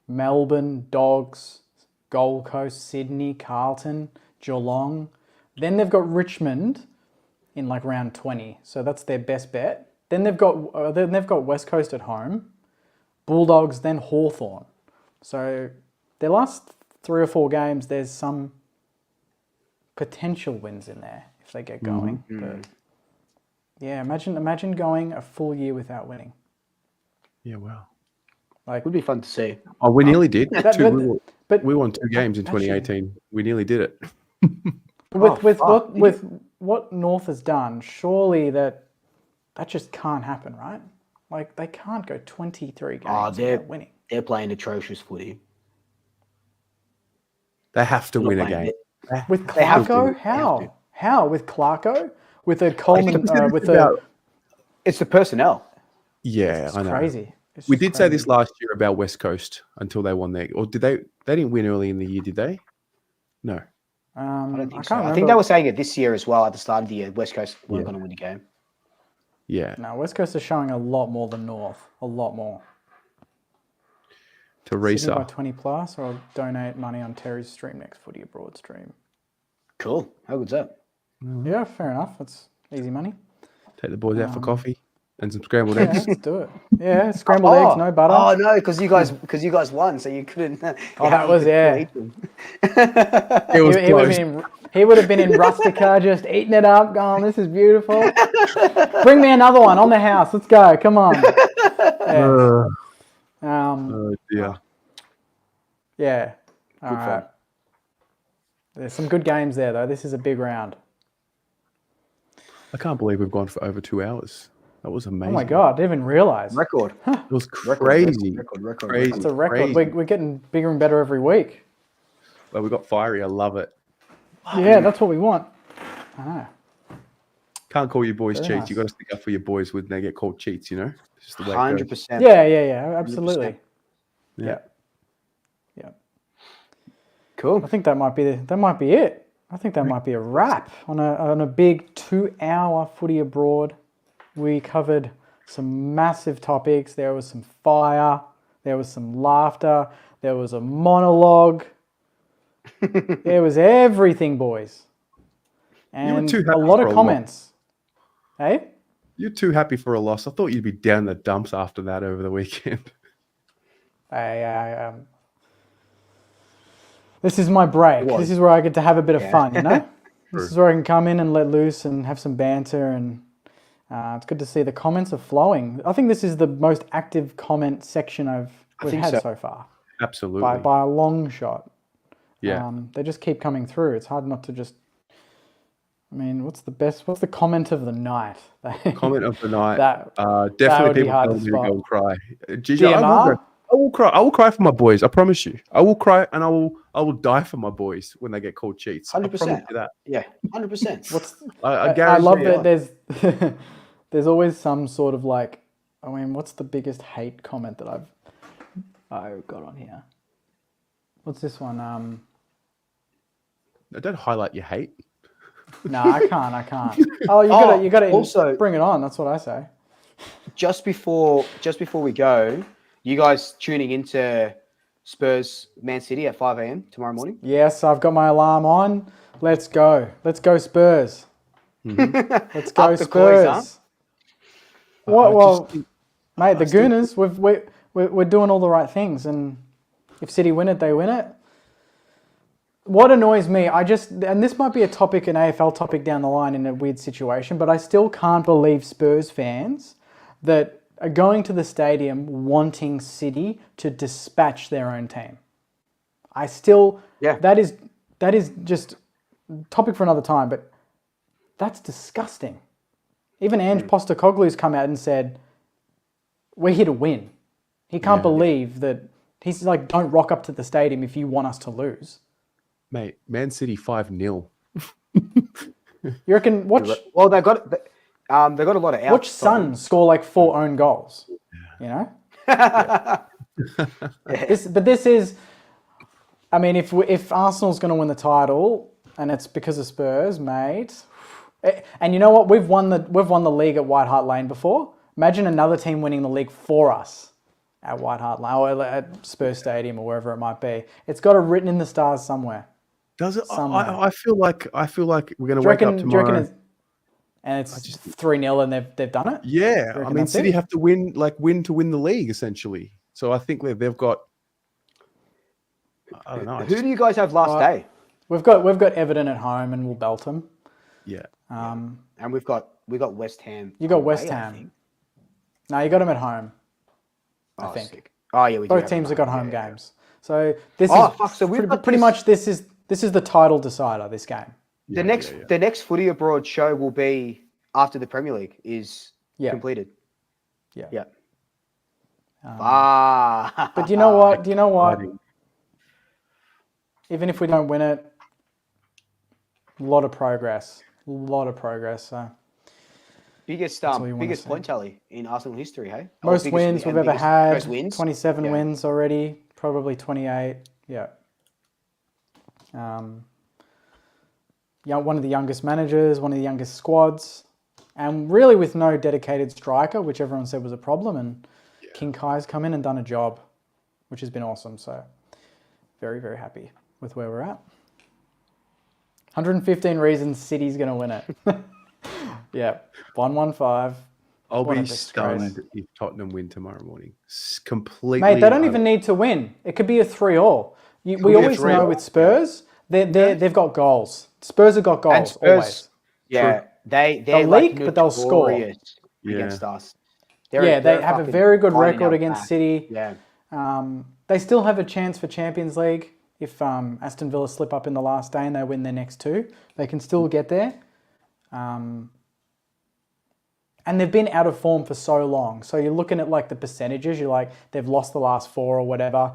Melbourne, Dogs, Gold Coast, Sydney, Carlton, Geelong. Then they've got Richmond in like round 20. So that's their best bet. Then they've got West Coast at home, Bulldogs, then Hawthorn. So their last 3 or 4 games, there's some potential wins in there if they get going. But yeah, imagine going a full year without winning. Yeah, wow. Like Would be fun to see. Oh, we nearly did. but We won 2 games in Actually- 2018. We nearly did it. with what North has done, surely that just can't happen, right? Like they can't go 23 games without winning. They're playing atrocious footy. They have to win a playing game. With They have to. Clarko, They have to. how with Clarko, with a Coleman, with a about- It's the personnel. Yeah, It's I know. crazy. It's We just did say this crazy. last year about West Coast until they won their, or did they? They didn't win early in the year, did they? No. I don't I think can't so. I remember. think they were saying it this year as well. At the start of the year, West Coast weren't Yeah. going to win the game. Yeah. No, West Coast is showing a lot more than North. A lot more. Sydney by Teresa. 20 plus, or donate money on Terry's stream next Footy Abroad stream. Cool. How good's that? Yeah, fair enough. That's easy money. Take the boys out for coffee and some scrambled Yeah, eggs. let's do it. Yeah, scrambled eggs, no butter. Oh no, because you guys won, so you couldn't. Oh, that was, yeah. Eat them. It was close. He would have been in Rustica just eating it up, going, this is beautiful. Bring me another one on the house. Let's go. Come on. Yeah. Oh dear. Yeah. All Good right. fun. There's some good games there, though. This is a big round. I can't believe we've gone for over 2 hours. That was Oh amazing. my God, I didn't even realize. Record. It was Record, crazy. record. Crazy. It's a record. Crazy. We're getting bigger and better every week. Well, we got fiery. I love it. Yeah, that's what we want. I know. Can't call your boys Very cheats. nice. You got to stick up for your boys when they get called cheats. You know, it's just the way it goes. 100%. Yeah, absolutely. Yeah. Yeah. Cool. I think that might be it. I think that might be a wrap on a big 2-hour Footy Abroad. We covered some massive topics. There was some fire. There was some laughter. There was a monologue. There was everything, boys. And too a happy lot for of a comments. Hey? You're too happy for a loss. I thought you'd be down in the dumps after that over the weekend. This is my break. This is where I get to have a bit of fun, you know? This is where I can come in and let loose and have some banter, and it's good to see the comments are flowing. I think this is the most active comment section we've think had so. so far, Absolutely. by a long shot. Yeah. They just keep coming through. It's hard not to just. I mean, what's the comment of the night? Comment of the night. That Definitely would be people hard telling to me to spot. go and cry. Gigi, DMR? I will cry. I will cry for my boys. I promise you. I will cry, and I will die for my boys when they get called cheats. I 100%. promise you that. Yeah, 100%. I I guarantee love you. that there's always some sort of like, I mean, what's the biggest hate comment that I've got on here? What's this one? Don't highlight your hate. No, I can't. Oh, you got to also- bring it on. That's what I say. Just before we go, you guys tuning into Spurs Man City at 5 a.m. tomorrow morning? Yes, I've got my alarm on. Let's go. Let's go Spurs. Let's go Up the coys, Spurs. huh? Well, mate, the Gooners, we're doing all the right things, and if City win it, they win it. What annoys me, and this might be a topic, an AFL topic down the line in a weird situation, but I still can't believe Spurs fans that are going to the stadium wanting City to dispatch their own team. That is just topic for another time, but that's disgusting. Even Ange Postecoglou's come out and said, we're here to win. He can't believe that. He's like, don't rock up to the stadium if you want us to lose. Mate, Man City 5-0. You reckon, Well, they got a lot of outs. watch Sun score like 4 own goals, you know? This is, I mean, if Arsenal's going to win the title and it's because of Spurs, mate, and you know what? We've won the league at White Hart Lane before. Imagine another team winning the league for us at White Hart Lane or at Spurs Stadium or wherever it might be. It's got it written in the stars somewhere. Does it? Somewhere. I feel like we're going to Do you wake up reckon? Do you reckon? tomorrow. And it's 3-0 and they've done it. Yeah, I reckon mean, that's City it? have to win to win the league essentially. So I think they've got. I don't know. Who do you guys have last day? We've got Everton at home and we'll belt them. Yeah. And we got West Ham. You got away, West I Ham. think. No, you got them at home. I Oh, think sick. Oh yeah, we do both have teams them have got yeah, home yeah. games. So this Oh, is fuck, so we've got pretty this- much this is the title decider. This game. The next Footy Abroad show will be after the Premier League is completed. Yeah. Yeah. But do you know what? Even if we don't win it, a lot of progress. So Biggest all you wanna biggest see. point tally in Arsenal history, hey? Most wins we've ever had. Most wins. 27 Yeah. wins already. Probably 28. Yeah. One of the youngest managers, one of the youngest squads, and really with no dedicated striker, which everyone said was a problem. And King Kai's come in and done a job, which has been awesome. So very, very happy with where we're at. 115 reasons City's going to win it. Yeah, 115. I'll What a be disgrace. stunned if Tottenham win tomorrow morning. Completely. Mate, they don't even need to win. It could be a 3-all. We be a always know 3-all. with Spurs, they've got goals. Spurs have got goals And Spurs, always. yeah, they're They'll like leak, but they'll score. notorious against us. They have a fucking very good right in record our against back. City. Yeah, They still have a chance for Champions League if Aston Villa slip up in the last day and they win their next two. They can still get there. And they've been out of form for so long. So you're looking at like the percentages. You're like, they've lost the last 4 or whatever.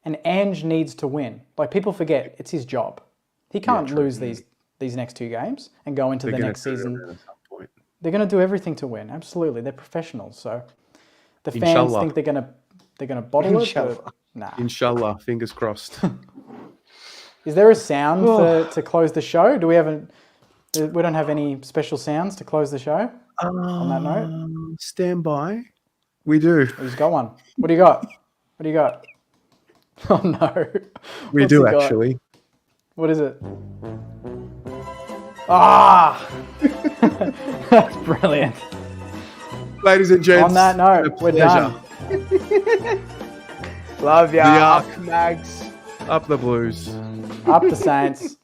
And Ange needs to win. Like people forget, it's his job. He can't lose these next 2 games and go into the next season. They're going to do everything to win. Absolutely, they're professionals. So the fans Inshallah. think they're going to bottle it. But nah. Inshallah, fingers crossed. Is there a sound to close the show? Do we have we don't have any special sounds to close the show on that note? Stand by. We do. Who's got one? What do you got? What do you got? Oh no. We What's do he got? actually. What is it? Ah! That's brilliant. Ladies and gents. On that note, a we're pleasure. done. love ya. The Up, Mags. Up the Blues. Up the Saints.